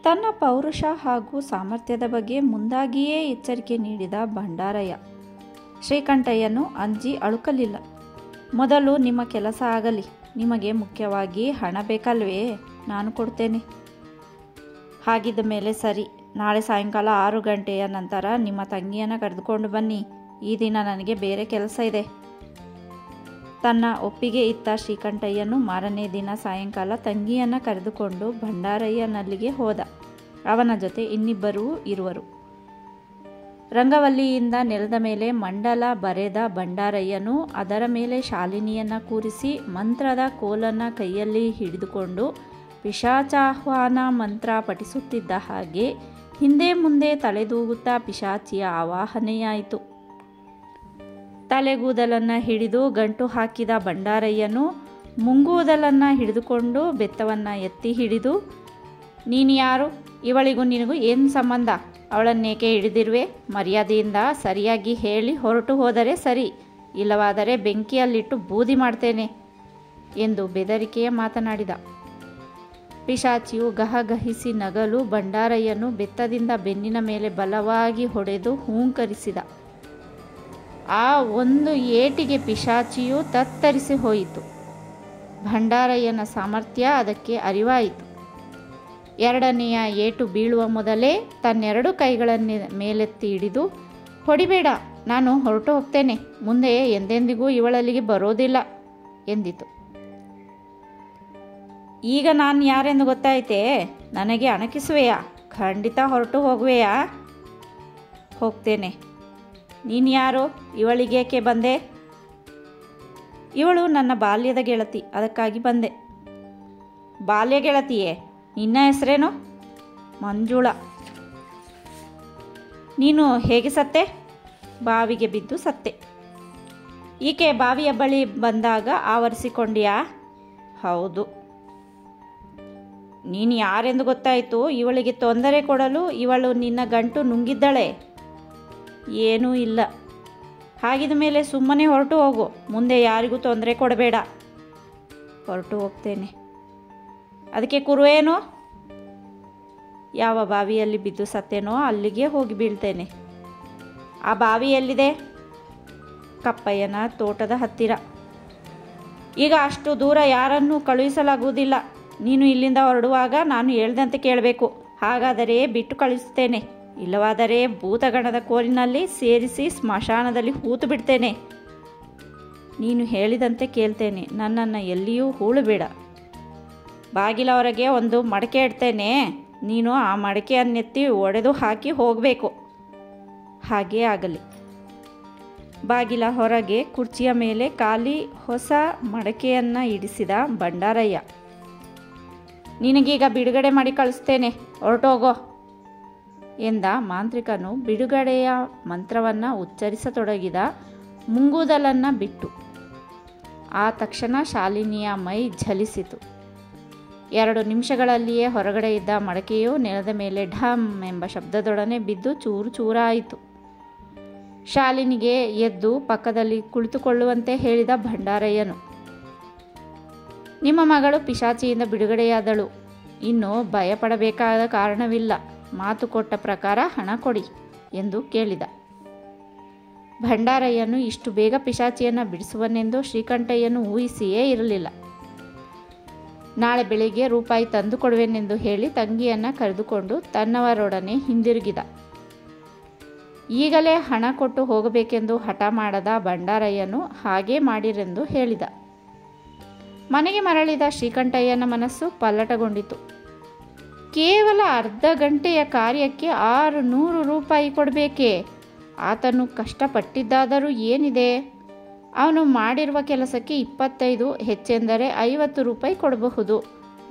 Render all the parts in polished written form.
ತನ್ನ ಪೌರುಷ ಹಾಗೂ ಸಾಮರ್ಥ್ಯದ ಬಗ್ಗೆ ಮುಂದಾಗಿಯೇ ಎಚ್ಚರಿಕೆ ನೀಡಿದ ಭಂಡಾರಯ್ಯ. ಶ್ರೀಕಂಠಯ್ಯನು ಅಂಜಿ ಅಳುಕಲಿಲ್ಲ. ಮೊದಲು ನಿಮ್ಮ ಕೆಲಸ ಆಗಲಿ, ನಿಮಗೆ ಮುಖ್ಯವಾಗಿ ಹಣ ಬೇಕಲ್ವೇ? ನಾನು ಕೊಡ್ತೇನೆ. ಹಾಗಿದ್ದ ಮೇಲೆ ಸರಿ, ನಾಳೆ ಸಾಯಂಕಾಲ 6 ಗಂಟೆಯ ನಂತರ ನಿಮ್ಮ ತಂಗಿಯನ್ನು ಕರೆದುಕೊಂಡು ಬನ್ನಿ. ಈ ದಿನ ನನಗೆ ಬೇರೆ ಕೆಲಸ ಇದೆ. ತನ್ನ ಒಪ್ಪಿಗೆ ಇತ್ತ ಶ್ರೀಕಂಠಯ್ಯನು ಮಾರನೇ ದಿನ ಸಾಯಂಕಾಲ ತಂಗಿಯನ್ನು ಕರೆದುಕೊಂಡು ಭಂಡಾರಯ್ಯನಲ್ಲಿಗೆ ಹೋದ. ಅವನ ಜೊತೆ ಇನ್ನಿಬ್ಬರೂ ಇರುವರು. ರಂಗವಲ್ಲಿಯಿಂದ ನೆಲದ ಮೇಲೆ ಮಂಡಲ ಬರೆದ ಭಂಡಾರಯ್ಯನು ಅದರ ಮೇಲೆ ಶಾಲಿನಿಯನ್ನು ಕೂರಿಸಿ ಮಂತ್ರದ ಕೋಲನ್ನು ಕೈಯಲ್ಲಿ ಹಿಡಿದುಕೊಂಡು ಪಿಶಾಚಾಹ್ವಾನ ಮಂತ್ರ ಪಠಿಸುತ್ತಿದ್ದ ಹಾಗೆ ಹಿಂದೆ ಮುಂದೆ ತಲೆದೂಗುತ್ತಾ ಪಿಶಾಚಿಯ ಆವಾಹನೆಯಾಯಿತು. ತಲೆಗೂದಲನ್ನು ಹಿಡಿದು ಗಂಟು ಹಾಕಿದ ಭಂಡಾರಯ್ಯನು ಮುಂಗೂದಲನ್ನು ಹಿಡಿದುಕೊಂಡು ಬೆತ್ತವನ್ನು ಎತ್ತಿ ಹಿಡಿದು, ನೀನು ಯಾರು? ಇವಳಿಗೂ ನಿನಗೂ ಏನು ಸಂಬಂಧ? ಅವಳನ್ನೇಕೆ ಹಿಡಿದಿರುವೆ? ಮರ್ಯಾದೆಯಿಂದ ಸರಿಯಾಗಿ ಹೇಳಿ ಹೊರಟು ಹೋದರೆ ಸರಿ, ಇಲ್ಲವಾದರೆ ಬೆಂಕಿಯಲ್ಲಿಟ್ಟು ಬೂದಿ ಮಾಡ್ತೇನೆ ಎಂದು ಬೆದರಿಕೆಯ ಮಾತನಾಡಿದ. ಪಿಶಾಚಿಯು ಗಹಗಹಿಸಿ ನಗಲು ಭಂಡಾರಯ್ಯನು ಬೆತ್ತದಿಂದ ಬೆನ್ನಿನ ಮೇಲೆ ಬಲವಾಗಿ ಹೊಡೆದು ಹೂಂಕರಿಸಿದ. ಆ ಒಂದು ಏಟಿಗೆ ಪಿಶಾಚಿಯು ತತ್ತರಿಸಿ ಹೋಯಿತು. ಭಂಡಾರಯ್ಯನ ಸಾಮರ್ಥ್ಯ ಅದಕ್ಕೆ ಅರಿವಾಯಿತು. ಎರಡನೆಯ ಏಟು ಬೀಳುವ ಮೊದಲೇ ತನ್ನೆರಡು ಕೈಗಳನ್ನು ಮೇಲೆತ್ತಿ ಹಿಡಿದು, ಹೊಡಿಬೇಡ, ನಾನು ಹೊರಟು ಹೋಗ್ತೇನೆ, ಮುಂದೆ ಎಂದೆಂದಿಗೂ ಇವಳಲ್ಲಿಗೆ ಬರೋದಿಲ್ಲ ಎಂದಿತು. ಈಗ ನಾನು ಯಾರೆಂದು ಗೊತ್ತಾಯಿತೇ? ನನಗೆ ಅಣಕಿಸುವೆಯಾ? ಖಂಡಿತ ಹೊರಟು ಹೋಗುವೆಯಾ? ಹೋಗ್ತೇನೆ. ನೀನು ಯಾರು? ಇವಳಿಗೇಕೆ ಬಂದೆ? ಇವಳು ನನ್ನ ಬಾಲ್ಯದ ಗೆಳತಿ, ಅದಕ್ಕಾಗಿ ಬಂದೆ. ಬಾಲ್ಯ ಗೆಳತಿಯೇ? ನಿನ್ನ ಹೆಸರೇನು? ಮಂಜುಳ. ನೀನು ಹೇಗೆ ಸತ್ತೆ? ಬಾವಿಗೆ ಬಿದ್ದು ಸತ್ತೆ. ಈಕೆ ಬಾವಿಯ ಬಳಿ ಬಂದಾಗ ಆವರಿಸಿಕೊಂಡ್ಯಾ? ಹೌದು. ನೀನು ಯಾರೆಂದು ಗೊತ್ತಾಯಿತು? ಇವಳಿಗೆ ತೊಂದರೆ ಕೊಡಲು ಇವಳು ನಿನ್ನ ಗಂಟು ನುಂಗಿದ್ದಳೆ? ಏನೂ ಇಲ್ಲ. ಹಾಗಿದ ಮೇಲೆ ಸುಮ್ಮನೆ ಹೊರಟು ಹೋಗು, ಮುಂದೆ ಯಾರಿಗೂ ತೊಂದರೆ ಕೊಡಬೇಡ. ಹೊರಟು ಹೋಗ್ತೇನೆ. ಅದಕ್ಕೆ ಕುರುವೇನು? ಯಾವ ಬಾವಿಯಲ್ಲಿ ಬಿದ್ದು ಸತ್ತೇನೋ ಅಲ್ಲಿಗೆ ಹೋಗಿ ಬೀಳ್ತೇನೆ. ಆ ಬಾವಿ ಎಲ್ಲಿದೆ? ಕಪ್ಪಯ್ಯನ ತೋಟದ ಹತ್ತಿರ. ಈಗ ಅಷ್ಟು ದೂರ ಯಾರನ್ನೂ ಕಳುಹಿಸಲಾಗುವುದಿಲ್ಲ. ನೀನು ಇಲ್ಲಿಂದ ಹೊರಡುವಾಗ ನಾನು ಹೇಳ್ದಂತೆ ಕೇಳಬೇಕು. ಹಾಗಾದರೆ ಬಿಟ್ಟು ಕಳಿಸುತ್ತೇನೆ, ಇಲ್ಲವಾದರೆ ಭೂತಗಣದ ಕೋಲಿನಲ್ಲಿ ಸೇರಿಸಿ ಸ್ಮಶಾನದಲ್ಲಿ ಹೂತು ಬಿಡ್ತೇನೆ. ನೀನು ಹೇಳಿದಂತೆ ಕೇಳ್ತೇನೆ. ನನ್ನನ್ನು ಎಲ್ಲಿಯೂ ಹೂಳಬೇಡ. ಬಾಗಿಲ ಹೊರಗೆ ಒಂದು ಮಡಕೆ ಇಡ್ತೇನೆ. ನೀನು ಆ ಮಡಕೆಯನ್ನೆತ್ತಿ ಒಡೆದು ಹಾಕಿ ಹೋಗಬೇಕು. ಹಾಗೇ ಆಗಲಿ. ಬಾಗಿಲ ಹೊರಗೆ ಕುರ್ಚಿಯ ಮೇಲೆ ಖಾಲಿ ಹೊಸ ಮಡಕೆಯನ್ನು ಇಡಿಸಿದ ಭಂಡಾರಯ್ಯ. ನಿನಗೀಗ ಬಿಡುಗಡೆ ಮಾಡಿ ಕಳಿಸ್ತೇನೆ, ಹೊರಟೋಗೋ ಎಂದ ಮಾಂತ್ರಿಕನು. ಬಿಡುಗಡೆಯ ಮಂತ್ರವನ್ನು ಉಚ್ಚರಿಸತೊಡಗಿದ. ಮುಂಗೂದಲನ್ನು ಬಿಟ್ಟು. ಆ ತಕ್ಷಣ ಶಾಲಿನಿಯ ಮೈ ಝಲಿಸಿತು. 2 ನಿಮಿಷಗಳಲ್ಲಿಯೇ ಹೊರಗಡೆ ಇದ್ದ ಮಡಕೆಯು ನೆಲದ ಮೇಲೆ ಢಮ್ ಎಂಬ ಶಬ್ದದೊಡನೆ ಬಿದ್ದು ಚೂರು ಚೂರಾಯಿತು. ಶಾಲಿನಿಗೆ ಎದ್ದು ಪಕ್ಕದಲ್ಲಿ ಕುಳಿತುಕೊಳ್ಳುವಂತೆ ಹೇಳಿದ ಭಂಡಾರಯ್ಯನು. ನಿಮ್ಮ ಮಗಳು ಪಿಶಾಚಿಯಿಂದ ಬಿಡುಗಡೆಯಾದಳು. ಇನ್ನು ಭಯಪಡಬೇಕಾದ ಕಾರಣವಿಲ್ಲ. ಮಾತು ಕೊಟ್ಟ ಪ್ರಕಾರ ಹಣ ಕೊಡಿ ಎಂದು ಕೇಳಿದ. ಭಂಡಾರಯ್ಯನು ಇಷ್ಟು ಬೇಗ ಪಿಶಾಚಿಯನ್ನು ಬಿಡಿಸುವನೆಂದು ಶ್ರೀಕಂಠಯ್ಯನು ಊಹಿಸಿಯೇ ಇರಲಿಲ್ಲ. ನಾಳೆ ಬೆಳಿಗ್ಗೆ ರೂಪಾಯಿ ತಂದು ಕೊಡುವೆನೆಂದು ಹೇಳಿ ತಂಗಿಯನ್ನು ಕರೆದುಕೊಂಡು ತನ್ನವರೊಡನೆ ಹಿಂದಿರುಗಿದ. ಈಗಲೇ ಹಣ ಕೊಟ್ಟು ಹೋಗಬೇಕೆಂದು ಹಠ ಮಾಡದ ಭಂಡಾರಯ್ಯನು ಹಾಗೇ ಮಾಡಿರೆಂದು ಹೇಳಿದ. ಮನೆಗೆ ಮರಳಿದ ಶ್ರೀಕಂಠಯ್ಯನ ಮನಸ್ಸು ಪಲ್ಲಟಗೊಂಡಿತು. ಕೇವಲ ಅರ್ಧ ಗಂಟೆಯ ಕಾರ್ಯಕ್ಕೆ 600 ರೂಪಾಯಿ ಕೊಡಬೇಕೇ? ಆತನು ಕಷ್ಟಪಟ್ಟಿದ್ದಾದರೂ ಏನಿದೆ? ಅವನು ಮಾಡಿರುವ ಕೆಲಸಕ್ಕೆ 25, ಹೆಚ್ಚೆಂದರೆ 50 ರೂಪಾಯಿ ಕೊಡಬಹುದು.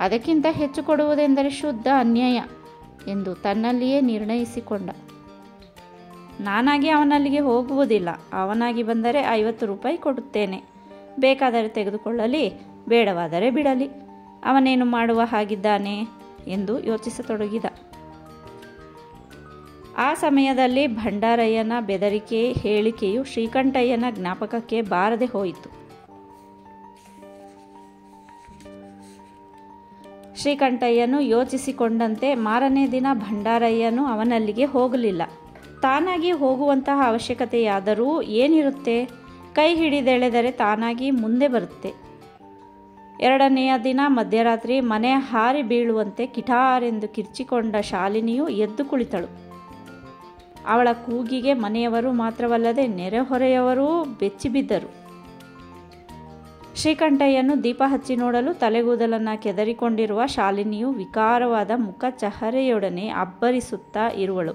ಅದಕ್ಕಿಂತ ಹೆಚ್ಚು ಕೊಡುವುದೆಂದರೆ ಶುದ್ಧ ಅನ್ಯಾಯ ಎಂದು ತನ್ನಲ್ಲಿಯೇ ನಿರ್ಣಯಿಸಿಕೊಂಡ. ನಾನಾಗಿ ಅವನಲ್ಲಿಗೆ ಹೋಗುವುದಿಲ್ಲ. ಅವನಾಗಿ ಬಂದರೆ 50 ರೂಪಾಯಿ ಕೊಡುತ್ತೇನೆ. ಬೇಕಾದರೆ ತೆಗೆದುಕೊಳ್ಳಲಿ, ಬೇಡವಾದರೆ ಬಿಡಲಿ. ಅವನೇನು ಮಾಡುವ ಹಾಗಿದ್ದಾನೆ ಎಂದು ಯೋಚಿಸತೊಡಗಿದ. ಆ ಸಮಯದಲ್ಲಿ ಭಂಡಾರಯ್ಯನ ಬೆದರಿಕೆ ಹೇಳಿಕೆಯು ಶ್ರೀಕಂಠಯ್ಯನ ಜ್ಞಾಪಕಕ್ಕೆ ಬಾರದೆ ಹೋಯಿತು. ಶ್ರೀಕಂಠಯ್ಯನು ಯೋಚಿಸಿಕೊಂಡಂತೆ ಮಾರನೇ ದಿನ ಭಂಡಾರಯ್ಯನು ಅವನಲ್ಲಿಗೆ ಹೋಗಲಿಲ್ಲ. ತಾನಾಗಿ ಹೋಗುವಂತಹ ಅವಶ್ಯಕತೆಯಾದರೂ ಏನಿರುತ್ತೆ? ಕೈ ಹಿಡಿದೆಳೆದರೆ ತಾನಾಗಿ ಮುಂದೆ ಬರುತ್ತೆ. ಎರಡನೆಯ ದಿನ ಮಧ್ಯರಾತ್ರಿ ಮನೆ ಹಾರಿ ಬೀಳುವಂತೆ ಕಿಟಾರೆಂದು ಕಿರ್ಚಿಕೊಂಡ ಶಾಲಿನಿಯು ಎದ್ದು ಕುಳಿತಳು. ಅವಳ ಕೂಗಿಗೆ ಮನೆಯವರು ಮಾತ್ರವಲ್ಲದೆ ನೆರೆಹೊರೆಯವರೂ ಬೆಚ್ಚಿಬಿದ್ದರು. ಶ್ರೀಕಂಠಯ್ಯನು ದೀಪ ಹಚ್ಚಿ ನೋಡಲು ತಲೆಗೂದಲನ್ನು ಕೆದರಿಕೊಂಡಿರುವ ಶಾಲಿನಿಯು ವಿಕಾರವಾದ ಮುಖ ಚಹರೆಯೊಡನೆ ಅಬ್ಬರಿಸುತ್ತಾ ಇರುವಳು.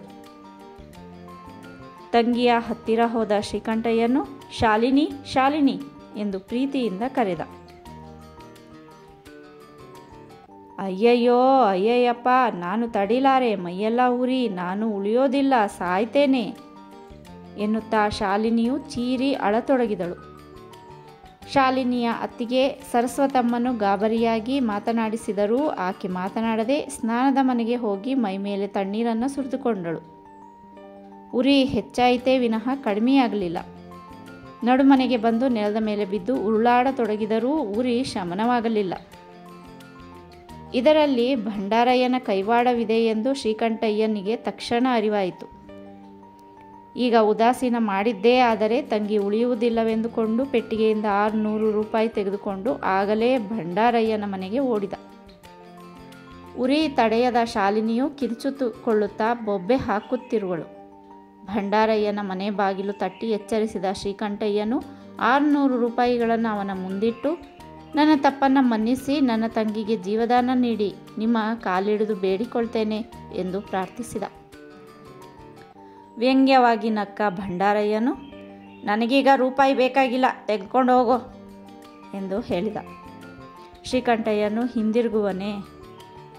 ತಂಗಿಯ ಹತ್ತಿರ ಹೋದ ಶ್ರೀಕಂಠಯ್ಯನು ಶಾಲಿನಿ ಶಾಲಿನಿ ಎಂದು ಪ್ರೀತಿಯಿಂದ ಕರೆದ. ಅಯ್ಯಯ್ಯೋ ಅಯ್ಯಯ್ಯಪ್ಪ, ನಾನು ತಡಿಲಾರೆ, ಮೈಯೆಲ್ಲ ಉರಿ, ನಾನು ಉಳಿಯೋದಿಲ್ಲ, ಸಾಯ್ತೇನೆ ಎನ್ನುತ್ತಾ ಶಾಲಿನಿಯು ಚೀರಿ ಅಳತೊಡಗಿದಳು. ಶಾಲಿನಿಯ ಅತ್ತಿಗೆ ಸರಸ್ವತಮ್ಮನು ಗಾಬರಿಯಾಗಿ ಮಾತನಾಡಿಸಿದರೂ ಆಕೆ ಮಾತನಾಡದೆ ಸ್ನಾನದ ಮನೆಗೆ ಹೋಗಿ ಮೈಮೇಲೆ ತಣ್ಣೀರನ್ನು ಸುರಿದುಕೊಂಡಳು. ಉರಿ ಹೆಚ್ಚಾಯಿತೇ ವಿನಃ ಕಡಿಮೆಯಾಗಲಿಲ್ಲ. ನಡುಮನೆಗೆ ಬಂದು ನೆಲದ ಮೇಲೆ ಬಿದ್ದು ಉರುಳಾಡತೊಡಗಿದರೂ ಉರಿ ಶಮನವಾಗಲಿಲ್ಲ. ಇದರಲ್ಲಿ ಭಂಡಾರಯ್ಯನ ಕೈವಾಡವಿದೆ ಎಂದು ಶ್ರೀಕಂಠಯ್ಯನಿಗೆ ತಕ್ಷಣ ಅರಿವಾಯಿತು. ಈಗ ಉದಾಸೀನ ಮಾಡಿದ್ದೇ ಆದರೆ ತಂಗಿ ಉಳಿಯುವುದಿಲ್ಲವೆಂದುಕೊಂಡು ಪೆಟ್ಟಿಗೆಯಿಂದ 600 ರೂಪಾಯಿ ತೆಗೆದುಕೊಂಡು ಆಗಲೇ ಭಂಡಾರಯ್ಯನ ಮನೆಗೆ ಓಡಿದ. ಉರಿ ತಡೆಯದ ಶಾಲಿನಿಯು ಕಿರುಚುಕೊಳ್ಳುತ್ತಾ ಬೊಬ್ಬೆ ಹಾಕುತ್ತಿರುವಳು. ಭಂಡಾರಯ್ಯನ ಮನೆ ಬಾಗಿಲು ತಟ್ಟಿ ಎಚ್ಚರಿಸಿದ ಶ್ರೀಕಂಠಯ್ಯನು 600 ರೂಪಾಯಿಗಳನ್ನು ಅವನ ಮುಂದಿಟ್ಟು, ನನ್ನ ತಪ್ಪನ್ನು ಮನ್ನಿಸಿ ನನ್ನ ತಂಗಿಗೆ ಜೀವದಾನ ನೀಡಿ ನಿಮ್ಮ ಕಾಲಿಡಿದು ಬೇಡಿಕೊಳ್ತೇನೆ ಎಂದು ಪ್ರಾರ್ಥಿಸಿದ. ವ್ಯಂಗ್ಯವಾಗಿ ನಕ್ಕ ಭಂಡಾರಯ್ಯನು, ನನಗೀಗ ರೂಪಾಯಿ ಬೇಕಾಗಿಲ್ಲ, ತೆಗೆದುಕೊಂಡು ಹೋಗೋ ಎಂದು ಹೇಳಿದ. ಶ್ರೀಕಂಠಯ್ಯನು ಹಿಂದಿರುಗುವನೇ?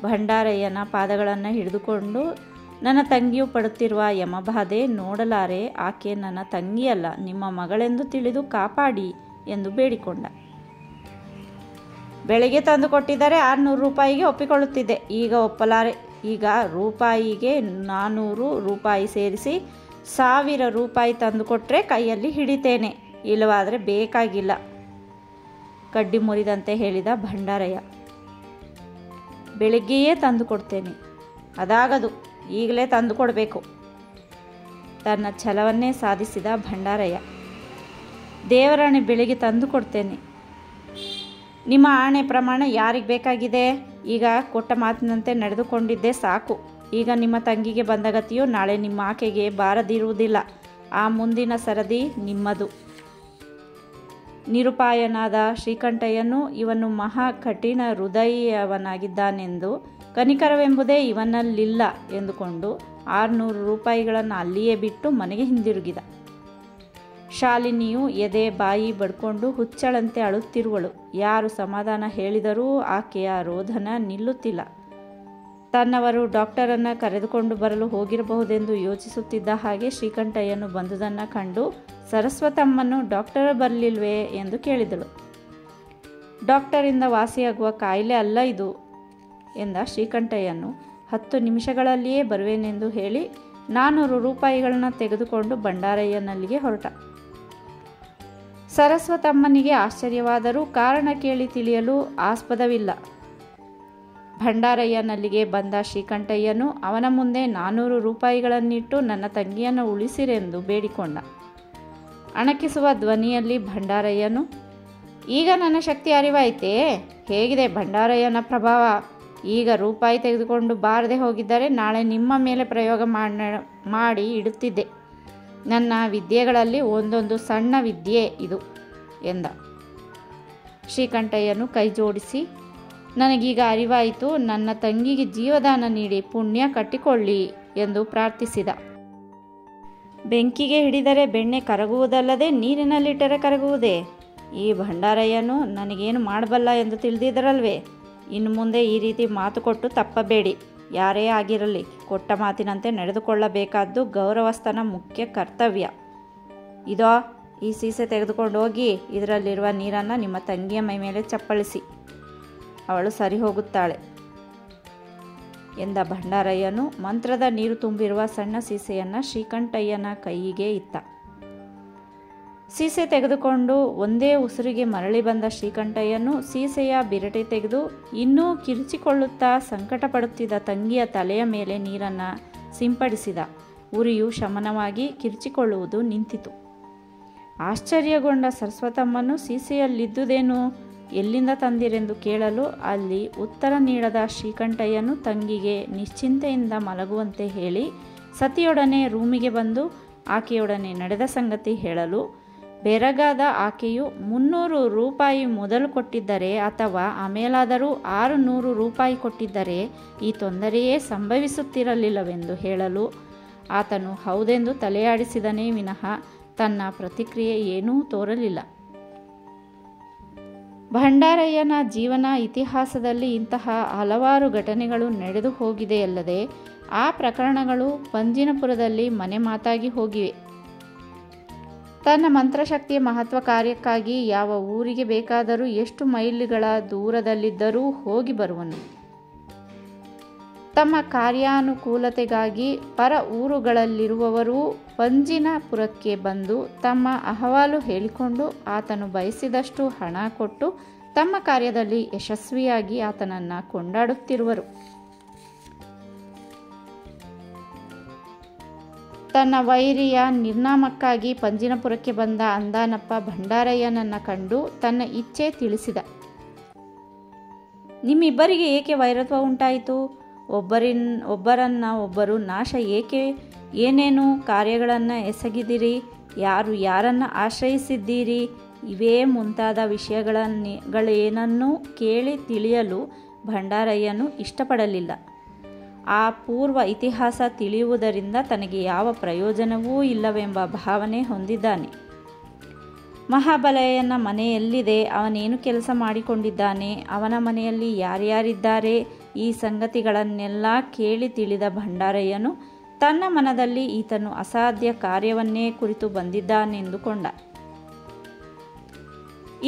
ಭಂಡಾರಯ್ಯನ ಪಾದಗಳನ್ನು ಹಿಡಿದುಕೊಂಡು, ನನ್ನ ತಂಗಿಯು ಪಡುತ್ತಿರುವ ಯಮಬಾಧೆ ನೋಡಲಾರೆ, ಆಕೆ ನನ್ನ ತಂಗಿಯಲ್ಲ, ನಿಮ್ಮ ಮಗಳೆಂದು ತಿಳಿದು ಕಾಪಾಡಿ ಎಂದು ಬೇಡಿಕೊಂಡ. ಬೆಳಗ್ಗೆ ತಂದು ಕೊಟ್ಟಿದ್ದರೆ 600 ರೂಪಾಯಿಗೆ ಒಪ್ಪಿಕೊಳ್ಳುತ್ತಿದ್ದೆ, ಈಗ ಒಪ್ಪಲಾರೆ. ಈಗ ರೂಪಾಯಿಗೆ 400 ರೂಪಾಯಿ ಸೇರಿಸಿ 1000 ರೂಪಾಯಿ ತಂದುಕೊಟ್ರೆ ಕೈಯಲ್ಲಿ ಹಿಡಿತೇನೆ, ಇಲ್ಲವಾದರೆ ಬೇಕಾಗಿಲ್ಲ ಕಡ್ಡಿ ಮುರಿದಂತೆ ಹೇಳಿದ ಭಂಡಾರಯ್ಯ. ಬೆಳಗ್ಗೆಯೇ ತಂದು ಕೊಡ್ತೇನೆ. ಅದಾಗದು, ಈಗಲೇ ತಂದು ಕೊಡಬೇಕು. ತನ್ನ ಛಲವನ್ನೇ ಸಾಧಿಸಿದ ಭಂಡಾರಯ್ಯ. ದೇವರಾಣೆ ಬೆಳಿಗ್ಗೆ ತಂದು ಕೊಡ್ತೇನೆ. ನಿಮ್ಮ ಆಣೆ ಪ್ರಮಾಣ ಯಾರಿಗೆ ಬೇಕಾಗಿದೆ? ಈಗ ಕೊಟ್ಟ ಮಾತಿನಂತೆ ನಡೆದುಕೊಂಡಿದ್ದೇ ಸಾಕು. ಈಗ ನಿಮ್ಮ ತಂಗಿಗೆ ಬಂದ ಗತಿಯು ನಾಳೆ ನಿಮ್ಮ ಆಕೆಗೆ ಬಾರದಿರುವುದಿಲ್ಲ. ಆ ಮುಂದಿನ ಸರದಿ ನಿಮ್ಮದು. ನಿರುಪಾಯನಾದ ಶ್ರೀಕಂಠಯ್ಯನು ಇವನು ಮಹಾ ಕಠಿಣ ಹೃದಯವನಾಗಿದ್ದಾನೆಂದು, ಕನಿಕರವೆಂಬುದೇ ಇವನಲ್ಲಿಲ್ಲ ಎಂದುಕೊಂಡು 600 ರೂಪಾಯಿಗಳನ್ನು ಅಲ್ಲಿಯೇ ಬಿಟ್ಟು ಮನೆಗೆ ಹಿಂದಿರುಗಿದ. ಶಾಲಿನಿಯು ಎದೆ ಬಾಯಿ ಬಡ್ಕೊಂಡು ಹುಚ್ಚಳಂತೆ ಅಳುತ್ತಿರುವಳು. ಯಾರು ಸಮಾಧಾನ ಹೇಳಿದರೂ ಆಕೆಯ ರೋಧನ ನಿಲ್ಲುತ್ತಿಲ್ಲ. ತನ್ನವರು ಡಾಕ್ಟರನ್ನು ಕರೆದುಕೊಂಡು ಬರಲು ಹೋಗಿರಬಹುದೆಂದು ಯೋಚಿಸುತ್ತಿದ್ದ ಹಾಗೆ ಶ್ರೀಕಂಠಯ್ಯನು ಬಂದುದನ್ನು ಕಂಡು ಸರಸ್ವತಮ್ಮನು ಡಾಕ್ಟರ್ ಬರಲಿಲ್ವೇ ಎಂದು ಕೇಳಿದಳು. ಡಾಕ್ಟರಿಂದ ವಾಸಿಯಾಗುವ ಕಾಯಿಲೆ ಅಲ್ಲ ಇದು ಎಂದ ಶ್ರೀಕಂಠಯ್ಯನು 10 ನಿಮಿಷಗಳಲ್ಲಿಯೇ ಬರುವೆನೆಂದು ಹೇಳಿ 400 ರೂಪಾಯಿಗಳನ್ನು ತೆಗೆದುಕೊಂಡು ಭಂಡಾರಯ್ಯನಲ್ಲಿಗೆ ಹೊರಟ. ಸರಸ್ವತಮ್ಮನಿಗೆ ಆಶ್ಚರ್ಯವಾದರೂ ಕಾರಣ ಕೇಳಿ ತಿಳಿಯಲು ಆಸ್ಪದವಿಲ್ಲ. ಭಂಡಾರಯ್ಯನಲ್ಲಿಗೆ ಬಂದ ಶ್ರೀಕಂಠಯ್ಯನು ಅವನ ಮುಂದೆ 400 ರೂಪಾಯಿಗಳನ್ನಿಟ್ಟು ನನ್ನ ತಂಗಿಯನ್ನು ಉಳಿಸಿರೆಂದು ಬೇಡಿಕೊಂಡ. ಅಣಕಿಸುವ ಧ್ವನಿಯಲ್ಲಿ ಭಂಡಾರಯ್ಯನು, ಈಗ ನನ್ನ ಶಕ್ತಿ ಅರಿವಾಯಿತೇ? ಹೇಗಿದೆ ಭಂಡಾರಯ್ಯನ ಪ್ರಭಾವ? ಈಗ ರೂಪಾಯಿ ತೆಗೆದುಕೊಂಡು ಬಾರದೆ ಹೋಗಿದ್ದರೆ ನಾಳೆ ನಿಮ್ಮ ಮೇಲೆ ಪ್ರಯೋಗ ಮಾಡಿ ಇಡುತ್ತಿದ್ದೆ. ನನ್ನ ವಿದ್ಯೆಗಳಲ್ಲಿ ಒಂದೊಂದು ಸಣ್ಣ ವಿದ್ಯೆ ಇದು ಎಂದ. ಶ್ರೀಕಂಠಯ್ಯನು ಕೈ ಜೋಡಿಸಿ, ನನಗೀಗ ಅರಿವಾಯಿತು, ನನ್ನ ತಂಗಿಗೆ ಜೀವದಾನ ನೀಡಿ ಪುಣ್ಯ ಕಟ್ಟಿಕೊಳ್ಳಿ ಎಂದು ಪ್ರಾರ್ಥಿಸಿದ. ಬೆಂಕಿಗೆ ಹಿಡಿದರೆ ಬೆಣ್ಣೆ ಕರಗುವುದಲ್ಲದೆ ನೀರಿನಲ್ಲಿಟ್ಟರೆ ಕರಗುವುದೇ? ಈ ಭಂಡಾರಯ್ಯನು ನನಗೇನು ಮಾಡಬಲ್ಲ ಎಂದು ತಿಳಿದಿದ್ದರಲ್ವೇ? ಇನ್ನು ಮುಂದೆ ಈ ರೀತಿ ಮಾತು ಕೊಟ್ಟು ತಪ್ಪಬೇಡಿ. ಯಾರೇ ಆಗಿರಲಿ ಕೊಟ್ಟ ಮಾತಿನಂತೆ ನಡೆದುಕೊಳ್ಳಬೇಕಾದ್ದು ಗೌರವಸ್ಥನ ಮುಖ್ಯ ಕರ್ತವ್ಯ. ಇದೋ ಈ ಸೀಸೆ ತೆಗೆದುಕೊಂಡು ಹೋಗಿ ಇದರಲ್ಲಿರುವ ನೀರನ್ನು ನಿಮ್ಮ ತಂಗಿಯ ಮೈ ಮೇಲೆ ಚಪ್ಪಳಿಸಿ, ಅವಳು ಸರಿ ಹೋಗುತ್ತಾಳೆ ಎಂದ ಭಂಡಾರಯ್ಯನು ಮಂತ್ರದ ನೀರು ತುಂಬಿರುವ ಸಣ್ಣ ಸೀಸೆಯನ್ನು ಶ್ರೀಕಂಠಯ್ಯನ ಕೈಯಿಗೆ ಇತ್ತ. ಸೀಸೆ ತೆಗೆದುಕೊಂಡು ಒಂದೇ ಉಸಿರಿಗೆ ಮರಳಿ ಬಂದ ಶ್ರೀಕಂಠಯ್ಯನು ಸೀಸೆಯ ಬಿರಟೆ ತೆಗೆದು ಇನ್ನೂ ಕಿರುಚಿಕೊಳ್ಳುತ್ತಾ ಸಂಕಟ ಪಡುತ್ತಿದ್ದ ತಂಗಿಯ ತಲೆಯ ಮೇಲೆ ನೀರನ್ನು ಸಿಂಪಡಿಸಿದ. ಉರಿಯು ಶಮನವಾಗಿ ಕಿರುಚಿಕೊಳ್ಳುವುದು ನಿಂತಿತು. ಆಶ್ಚರ್ಯಗೊಂಡ ಸರಸ್ವತಮ್ಮನು ಸೀಸೆಯಲ್ಲಿದ್ದುದೇನು, ಎಲ್ಲಿಂದ ತಂದಿರೆಂದು ಕೇಳಲು ಅಲ್ಲಿ ಉತ್ತರ ನೀಡದ ಶ್ರೀಕಂಠಯ್ಯನು ತಂಗಿಗೆ ನಿಶ್ಚಿಂತೆಯಿಂದ ಮಲಗುವಂತೆ ಹೇಳಿ ಸತಿಯೊಡನೆ ರೂಮಿಗೆ ಬಂದು ಆಕೆಯೊಡನೆ ನಡೆದ ಸಂಗತಿ ಹೇಳಲು, ಬೆರಗಾದ ಆಕೆಯು 300 ರೂಪಾಯಿ ಮೊದಲು ಕೊಟ್ಟಿದ್ದರೆ ಅಥವಾ ಆಮೇಲಾದರೂ 600 ರೂಪಾಯಿ ಕೊಟ್ಟಿದ್ದರೆ ಈ ತೊಂದರೆಯೇ ಸಂಭವಿಸುತ್ತಿರಲಿಲ್ಲವೆಂದು ಹೇಳಲು ಆತನು ಹೌದೆಂದು ತಲೆಯಾಡಿಸಿದನೇ ವಿನಃ ತನ್ನ ಪ್ರತಿಕ್ರಿಯೆ ಏನೂ ತೋರಲಿಲ್ಲ. ಭಂಡಾರಯ್ಯನ ಜೀವನ ಇತಿಹಾಸದಲ್ಲಿ ಇಂತಹ ಹಲವಾರು ಘಟನೆಗಳು ನಡೆದು ಹೋಗಿದೆಯಲ್ಲದೆ ಆ ಪ್ರಕರಣಗಳು ಪಂಜಿನಪುರದಲ್ಲಿ ಮನೆ ಮಾತಾಗಿ ಹೋಗಿವೆ. ತನ್ನ ಮಂತ್ರಶಕ್ತಿಯ ಮಹತ್ವ ಕಾರ್ಯಕ್ಕಾಗಿ ಯಾವ ಊರಿಗೆ ಬೇಕಾದರೂ ಎಷ್ಟು ಮೈಲಿಗಳ ದೂರದಲ್ಲಿದ್ದರೂ ಹೋಗಿ ಬರುವನು. ತಮ್ಮ ಕಾರ್ಯಾನುಕೂಲತೆಗಾಗಿ ಪರ ಊರುಗಳಲ್ಲಿರುವವರೂ ಪಂಜಿನಪುರಕ್ಕೆ ಬಂದು ತಮ್ಮ ಅಹವಾಲು ಹೇಳಿಕೊಂಡು ಆತನು ಬಯಸಿದಷ್ಟು ಹಣ ಕೊಟ್ಟು ತಮ್ಮ ಕಾರ್ಯದಲ್ಲಿ ಯಶಸ್ವಿಯಾಗಿ ಆತನನ್ನು ಕೊಂಡಾಡುತ್ತಿರುವರು. ತನ್ನ ವೈರಿಯ ನಿರ್ನಾಮಕ್ಕಾಗಿ ಪಂಜಿನಪುರಕ್ಕೆ ಬಂದ ಅಂದಾನಪ್ಪ ಭಂಡಾರಯ್ಯನನ್ನು ಕಂಡು ತನ್ನ ಇಚ್ಛೆ ತಿಳಿಸಿದ. ನಿಮ್ಮಿಬ್ಬರಿಗೆ ಏಕೆ ವೈರತ್ವ ಉಂಟಾಯಿತು? ಒಬ್ಬರನ್ನು ನಾಶ ಏಕೆ? ಏನೇನು ಕಾರ್ಯಗಳನ್ನು ಎಸಗಿದಿರಿ? ಯಾರನ್ನು ಆಶ್ರಯಿಸಿದ್ದೀರಿ? ಇವೇ ಮುಂತಾದ ವಿಷಯಗಳೇನನ್ನೂ ಕೇಳಿ ತಿಳಿಯಲು ಭಂಡಾರಯ್ಯನು ಇಷ್ಟಪಡಲಿಲ್ಲ. ಆ ಪೂರ್ವ ಇತಿಹಾಸ ತಿಳಿಯುವುದರಿಂದ ತನಗೆ ಯಾವ ಪ್ರಯೋಜನವೂ ಇಲ್ಲವೆಂಬ ಭಾವನೆ ಹೊಂದಿದ್ದಾನೆ. ಮಹಾಬಲಯ್ಯನ ಮನೆ ಎಲ್ಲಿದೆ? ಅವನೇನು ಕೆಲಸ ಮಾಡಿಕೊಂಡಿದ್ದಾನೆ? ಅವನ ಮನೆಯಲ್ಲಿ ಯಾರ್ಯಾರಿದ್ದಾರೆ? ಈ ಸಂಗತಿಗಳನ್ನೆಲ್ಲ ಕೇಳಿ ತಿಳಿದ ಭಂಡಾರಯ್ಯನು ತನ್ನ ಮನದಲ್ಲಿ ಈತನು ಅಸಾಧ್ಯ ಕಾರ್ಯವನ್ನೇ ಕುರಿತು ಬಂದಿದ್ದಾನೆಂದುಕೊಂಡ.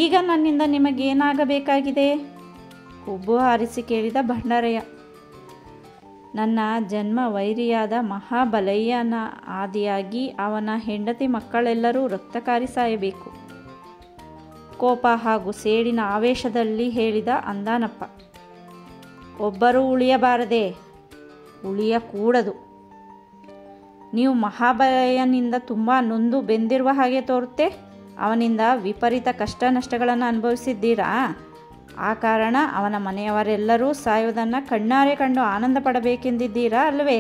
ಈಗ ನನ್ನಿಂದ ನಿಮಗೇನಾಗಬೇಕಾಗಿದೆ? ಹುಬ್ಬು ಹಾರಿಸಿ ಕೇಳಿದ ಭಂಡಾರಯ್ಯ. ನನ್ನ ಜನ್ಮ ವೈರಿಯಾದ ಮಹಾಬಲಯ್ಯನ ಆದಿಯಾಗಿ ಅವನ ಹೆಂಡತಿ ಮಕ್ಕಳೆಲ್ಲರೂ ರಕ್ತಕಾರಿ ಸಾಯಬೇಕು. ಕೋಪ ಹಾಗೂ ಸೇಡಿನ ಆವೇಶದಲ್ಲಿ ಹೇಳಿದ ಅಂದಾನಪ್ಪ. ಒಬ್ಬರೂ ಉಳಿಯಬಾರದೆ, ಉಳಿಯಕೂಡದು. ನೀವು ಮಹಾಬಲಯ್ಯನಿಂದ ತುಂಬ ನೊಂದು ಬೆಂದಿರುವ ಹಾಗೆ ತೋರುತ್ತೆ. ಅವನಿಂದ ವಿಪರೀತ ಕಷ್ಟ ನಷ್ಟಗಳನ್ನು ಅನುಭವಿಸಿದ್ದೀರಾ? ಆ ಕಾರಣ ಅವನ ಮನೆಯವರೆಲ್ಲರೂ ಸಾಯುವುದನ್ನು ಕಣ್ಣಾರೆ ಕಂಡು ಆನಂದ ಪಡಬೇಕೆಂದಿದ್ದೀರಾ ಅಲ್ಲವೇ?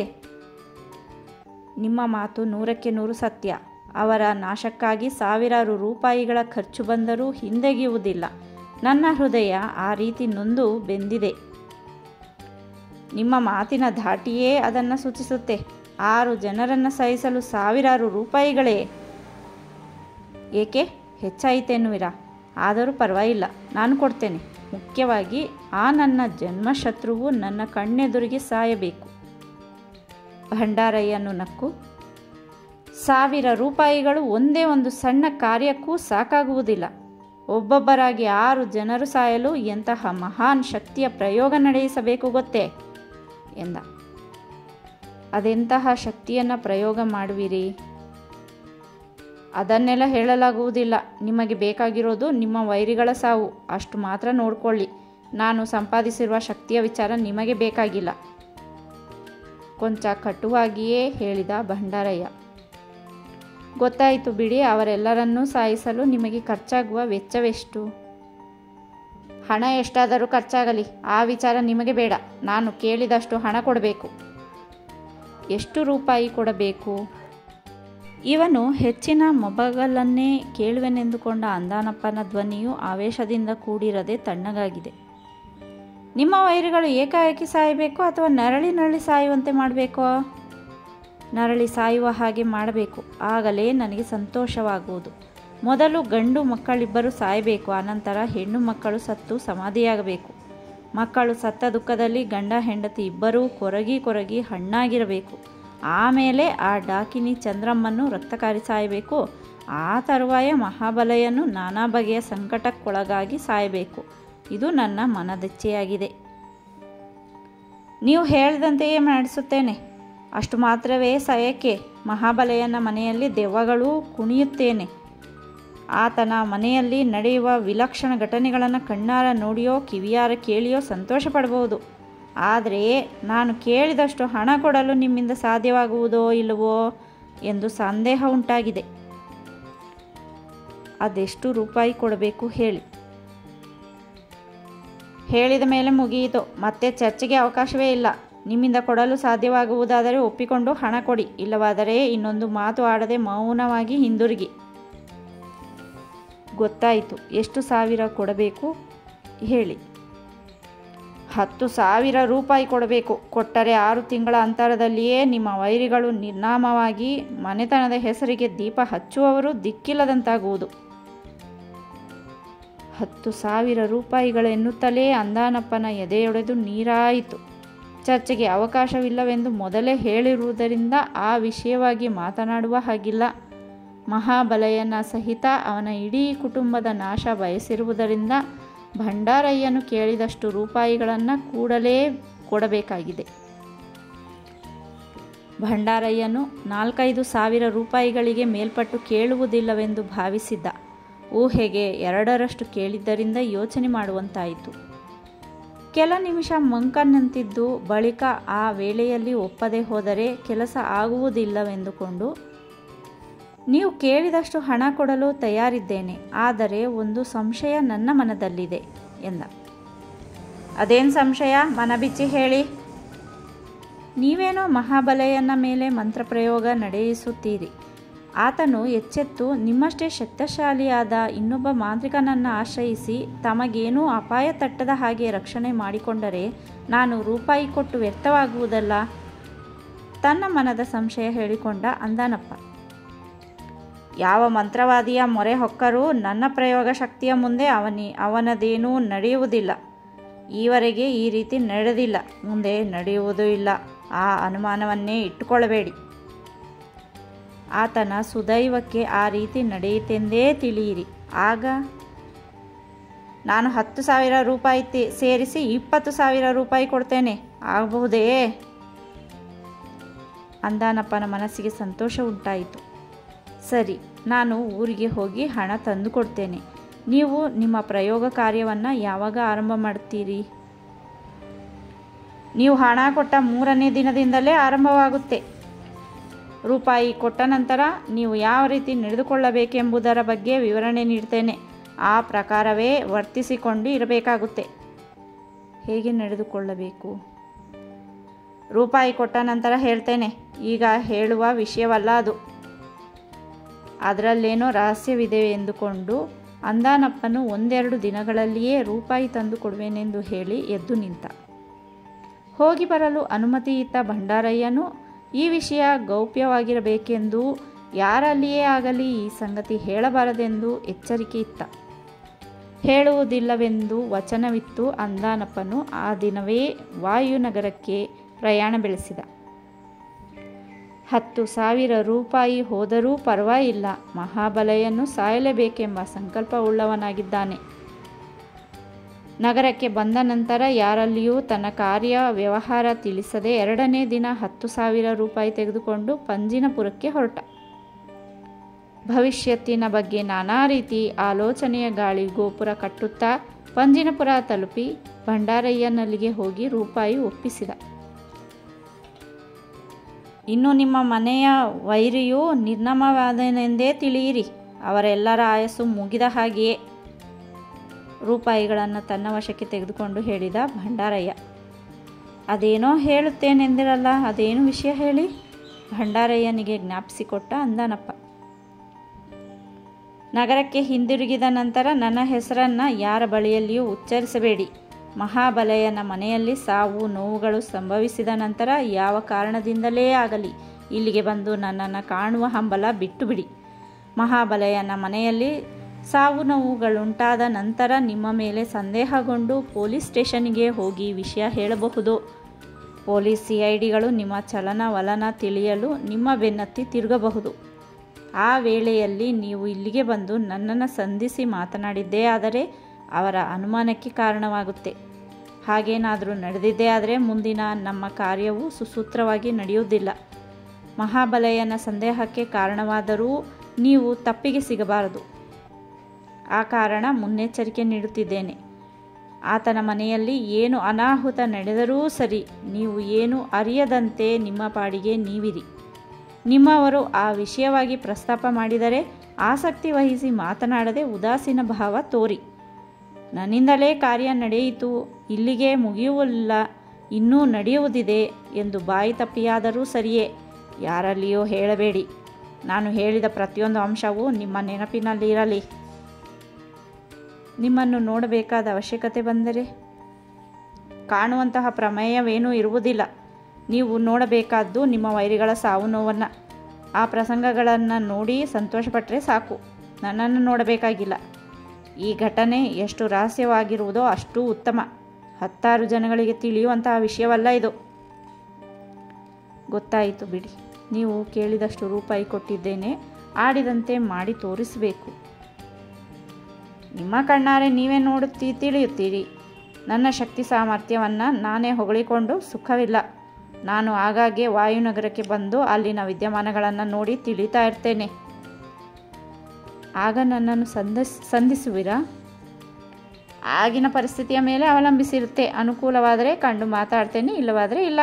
ನಿಮ್ಮ ಮಾತು 100ಕ್ಕೆ 100 ಸತ್ಯ. ಅವರ ನಾಶಕ್ಕಾಗಿ ಸಾವಿರಾರು ರೂಪಾಯಿಗಳ ಖರ್ಚು ಬಂದರೂ ಹಿಂದೆಗೆಯುವುದಿಲ್ಲ. ನನ್ನ ಹೃದಯ ಆ ರೀತಿ ನೊಂದು ಬೆಂದಿದೆ. ನಿಮ್ಮ ಮಾತಿನ ಧಾಟಿಯೇ ಅದನ್ನು ಸೂಚಿಸುತ್ತೆ. 6 ಜನರನ್ನು ಸಾಯಿಸಲು ಸಾವಿರಾರು ರೂಪಾಯಿಗಳೇ? ಏಕೆ ಹೆಚ್ಚಾಯಿತೆನ್ನುವಿರಾ? ಆದರೂ ಪರವಾಗಿಲ್ಲ, ನಾನು ಕೊಡ್ತೇನೆ. ಮುಖ್ಯವಾಗಿ ಆ ನನ್ನ ಜನ್ಮಶತ್ರುವು ನನ್ನ ಕಣ್ಣೆದುರಿಗೆ ಸಾಯಬೇಕು. ಭಂಡಾರಯ್ಯನು ನಕ್ಕು, 1000 ರೂಪಾಯಿಗಳು ಒಂದೇ ಒಂದು ಸಣ್ಣ ಕಾರ್ಯಕ್ಕೂ ಸಾಕಾಗುವುದಿಲ್ಲ. ಒಬ್ಬೊಬ್ಬರಾಗಿ 6 ಜನರು ಸಾಯಲು ಎಂತಹ ಮಹಾನ್ ಶಕ್ತಿಯ ಪ್ರಯೋಗ ನಡೆಯಿಸಬೇಕು ಗೊತ್ತೇ ಎಂದ. ಅದೆಂತಹ ಶಕ್ತಿಯನ್ನು ಪ್ರಯೋಗ ಮಾಡುವಿರಿ? ಅದನ್ನೆಲ್ಲ ಹೇಳಲಾಗುವುದಿಲ್ಲ. ನಿಮಗೆ ಬೇಕಾಗಿರೋದು ನಿಮ್ಮ ವೈರಿಗಳ ಸಾವು, ಅಷ್ಟು ಮಾತ್ರ ನೋಡಿಕೊಳ್ಳಿ. ನಾನು ಸಂಪಾದಿಸಿರುವ ಶಕ್ತಿಯ ವಿಚಾರ ನಿಮಗೆ ಬೇಕಾಗಿಲ್ಲ. ಕೊಂಚ ಕಟುವಾಗಿಯೇ ಹೇಳಿದ ಭಂಡಾರಯ್ಯ. ಗೊತ್ತಾಯಿತು ಬಿಡಿ. ಅವರೆಲ್ಲರನ್ನೂ ಸಾಯಿಸಲು ನಿಮಗೆ ಖರ್ಚಾಗುವ ವೆಚ್ಚವೆಷ್ಟು? ಹಣ ಎಷ್ಟಾದರೂ ಖರ್ಚಾಗಲಿ, ಆ ವಿಚಾರ ನಿಮಗೆ ಬೇಡ. ನಾನು ಕೇಳಿದಷ್ಟು ಹಣ ಕೊಡಬೇಕು. ಎಷ್ಟು ರೂಪಾಯಿ ಕೊಡಬೇಕು? ಇವನು ಹೆಚ್ಚಿನ ಮೊಬಗಲನ್ನೇ ಕೇಳುವೆನೆಂದುಕೊಂಡ ಅಂದಾನಪ್ಪನ ಧ್ವನಿಯು ಆವೇಶದಿಂದ ಕೂಡಿರದೆ ತಣ್ಣಗಾಗಿದೆ. ನಿಮ್ಮ ವೈರಿಗಳು ಏಕಾಏಕಿ ಸಾಯಬೇಕು ಅಥವಾ ನರಳಿ ಸಾಯುವಂತೆ ಮಾಡಬೇಕೋ? ನರಳಿ ಸಾಯುವ ಹಾಗೆ ಮಾಡಬೇಕು. ಆಗಲೇ ನನಗೆ ಸಂತೋಷವಾಗುವುದು. ಮೊದಲು ಗಂಡು ಮಕ್ಕಳಿಬ್ಬರು ಸಾಯಬೇಕು. ಅನಂತರ ಹೆಣ್ಣು ಮಕ್ಕಳು ಸತ್ತು ಸಮಾಧಿಯಾಗಬೇಕು. ಮಕ್ಕಳು ಸತ್ತ ದುಃಖದಲ್ಲಿ ಗಂಡ ಹೆಂಡತಿ ಇಬ್ಬರೂ ಕೊರಗಿ ಹಣ್ಣಾಗಿರಬೇಕು. ಆಮೇಲೆ ಆ ಡಾಕಿನಿ ಚಂದ್ರಮ್ಮನ್ನು ರಕ್ತಕಾರಿ ಸಾಯಬೇಕು. ಆ ತರುವಾಯ ಮಹಾಬಲಯ್ಯನು ನಾನಾ ಬಗೆಯ ಸಂಕಟಕ್ಕೊಳಗಾಗಿ ಸಾಯಬೇಕು. ಇದು ನನ್ನ ಮನದೆಚ್ಚೆಯಾಗಿದೆ. ನೀವು ಹೇಳಿದಂತೆಯೇ ಮಾಡಿಸುತ್ತೇನೆ. ಅಷ್ಟು ಮಾತ್ರವೇ ಸಾಯಕ್ಕೆ? ಮಹಾಬಲಯ್ಯನ ಮನೆಯಲ್ಲಿ ದೆವ್ವಗಳು ಕುಣಿಯುತ್ತೇನೆ. ಆತನ ಮನೆಯಲ್ಲಿ ನಡೆಯುವ ವಿಲಕ್ಷಣ ಘಟನೆಗಳನ್ನು ಕಣ್ಣಾರ ನೋಡಿಯೋ ಕಿವಿಯಾರ ಕೇಳಿಯೋ ಸಂತೋಷ ಪಡಬಹುದು. ಆದರೆ ನಾನು ಕೇಳಿದಷ್ಟು ಹಣ ಕೊಡಲು ನಿಮ್ಮಿಂದ ಸಾಧ್ಯವಾಗುವುದೋ ಇಲ್ಲವೋ ಎಂದು ಸಂದೇಹ ಉಂಟಾಗಿದೆ. ಅದೆಷ್ಟು ರೂಪಾಯಿ ಕೊಡಬೇಕು ಹೇಳಿ. ಹೇಳಿದ ಮೇಲೆ ಮುಗಿಯಿತು. ಮತ್ತೆ ಚರ್ಚೆಗೆ ಅವಕಾಶವೇ ಇಲ್ಲ. ನಿಮ್ಮಿಂದ ಕೊಡಲು ಸಾಧ್ಯವಾಗುವುದಾದರೆ ಒಪ್ಪಿಕೊಂಡು ಹಣ ಕೊಡಿ, ಇಲ್ಲವಾದರೆ ಇನ್ನೊಂದು ಮಾತು ಆಡದೆ ಮೌನವಾಗಿ ಹಿಂದಿರುಗಿ. ಗೊತ್ತಾಯಿತು. ಎಷ್ಟು ಸಾವಿರ ಕೊಡಬೇಕು ಹೇಳಿ. 10,000 ರೂಪಾಯಿ ಕೊಡಬೇಕು. ಕೊಟ್ಟರೆ 6 ತಿಂಗಳ ಅಂತರದಲ್ಲಿಯೇ ನಿಮ್ಮ ವೈರಿಗಳು ನಿರ್ನಾಮವಾಗಿ ಮನೆತನದ ಹೆಸರಿಗೆ ದೀಪ ಹಚ್ಚುವವರು ದಿಕ್ಕಿಲ್ಲದಂತಾಗುವುದು. 10,000 ರೂಪಾಯಿಗಳೆನ್ನುತ್ತಲೇ ಅಂದಾನಪ್ಪನ ಎದೆಯೊಡೆದು ನೀರಾಯಿತು. ಚರ್ಚೆಗೆ ಅವಕಾಶವಿಲ್ಲವೆಂದು ಮೊದಲೇ ಹೇಳಿರುವುದರಿಂದ ಆ ವಿಷಯವಾಗಿ ಮಾತನಾಡುವ ಹಾಗಿಲ್ಲ. ಮಹಾಬಲಯನ ಸಹಿತ ಅವನ ಇಡೀ ಕುಟುಂಬದ ನಾಶ ಬಯಸಿರುವುದರಿಂದ ಭಂಡಾರಯ್ಯನು ಕೇಳಿದಷ್ಟು ರೂಪಾಯಿಗಳನ್ನು ಕೂಡಲೇ ಕೊಡಬೇಕಾಗಿದೆ. ಭಂಡಾರಯ್ಯನು 4-5 ಸಾವಿರ ರೂಪಾಯಿಗಳಿಗೆ ಮೇಲ್ಪಟ್ಟು ಕೇಳುವುದಿಲ್ಲವೆಂದು ಭಾವಿಸಿದ್ದ. ಊಹೆಗೆ 2ರಷ್ಟು ಕೇಳಿದ್ದರಿಂದ ಯೋಚನೆ ಮಾಡುವಂತಾಯಿತು. ಕೆಲ ನಿಮಿಷ ಮಂಕನಂತಿದ್ದು ಬಳಿಕ ಆ ವೇಳೆಯಲ್ಲಿ ಒಪ್ಪದೆ ಹೋದರೆ ಕೆಲಸ ಆಗುವುದಿಲ್ಲವೆಂದುಕೊಂಡು, ನೀವು ಕೇಳಿದಷ್ಟು ಹಣ ಕೊಡಲು ತಯಾರಿದ್ದೇನೆ, ಆದರೆ ಒಂದು ಸಂಶಯ ನನ್ನ ಮನದಲ್ಲಿದೆ ಎಂದ. ಅದೇನು ಸಂಶಯ? ಮನಬಿಚ್ಚಿ ಹೇಳಿ. ನೀವೇನೋ ಮಹಾಬಲಯನ ಮೇಲೆ ಮಂತ್ರಪ್ರಯೋಗ ನಡೆಯಿಸುತ್ತೀರಿ. ಆತನು ಎಚ್ಚೆತ್ತು ನಿಮ್ಮಷ್ಟೇ ಶಕ್ತಿಶಾಲಿಯಾದ ಇನ್ನೊಬ್ಬ ಮಾಂತ್ರಿಕನನ್ನು ಆಶ್ರಯಿಸಿ ತಮಗೇನೂ ಅಪಾಯ ತಟ್ಟದ ಹಾಗೆ ರಕ್ಷಣೆ ಮಾಡಿಕೊಂಡರೆ ನಾನು ರೂಪಾಯಿ ಕೊಟ್ಟು ವ್ಯರ್ಥವಾಗುವುದಲ್ಲ. ತನ್ನ ಮನದ ಸಂಶಯ ಹೇಳಿಕೊಂಡ ಅಂದಾನಪ್ಪ. ಯಾವ ಮಂತ್ರವಾದಿಯ ಮೊರೆ ಹೊಕ್ಕರೂ ನನ್ನ ಪ್ರಯೋಗ ಶಕ್ತಿಯ ಮುಂದೆ ಅವನದೇನೂ ನಡೆಯುವುದಿಲ್ಲ. ಈವರೆಗೆ ಈ ರೀತಿ ನಡೆದಿಲ್ಲ, ಮುಂದೆ ನಡೆಯುವುದೂ ಇಲ್ಲ. ಆ ಅನುಮಾನವನ್ನೇ ಇಟ್ಟುಕೊಳ್ಳಬೇಡಿ. ಆತನ ಸುದೈವಕ್ಕೆ ಆ ರೀತಿ ನಡೆಯಿತೆಂದೇ ತಿಳಿಯಿರಿ. ಆಗ ನಾನು 10,000 ರೂಪಾಯಿ ಸೇರಿಸಿ 20,000 ರೂಪಾಯಿ ಕೊಡ್ತೇನೆ, ಆಗಬಹುದೇ? ಅಂದಾನಪ್ಪನ ಮನಸ್ಸಿಗೆ ಸಂತೋಷ ಉಂಟಾಯಿತು. ಸರಿ, ನಾನು ಊರಿಗೆ ಹೋಗಿ ಹಣ ತಂದು ಕೊಡ್ತೇನೆ. ನೀವು ನಿಮ್ಮ ಪ್ರಯೋಗ ಕಾರ್ಯವನ್ನು ಯಾವಾಗ ಆರಂಭ ಮಾಡ್ತೀರಿ? ನೀವು ಹಣ ಕೊಟ್ಟ 3ನೇ ದಿನದಿಂದಲೇ ಆರಂಭವಾಗುತ್ತೆ. ರೂಪಾಯಿ ಕೊಟ್ಟ ನಂತರ ನೀವು ಯಾವ ರೀತಿ ನಡೆದುಕೊಳ್ಳಬೇಕೆಂಬುದರ ಬಗ್ಗೆ ವಿವರಣೆ ನೀಡ್ತೇನೆ. ಆ ಪ್ರಕಾರವೇ ವರ್ತಿಸಿಕೊಂಡು ಇರಬೇಕಾಗುತ್ತೆ. ಹೇಗೆ ನಡೆದುಕೊಳ್ಳಬೇಕು? ರೂಪಾಯಿ ಕೊಟ್ಟ ನಂತರ ಹೇಳ್ತೇನೆ. ಈಗ ಹೇಳುವ ವಿಷಯವಲ್ಲ ಅದು. ಅದರಲ್ಲೇನೋ ರಹಸ್ಯವಿದೆ ಎಂದುಕೊಂಡು ಅಂದಾನಪ್ಪನು 1-2 ದಿನಗಳಲ್ಲಿಯೇ ರೂಪಾಯಿ ತಂದು ಕೊಡುವೆನೆಂದು ಹೇಳಿ ಎದ್ದು ನಿಂತ. ಹೋಗಿ ಬರಲು ಅನುಮತಿ ಇತ್ತ ಭಂಡಾರಯ್ಯನು ಈ ವಿಷಯ ಗೌಪ್ಯವಾಗಿರಬೇಕೆಂದು ಯಾರಲ್ಲಿಯೇ ಆಗಲಿ ಈ ಸಂಗತಿ ಹೇಳಬಾರದೆಂದು ಎಚ್ಚರಿಕೆ ಇತ್ತ. ಹೇಳುವುದಿಲ್ಲವೆಂದು ವಚನವಿತ್ತು. ಅಂದಾನಪ್ಪನು ಆ ದಿನವೇ ವಾಯುನಗರಕ್ಕೆ ಪ್ರಯಾಣ ಬೆಳೆಸಿದ. 10,000 ರೂಪಾಯಿ ಹೋದರೂ ಪರವಾಗಿಲ್ಲ, ಮಹಾಬಲಯನ್ನು ಸಾಯಲೇಬೇಕೆಂಬ ಸಂಕಲ್ಪವುಳ್ಳವನಾಗಿದ್ದಾನೆ. ನಗರಕ್ಕೆ ಬಂದ ನಂತರ ಯಾರಲ್ಲಿಯೂ ತನ್ನ ಕಾರ್ಯ ವ್ಯವಹಾರ ತಿಳಿಸದೆ 2ನೇ ದಿನ 10,000 ರೂಪಾಯಿ ತೆಗೆದುಕೊಂಡು ಪಂಜಿನಪುರಕ್ಕೆ ಹೊರಟ. ಭವಿಷ್ಯತ್ತಿನ ಬಗ್ಗೆ ನಾನಾ ರೀತಿ ಆಲೋಚನೆಯ ಗಾಳಿ ಗೋಪುರ ಕಟ್ಟುತ್ತಾ ಪಂಜಿನಪುರ ತಲುಪಿ ಭಂಡಾರಯ್ಯನಲ್ಲಿಗೆ ಹೋಗಿ ರೂಪಾಯಿ ಒಪ್ಪಿಸಿದ. ಇನ್ನು ನಿಮ್ಮ ಮನೆಯ ವೈರಿಯು ನಿರ್ನಾಮವಾದನೆಂದೇ ತಿಳಿಯಿರಿ. ಅವರೆಲ್ಲರ ಆಯಸ್ಸು ಮುಗಿದ ಹಾಗೆಯೇ. ರೂಪಾಯಿಗಳನ್ನು ತನ್ನ ವಶಕ್ಕೆ ತೆಗೆದುಕೊಂಡು ಹೇಳಿದ ಭಂಡಾರಯ್ಯ. ಅದೇನೋ ಹೇಳುತ್ತೇನೆಂದಿರಲ್ಲ, ಅದೇನು ವಿಷಯ ಹೇಳಿ? ಭಂಡಾರಯ್ಯನಿಗೆ ಜ್ಞಾಪಿಸಿಕೊಟ್ಟ ಅಂದಾನಪ್ಪ. ನಗರಕ್ಕೆ ಹಿಂದಿರುಗಿದ ನಂತರ ನನ್ನ ಹೆಸರನ್ನು ಯಾರ ಬಳಿಯಲ್ಲಿಯೂ ಉಚ್ಚರಿಸಬೇಡಿ. ಮಹಾಬಲಯನ ಮನೆಯಲ್ಲಿ ಸಾವು ನೋವುಗಳು ಸಂಭವಿಸಿದ ನಂತರ ಯಾವ ಕಾರಣದಿಂದಲೇ ಆಗಲಿ ಇಲ್ಲಿಗೆ ಬಂದು ನನ್ನನ್ನು ಕಾಣುವ ಹಂಬಲ ಬಿಟ್ಟು ಬಿಡಿ. ಮಹಾಬಲಯನ ಮನೆಯಲ್ಲಿ ಸಾವು ನೋವುಗಳುಂಟಾದ ನಂತರ ನಿಮ್ಮ ಮೇಲೆ ಸಂದೇಹಗೊಂಡು ಪೊಲೀಸ್ ಸ್ಟೇಷನ್ಗೆ ಹೋಗಿ ವಿಷಯ ಹೇಳಬಹುದು. ಪೊಲೀಸ್ CIDಗಳು ನಿಮ್ಮ ಚಲನವಲನ ತಿಳಿಯಲು ನಿಮ್ಮ ಬೆನ್ನತ್ತಿ ತಿರುಗಬಹುದು. ಆ ವೇಳೆಯಲ್ಲಿ ನೀವು ಇಲ್ಲಿಗೆ ಬಂದು ನನ್ನನ್ನು ಸಂಧಿಸಿ ಮಾತನಾಡಿದ್ದೇ ಆದರೆ ಅವರ ಅನುಮಾನಕ್ಕೆ ಕಾರಣವಾಗುತ್ತೆ. ಹಾಗೇನಾದರೂ ನಡೆದಿದ್ದೇ ಆದರೆ ಮುಂದಿನ ನಮ್ಮ ಕಾರ್ಯವು ಸುಸೂತ್ರವಾಗಿ ನಡೆಯುವುದಿಲ್ಲ. ಮಹಾಬಲಯನ ಸಂದೇಹಕ್ಕೆ ಕಾರಣವಾದರೂ ನೀವು ತಪ್ಪಿಗೆ ಸಿಗಬಾರದು. ಆ ಕಾರಣ ಮುನ್ನೆಚ್ಚರಿಕೆ ನೀಡುತ್ತಿದ್ದೇನೆ. ಆತನ ಮನೆಯಲ್ಲಿ ಏನು ಅನಾಹುತ ನಡೆದರೂ ಸರಿ, ನೀವು ಏನು ಅರಿಯದಂತೆ ನಿಮ್ಮ ಪಾಡಿಗೆ ನೀವಿರಿ. ನಿಮ್ಮವರು ಆ ವಿಷಯವಾಗಿ ಪ್ರಸ್ತಾಪ ಮಾಡಿದರೆ ಆಸಕ್ತಿ ವಹಿಸಿ ಮಾತನಾಡದೆ ಉದಾಸೀನ ಭಾವ ತೋರಿ. ನನ್ನಿಂದಲೇ ಕಾರ್ಯ ನಡೆಯಿತು, ಇಲ್ಲಿಗೆ ಮುಗಿಯುವುದಿಲ್ಲ, ಇನ್ನೂ ನಡೆಯುವುದಿದೆ ಎಂದು ಬಾಯಿ ತಪ್ಪಿಯಾದರೂ ಸರಿಯೇ, ಯಾರಲ್ಲಿಯೂ ಹೇಳಬೇಡಿ. ನಾನು ಹೇಳಿದ ಪ್ರತಿಯೊಂದು ಅಂಶವೂ ನಿಮ್ಮ ನೆನಪಿನಲ್ಲಿರಲಿ. ನಿಮ್ಮನ್ನು ನೋಡಬೇಕಾದ ಅವಶ್ಯಕತೆ ಬಂದರೆ ಕಾಣುವಂತಹ ಪ್ರಮೇಯವೇನೂ ಇರುವುದಿಲ್ಲ. ನೀವು ನೋಡಬೇಕಾದ್ದು ನಿಮ್ಮ ವೈರಿಗಳ ಸಾವು ನೋವನ್ನು. ಆ ಪ್ರಸಂಗಗಳನ್ನು ನೋಡಿ ಸಂತೋಷಪಟ್ಟರೆ ಸಾಕು, ನನ್ನನ್ನು ನೋಡಬೇಕಾಗಿಲ್ಲ. ಈ ಘಟನೆ ಎಷ್ಟು ರಹಸ್ಯವಾಗಿರುವುದೋ ಅಷ್ಟೂ ಉತ್ತಮ. 10 ಜನಗಳಿಗೆ ತಿಳಿಯುವಂತಹ ವಿಷಯವಲ್ಲ ಇದು. ಗೊತ್ತಾಯಿತು ಬಿಡಿ. ನೀವು ಕೇಳಿದಷ್ಟು ರೂಪಾಯಿ ಕೊಟ್ಟಿದ್ದೇನೆ, ಆಡಿದಂತೆ ಮಾಡಿ ತೋರಿಸಬೇಕು. ನಿಮ್ಮ ಕಣ್ಣಾರೆ ನೀವೇ ನೋಡುತ್ತಿ ತಿಳಿಯುತ್ತೀರಿ. ನನ್ನ ಶಕ್ತಿ ಸಾಮರ್ಥ್ಯವನ್ನು ನಾನೇ ಹೊಗಳಿಕೊಂಡು ಸುಖವಿಲ್ಲ. ನಾನು ಆಗಾಗ್ಗೆ ವಾಯುನಗರಕ್ಕೆ ಬಂದು ಅಲ್ಲಿನ ವಿದ್ಯಮಾನಗಳನ್ನು ನೋಡಿ ತಿಳಿತಾ ಇರ್ತೇನೆ. ಆಗ ನನ್ನನ್ನು ಸಂಧಿಸುವಿರಾ? ಆಗಿನ ಪರಿಸ್ಥಿತಿಯ ಮೇಲೆ ಅವಲಂಬಿಸಿರುತ್ತೆ. ಅನುಕೂಲವಾದರೆ ಕಂಡು ಮಾತಾಡ್ತೇನೆ, ಇಲ್ಲವಾದರೆ ಇಲ್ಲ.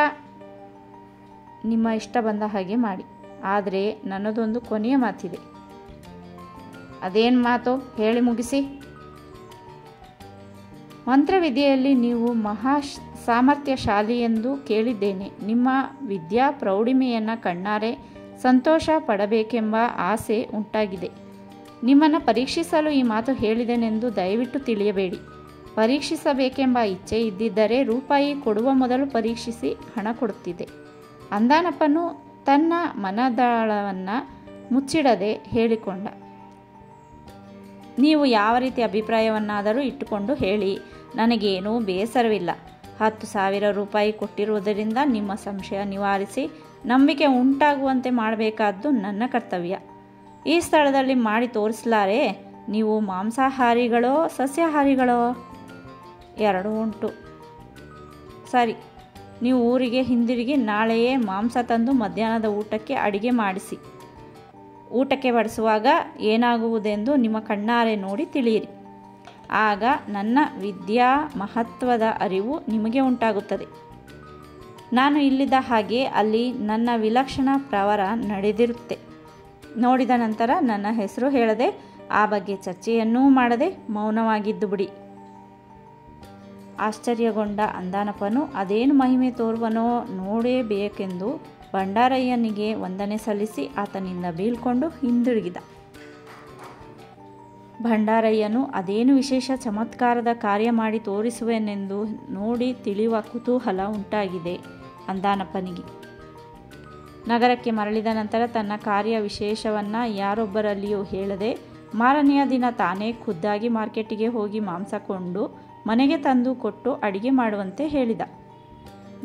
ನಿಮ್ಮ ಇಷ್ಟ ಬಂದ ಹಾಗೆ ಮಾಡಿ. ಆದರೆ ನನ್ನದೊಂದು ಕೊನೆಯ ಮಾತಿದೆ. ಅದೇನು ಮಾತು ಹೇಳಿ ಮುಗಿಸಿ. ಮಂತ್ರವಿದ್ಯೆಯಲ್ಲಿ ನೀವು ಮಹಾ ಸಾಮರ್ಥ್ಯಶಾಲಿ ಎಂದು ಕೇಳಿದ್ದೇನೆ. ನಿಮ್ಮ ವಿದ್ಯಾ ಪ್ರೌಢಿಮೆಯನ್ನು ಕಣ್ಣಾರೆ ಸಂತೋಷ ಪಡಬೇಕೆಂಬ ಆಸೆ ಉಂಟಾಗಿದೆ. ನಿಮ್ಮನ್ನು ಪರೀಕ್ಷಿಸಲು ಈ ಮಾತು ಹೇಳಿದೆನೆಂದು ದಯವಿಟ್ಟು ತಿಳಿಯಬೇಡಿ. ಪರೀಕ್ಷಿಸಬೇಕೆಂಬ ಇಚ್ಛೆ ಇದ್ದಿದ್ದರೆ ರೂಪಾಯಿ ಕೊಡುವ ಮೊದಲು ಪರೀಕ್ಷಿಸಿ ಹಣ ಕೊಡುತ್ತಿದ್ದೆ. ಅಂದಾನಪ್ಪನು ತನ್ನ ಮನದಾಳವನ್ನು ಮುಚ್ಚಿಡದೆ ಹೇಳಿಕೊಂಡ. ನೀವು ಯಾವ ರೀತಿ ಅಭಿಪ್ರಾಯವನ್ನಾದರೂ ಇಟ್ಟುಕೊಂಡು ಹೇಳಿ, ನನಗೇನೂ ಬೇಸರವಿಲ್ಲ. 10,000 ರೂಪಾಯಿ ಕೊಟ್ಟಿರುವುದರಿಂದ ನಿಮ್ಮ ಸಂಶಯ ನಿವಾರಿಸಿ ನಂಬಿಕೆ ಉಂಟಾಗುವಂತೆ ಮಾಡಬೇಕಾದ್ದು ನನ್ನ ಕರ್ತವ್ಯ. ಈ ಸ್ಥಳದಲ್ಲಿ ಮಾಡಿ ತೋರಿಸಲಾರೆ. ನೀವು ಮಾಂಸಾಹಾರಿಗಳೋ ಸಸ್ಯಾಹಾರಿಗಳೋ? 2 ಉಂಟು. ಸರಿ, ನೀವು ಊರಿಗೆ ಹಿಂದಿರುಗಿ ನಾಳೆಯೇ ಮಾಂಸ ತಂದು ಮಧ್ಯಾಹ್ನದ ಊಟಕ್ಕೆ ಅಡಿಗೆ ಮಾಡಿಸಿ. ಊಟಕ್ಕೆ ಬಡಿಸುವಾಗ ಏನಾಗುವುದೆಂದು ನಿಮ್ಮ ಕಣ್ಣಾರೆ ನೋಡಿ ತಿಳಿಯಿರಿ. ಆಗ ನನ್ನ ವಿದ್ಯಾ ಮಹತ್ವದ ಅರಿವು ನಿಮಗೆ ಉಂಟಾಗುತ್ತದೆ. ನಾನು ಇಲ್ಲಿದ್ದ ಹಾಗೆ ಅಲ್ಲಿ ನನ್ನ ವಿಲಕ್ಷಣ ಪ್ರವರ ನಡೆದಿರುತ್ತೆ. ನೋಡಿದ ನಂತರ ನನ್ನ ಹೆಸರು ಹೇಳದೆ, ಆ ಬಗ್ಗೆ ಚರ್ಚೆಯನ್ನೂ ಮಾಡದೆ ಮೌನವಾಗಿದ್ದು ಬಿಡಿ. ಆಶ್ಚರ್ಯಗೊಂಡ ಅಂದಾನಪ್ಪನು ಅದೇನು ಮಹಿಮೆ ತೋರುವನೋ ನೋಡಬೇಕೆಂದು ಭಂಡಾರಯ್ಯನಿಗೆ ವಂದನೆ ಸಲ್ಲಿಸಿ ಆತನಿಂದ ಬೀಳ್ಕೊಂಡು ಹಿಂದಿರುಗಿದ. ಭಂಡಾರಯ್ಯನು ಅದೇನು ವಿಶೇಷ ಚಮತ್ಕಾರದ ಕಾರ್ಯ ಮಾಡಿ ತೋರಿಸುವೆನೆಂದು ನೋಡಿ ತಿಳಿಯುವ ಕುತೂಹಲ ಉಂಟಾಗಿದೆ ಅಂದಾನಪ್ಪನಿಗೆ. ನಗರಕ್ಕೆ ಮರಳಿದ ನಂತರ ತನ್ನ ಕಾರ್ಯ ವಿಶೇಷವನ್ನು ಯಾರೊಬ್ಬರಲ್ಲಿಯೂ ಹೇಳದೆ ಮಾರನೆಯ ದಿನ ತಾನೇ ಖುದ್ದಾಗಿ ಮಾರ್ಕೆಟಿಗೆ ಹೋಗಿ ಮಾಂಸ ಕೊಂಡು ಮನೆಗೆ ತಂದು ಕೊಟ್ಟು ಅಡಿಗೆ ಮಾಡುವಂತೆ ಹೇಳಿದ.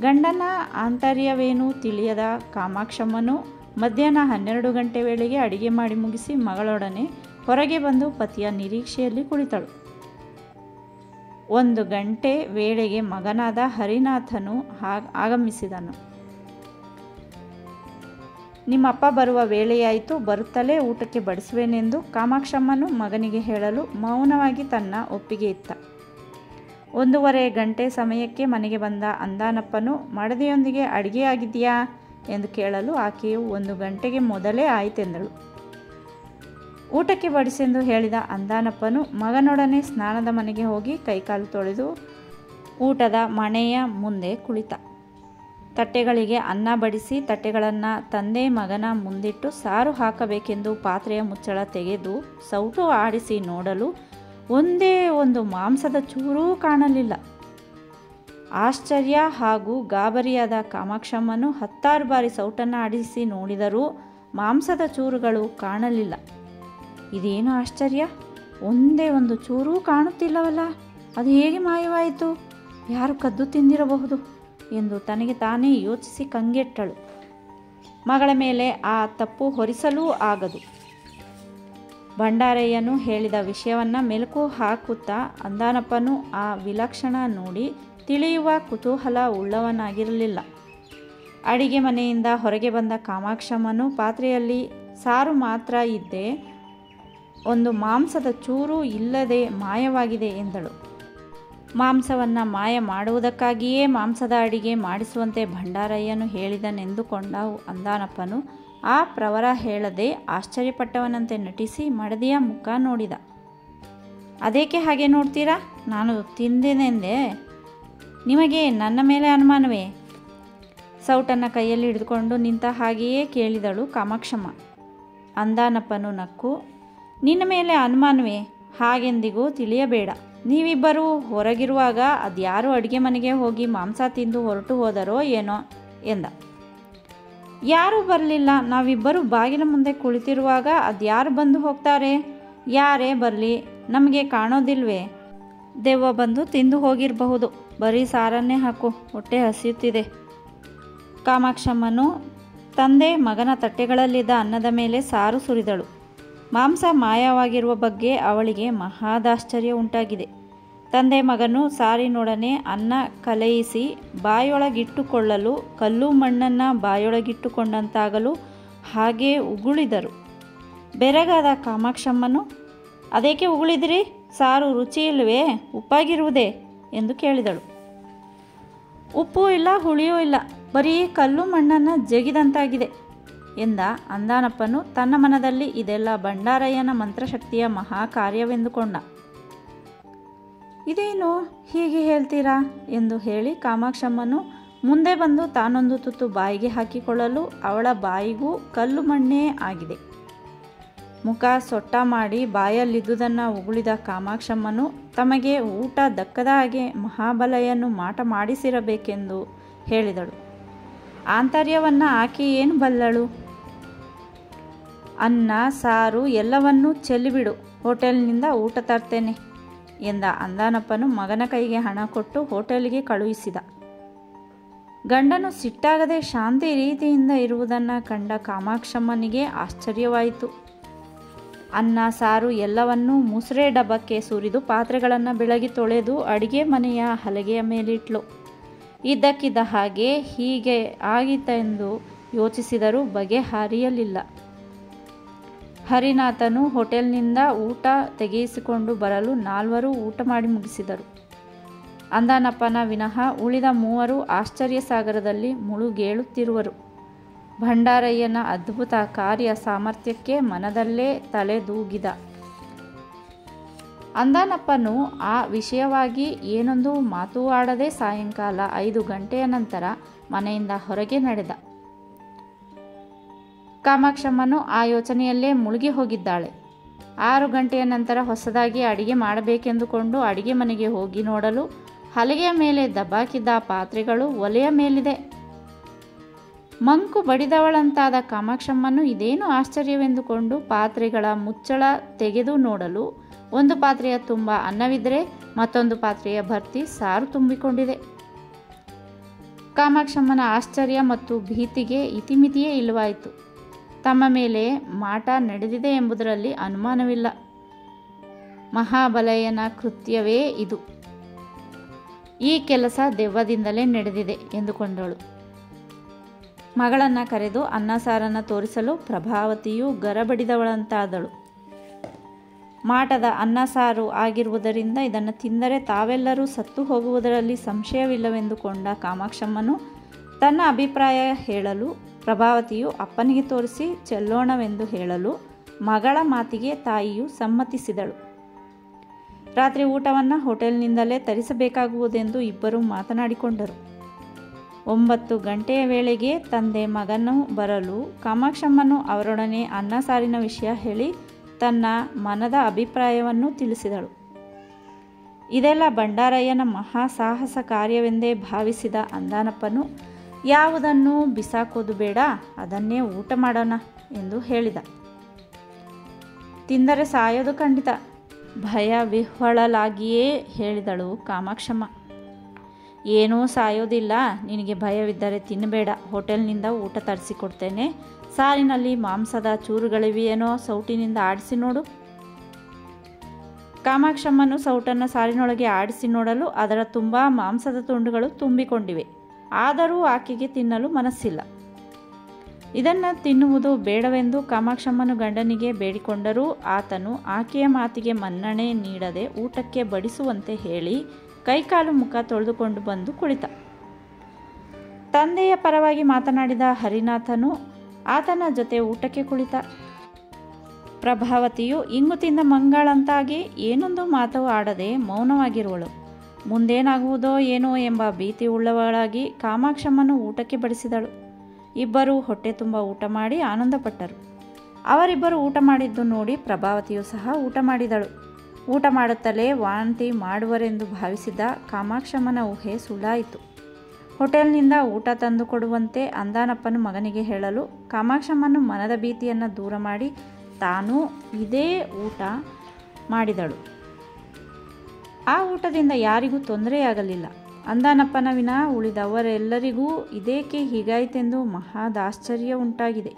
ಗಂಡನ ಆಂತರ್ಯವೇನೂ ತಿಳಿಯದ ಕಾಮಾಕ್ಷಮ್ಮನು ಮಧ್ಯಾಹ್ನ 12 ಗಂಟೆ ವೇಳೆಗೆ ಅಡಿಗೆ ಮಾಡಿ ಮುಗಿಸಿ ಮಗಳೊಡನೆ ಹೊರಗೆ ಬಂದು ಪತಿಯ ನಿರೀಕ್ಷೆಯಲ್ಲಿ ಕುಳಿತಳು. 1 ಗಂಟೆ ವೇಳೆಗೆ ಮಗನಾದ ಹರಿನಾಥನು ಆಗಮಿಸಿದನು. ನಿಮ್ಮಪ್ಪ ಬರುವ ವೇಳೆಯಾಯಿತು, ಬರುತ್ತಲೇ ಊಟಕ್ಕೆ ಬಡಿಸುವೆನೆಂದು ಕಾಮಾಕ್ಷಮ್ಮನು ಮಗನಿಗೆ ಹೇಳಲು ಮೌನವಾಗಿ ತನ್ನ ಒಪ್ಪಿಗೆ ಇತ್ತ. 1:30 ಗಂಟೆ ಸಮಯಕ್ಕೆ ಮನೆಗೆ ಬಂದ ಅಂದಾನಪ್ಪನು ಮಡದಿಯೊಂದಿಗೆ ಅಡಿಗೆ ಆಗಿದೆಯಾ ಎಂದು ಕೇಳಲು ಆಕೆಯು 1 ಗಂಟೆಗೆ ಮೊದಲೇ ಆಯಿತೆಂದಳು. ಊಟಕ್ಕೆ ಬಡಿಸೆಂದು ಹೇಳಿದ ಅಂದಾನಪ್ಪನು ಮಗನೊಡನೆ ಸ್ನಾನದ ಮನೆಗೆ ಹೋಗಿ ಕೈಕಾಲು ತೊಳೆದು ಊಟದ ಮಣೆಯ ಮುಂದೆ ಕುಳಿತ. ತಟ್ಟೆಗಳಿಗೆ ಅನ್ನ ಬಡಿಸಿ ತಟ್ಟೆಗಳನ್ನು ತಂದೆ ಮಗನ ಮುಂದಿಟ್ಟು ಸಾರು ಹಾಕಬೇಕೆಂದು ಪಾತ್ರೆಯ ಮುಚ್ಚಳ ತೆಗೆದು ಸೌಟು ಆಡಿಸಿ ನೋಡಲು ಒಂದೇ ಒಂದು ಮಾಂಸದ ಚೂರೂ ಕಾಣಲಿಲ್ಲ. ಆಶ್ಚರ್ಯ ಹಾಗೂ ಗಾಬರಿಯಾದ ಕಾಮಾಕ್ಷಮ್ಮನು 10 ಬಾರಿ ಸೌಟನ್ನು ಆಡಿಸಿ ನೋಡಿದರೂ ಮಾಂಸದ ಚೂರುಗಳು ಕಾಣಲಿಲ್ಲ. ಇದೇನು ಆಶ್ಚರ್ಯ, ಒಂದೇ ಒಂದು ಚೂರೂ ಕಾಣುತ್ತಿಲ್ಲವಲ್ಲ, ಅದು ಹೇಗೆ ಮಾಯವಾಯಿತು? ಯಾರು ಕದ್ದು ತಿಂದಿರಬಹುದು ಎಂದು ತನಗೆ ತಾನೇ ಯೋಚಿಸಿ ಕಂಗೆಟ್ಟಳು. ಮಗಳ ಮೇಲೆ ಆ ತಪ್ಪು ಹೊರಿಸಲೂ ಆಗದು. ಭಂಡಾರಯ್ಯನು ಹೇಳಿದ ವಿಷಯವನ್ನು ಮೆಲುಕು ಹಾಕುತ್ತಾ ಅಂದಾನಪ್ಪನು ಆ ವಿಲಕ್ಷಣ ನೋಡಿ ತಿಳಿಯುವ ಕುತೂಹಲ ಉಳ್ಳವನಾಗಿರಲಿಲ್ಲ. ಅಡಿಗೆ ಮನೆಯಿಂದ ಹೊರಗೆ ಬಂದ ಕಾಮಾಕ್ಷಮ್ಮನು ಪಾತ್ರೆಯಲ್ಲಿ ಸಾರು ಮಾತ್ರ ಇದ್ದೆ ಒಂದು ಮಾಂಸದ ಚೂರು ಇಲ್ಲದೆ ಮಾಯವಾಗಿದೆ ಎಂದಳು. ಮಾಂಸವನ್ನು ಮಾಯ ಮಾಡುವುದಕ್ಕಾಗಿಯೇ ಮಾಂಸದ ಅಡಿಗೆ ಮಾಡಿಸುವಂತೆ ಭಂಡಾರಯ್ಯನು ಹೇಳಿದನೆಂದುಕೊಂಡ ಅಂದಾನಪ್ಪನು ಆ ಪ್ರವರ ಹೇಳದೆ ಆಶ್ಚರ್ಯಪಟ್ಟವನಂತೆ ನಟಿಸಿ ಮಡದಿಯ ಮುಖ ನೋಡಿದ. ಅದೇಕೆ ಹಾಗೆ ನೋಡ್ತೀರಾ? ನಾನು ತಿಂದೇನೆಂದೆ? ನಿಮಗೆ ನನ್ನ ಮೇಲೆ ಅನುಮಾನವೇ? ಸೌಟನ್ನು ಕೈಯಲ್ಲಿ ಹಿಡಿದುಕೊಂಡು ನಿಂತ ಹಾಗೆಯೇ ಕೇಳಿದಳು ಕಾಮಾಕ್ಷಮ್ಮ. ಅಂದಾನಪ್ಪನು ನಕ್ಕು, ನಿನ್ನ ಮೇಲೆ ಅನುಮಾನವೇ? ಹಾಗೆಂದಿಗೂ ತಿಳಿಯಬೇಡ. ನೀವಿಬ್ಬರೂ ಹೊರಗಿರುವಾಗ ಅದ್ಯಾರು ಅಡುಗೆ ಮನೆಗೆ ಹೋಗಿ ಮಾಂಸ ತಿಂದು ಹೊರಟು ಹೋದರೋ ಏನೋ ಎಂದ. ಯಾರೂ ಬರಲಿಲ್ಲ. ನಾವಿಬ್ಬರು ಬಾಗಿಲ ಮುಂದೆ ಕುಳಿತಿರುವಾಗ ಅದ್ಯಾರು ಬಂದು ಹೋಗ್ತಾರೆ? ಯಾರೇ ಬರಲಿ, ನಮಗೆ ಕಾಣೋದಿಲ್ವೇ? ದೆವ್ವ ಬಂದು ತಿಂದು ಹೋಗಿರಬಹುದು. ಬರೀ ಸಾರನ್ನೇ ಹಾಕು, ಹೊಟ್ಟೆ ಹಸಿಯುತ್ತಿದೆ. ಕಾಮಾಕ್ಷಮ್ಮನು ತಂದೆ ಮಗನ ತಟ್ಟೆಗಳಲ್ಲಿದ್ದ ಅನ್ನದ ಮೇಲೆ ಸಾರು ಸುರಿದಳು. ಮಾಂಸ ಮಾಯವಾಗಿರುವ ಬಗ್ಗೆ ಅವಳಿಗೆ ಮಹಾದಾಶ್ಚರ್ಯ ಉಂಟಾಗಿದೆ. ತಂದೆ ಮಗನು ಸಾರಿನೊಡನೆ ಅನ್ನ ಕಲೆಯಿಸಿ ಬಾಯೊಳಗಿಟ್ಟುಕೊಳ್ಳಲು ಕಲ್ಲು ಮಣ್ಣನ್ನು ಬಾಯೊಳಗಿಟ್ಟುಕೊಂಡಂತಾಗಲು ಹಾಗೇ ಉಗುಳಿದರು. ಬೆರಗಾದ ಕಾಮಾಕ್ಷಮ್ಮನು, ಅದೇಕೆ ಉಗುಳಿದಿರಿ? ಸಾರು ರುಚಿ ಇಲ್ಲವೇ? ಉಪ್ಪಾಗಿರುವುದೇ ಎಂದು ಕೇಳಿದಳು. ಉಪ್ಪು ಇಲ್ಲ, ಹುಳಿಯೂ ಇಲ್ಲ, ಬರೀ ಕಲ್ಲು ಮಣ್ಣನ್ನು ಜಗಿದಂತಾಗಿದೆ ಎಂದ ಅಂದಾನಪ್ಪನು. ತನ್ನ ಮನದಲ್ಲಿ ಇದೆಲ್ಲ ಭಂಡಾರಯ್ಯನ ಮಂತ್ರಶಕ್ತಿಯ ಮಹಾಕಾರ್ಯವೆಂದುಕೊಂಡ. ಇದೇನು ಹೀಗೆ ಹೇಳ್ತೀರಾ ಎಂದು ಹೇಳಿ ಕಾಮಾಕ್ಷಮ್ಮನು ಮುಂದೆ ಬಂದು ತಾನೊಂದು ತುತ್ತು ಬಾಯಿಗೆ ಹಾಕಿಕೊಳ್ಳಲು ಅವಳ ಬಾಯಿಗೂ ಕಲ್ಲು ಮಣ್ಣೇ ಆಗಿದೆ. ಮುಖ ಸೊಟ್ಟ ಮಾಡಿ ಬಾಯಲ್ಲಿದ್ದುದನ್ನು ಉಗುಳಿದ ಕಾಮಾಕ್ಷಮ್ಮನು ತಮಗೆ ಊಟ ದಕ್ಕದ ಹಾಗೆ ಮಹಾಬಲಯನ್ನು ಮಾಟ ಮಾಡಿಸಿರಬೇಕೆಂದು ಹೇಳಿದಳು. ಆಂತರ್ಯವನ್ನು ಆಕೆ ಏನು ಬಲ್ಲಳು? ಅನ್ನ ಸಾರು ಎಲ್ಲವನ್ನೂ ಚೆಲ್ಲಿಬಿಡು, ಹೋಟೆಲ್ನಿಂದ ಊಟ ತರ್ತೇನೆ ಎಂದ ಅಂದಾನಪ್ಪನು ಮಗನ ಕೈಗೆ ಹಣ ಕೊಟ್ಟು ಹೋಟೆಲ್ಗೆ ಕಳುಹಿಸಿದ. ಗಂಡನು ಸಿಟ್ಟಾಗದೆ ಶಾಂತಿ ರೀತಿಯಿಂದ ಇರುವುದನ್ನು ಕಂಡ ಕಾಮಾಕ್ಷಮ್ಮನಿಗೆ ಆಶ್ಚರ್ಯವಾಯಿತು. ಅನ್ನ ಸಾರು ಎಲ್ಲವನ್ನೂ ಮುಸುರೆ ಡಬ್ಬಕ್ಕೆ ಸುರಿದು ಪಾತ್ರೆಗಳನ್ನು ಬೆಳಗಿ ತೊಳೆದು ಅಡಿಗೆ ಮನೆಯ ಹಲಗೆಯ ಮೇಲಿಟ್ಲು. ಇದ್ದಕ್ಕಿದ್ದ ಹಾಗೆ ಹೀಗೆ ಆಗಿತ್ತೆಂದು ಯೋಚಿಸಿದರೂ ಬಗೆಹರಿಯಲಿಲ್ಲ. ಹರಿನಾಥನು ಹೋಟೆಲ್ನಿಂದ ಊಟ ತೆಗೆಯಿಸಿಕೊಂಡು ಬರಲು 4 ಊಟ ಮಾಡಿ ಮುಗಿಸಿದರು. ಅಂದಾನಪ್ಪನ ವಿನಃ ಉಳಿದ 3 ಆಶ್ಚರ್ಯ ಸಾಗರದಲ್ಲಿ ಮುಳುಗೇಳುತ್ತಿರುವರು. ಭಂಡಾರಯ್ಯನ ಅದ್ಭುತ ಕಾರ್ಯ ಸಾಮರ್ಥ್ಯಕ್ಕೆ ಮನದಲ್ಲೇ ತಲೆದೂಗಿದ ಅಂದಾನಪ್ಪನು ಆ ವಿಷಯವಾಗಿ ಏನೊಂದು ಮಾತೂ ಆಡದೆ ಸಾಯಂಕಾಲ 5 ಗಂಟೆಯ ನಂತರ ಮನೆಯಿಂದ ಹೊರಗೆ ನಡೆದ. ಕಾಮಾಕ್ಷಮ್ಮನು ಆ ಯೋಚನೆಯಲ್ಲೇ ಮುಳುಗಿ ಹೋಗಿದ್ದಾಳೆ. 6 ಗಂಟೆಯ ನಂತರ ಹೊಸದಾಗಿ ಅಡಿಗೆ ಮಾಡಬೇಕೆಂದುಕೊಂಡು ಅಡಿಗೆ ಮನೆಗೆ ಹೋಗಿ ನೋಡಲು ಹಲಗೆಯ ಮೇಲೆ ದಬ್ಬಾಕಿದ್ದ ಪಾತ್ರೆಗಳು ಒಲೆಯ ಮೇಲಿದೆ. ಮಂಕು ಬಡಿದವಳಂತಾದ ಕಾಮಾಕ್ಷಮ್ಮನು ಇದೇನು ಆಶ್ಚರ್ಯವೆಂದುಕೊಂಡು ಪಾತ್ರೆಗಳ ಮುಚ್ಚಳ ತೆಗೆದು ನೋಡಲು ಒಂದು ಪಾತ್ರೆಯ ತುಂಬ ಅನ್ನವಿದ್ದರೆ ಮತ್ತೊಂದು ಪಾತ್ರೆಯ ಭರ್ತಿ ಸಾರು ತುಂಬಿಕೊಂಡಿದೆ. ಕಾಮಾಕ್ಷಮ್ಮನ ಆಶ್ಚರ್ಯ ಮತ್ತು ಭೀತಿಗೆ ಇತಿಮಿತಿಯೇ ಇಲ್ಲವಾಯಿತು. ತಮ್ಮ ಮೇಲೆ ಮಾಟ ನಡೆದಿದೆ ಎಂಬುದರಲ್ಲಿ ಅನುಮಾನವಿಲ್ಲ. ಮಹಾಬಲಯ್ಯನ ಕೃತ್ಯವೇ ಇದು. ಈ ಕೆಲಸ ದೆವ್ವದಿಂದಲೇ ನಡೆದಿದೆ ಎಂದುಕೊಂಡಳು. ಮಗಳನ್ನು ಕರೆದು ಅನ್ನ ಸಾರನ್ನು ತೋರಿಸಲು ಪ್ರಭಾವತಿಯು ಗರಬಡಿದವಳಂತಾದಳು. ಮಾಟದ ಅನ್ನ ಸಾರು ಆಗಿರುವುದರಿಂದ ಇದನ್ನು ತಿಂದರೆ ತಾವೆಲ್ಲರೂ ಸತ್ತು ಹೋಗುವುದರಲ್ಲಿ ಸಂಶಯವಿಲ್ಲವೆಂದುಕೊಂಡ ಕಾಮಾಕ್ಷಮ್ಮನು ತನ್ನ ಅಭಿಪ್ರಾಯ ಹೇಳಲು ಪ್ರಭಾವತಿಯು ಅಪ್ಪನಿಗೆ ತೋರಿಸಿ ಚೆಲ್ಲೋಣವೆಂದು ಹೇಳಲು ಮಗಳ ಮಾತಿಗೆ ತಾಯಿಯು ಸಮ್ಮತಿಸಿದಳು. ರಾತ್ರಿ ಊಟವನ್ನು ಹೋಟೆಲ್ನಿಂದಲೇ ತರಿಸಬೇಕಾಗುವುದೆಂದು ಇಬ್ಬರು ಮಾತನಾಡಿಕೊಂಡರು. 9 ಗಂಟೆಯ ವೇಳೆಗೆ ತಂದೆ ಮಗನು ಬರಲು ಕಾಮಾಕ್ಷಮ್ಮನು ಅವರೊಡನೆ ಅನ್ನ ಸಾರಿನ ವಿಷಯ ಹೇಳಿ ತನ್ನ ಮನದ ಅಭಿಪ್ರಾಯವನ್ನು ತಿಳಿಸಿದಳು. ಇದೆಲ್ಲ ಭಂಡಾರಯ್ಯನ ಮಹಾಸಾಹಸ ಕಾರ್ಯವೆಂದೇ ಭಾವಿಸಿದ ಅಂದಾನಪ್ಪನು ಯಾವುದನ್ನು ಬಿಸಾಕೋದು ಬೇಡ, ಅದನ್ನೇ ಊಟ ಮಾಡೋಣ ಎಂದು ಹೇಳಿದ. ತಿಂದರೆ ಸಾಯೋದು ಖಂಡಿತ, ಭಯ ವಿಹ್ವಳಲಾಗಿಯೇ ಹೇಳಿದಳು ಕಾಮಾಕ್ಷಮ್ಮ. ಏನೂ ಸಾಯೋದಿಲ್ಲ, ನಿನಗೆ ಭಯವಿದ್ದರೆ ತಿನ್ನಬೇಡ, ಹೋಟೆಲ್ನಿಂದ ಊಟ ತರಿಸಿಕೊಡ್ತೇನೆ. ಸಾರಿನಲ್ಲಿ ಮಾಂಸದ ಚೂರುಗಳಿವೆಯೇನೋ ಸೌಟಿನಿಂದ ಆಡಿಸಿ ನೋಡು. ಕಾಮಾಕ್ಷಮ್ಮನು ಸೌಟನ್ನು ಸಾರಿನೊಳಗೆ ಆಡಿಸಿ ನೋಡಲು ಅದರ ತುಂಬ ಮಾಂಸದ ತುಂಡುಗಳು ತುಂಬಿಕೊಂಡಿವೆ. ಆದರೂ ಆಕೆಗೆ ತಿನ್ನಲು ಮನಸ್ಸಿಲ್ಲ. ಇದನ್ನು ತಿನ್ನುವುದು ಬೇಡವೆಂದು ಕಾಮಾಕ್ಷಮ್ಮನು ಗಂಡನಿಗೆ ಬೇಡಿಕೊಂಡರೂ ಆತನು ಆಕೆಯ ಮಾತಿಗೆ ಮನ್ನಣೆ ನೀಡದೆ ಊಟಕ್ಕೆ ಬಡಿಸುವಂತೆ ಹೇಳಿ ಕೈಕಾಲು ಮುಖ ತೊಳೆದುಕೊಂಡು ಬಂದು ಕುಳಿತ. ತಂದೆಯ ಪರವಾಗಿ ಮಾತನಾಡಿದ ಹರಿನಾಥನು ಆತನ ಜೊತೆ ಊಟಕ್ಕೆ ಕುಳಿತ. ಪ್ರಭಾವತಿಯು ಇಂಗು ತಿಂದ ಮಂಗಳಂತಾಗಿ ಏನೊಂದು ಮಾತು ಆಡದೆ ಮೌನವಾಗಿರುವಳು. ಮುಂದೇನಾಗುವುದೋ ಏನೋ ಎಂಬ ಭೀತಿ ಉಳ್ಳವಳಾಗಿ ಕಾಮಾಕ್ಷಮ್ಮನು ಊಟಕ್ಕೆ ಬಡಿಸಿದಳು. ಇಬ್ಬರೂ ಹೊಟ್ಟೆ ತುಂಬ ಊಟ ಮಾಡಿ ಆನಂದಪಟ್ಟರು. ಅವರಿಬ್ಬರು ಊಟ ಮಾಡಿದ್ದು ನೋಡಿ ಪ್ರಭಾವತಿಯು ಸಹ ಊಟ ಮಾಡಿದಳು. ಊಟ ಮಾಡುತ್ತಲೇ ವಾಂತಿ ಮಾಡುವರೆಂದು ಭಾವಿಸಿದ ಕಾಮಾಕ್ಷಮ್ಮನ ಊಹೆ ಸುಳ್ಳಾಯಿತು. ಹೋಟೆಲ್ನಿಂದ ಊಟ ತಂದು ಕೊಡುವಂತೆ ಅಂದಾನಪ್ಪನು ಮಗನಿಗೆ ಹೇಳಲು ಕಾಮಾಕ್ಷಮ್ಮನು ಮನದ ಭೀತಿಯನ್ನು ದೂರ ಮಾಡಿ ತಾನೂ ಇದೇ ಊಟ ಮಾಡಿದಳು. ಆ ಊಟದಿಂದ ಯಾರಿಗೂ ತೊಂದರೆಯಾಗಲಿಲ್ಲ. ಅಂದಾನಪ್ಪನ ವಿನ ಉಳಿದವರೆಲ್ಲರಿಗೂ ಇದೇಕೆ ಹೀಗಾಯಿತೆಂದು ಮಹಾದಾಶ್ಚರ್ಯ ಉಂಟಾಗಿದೆ.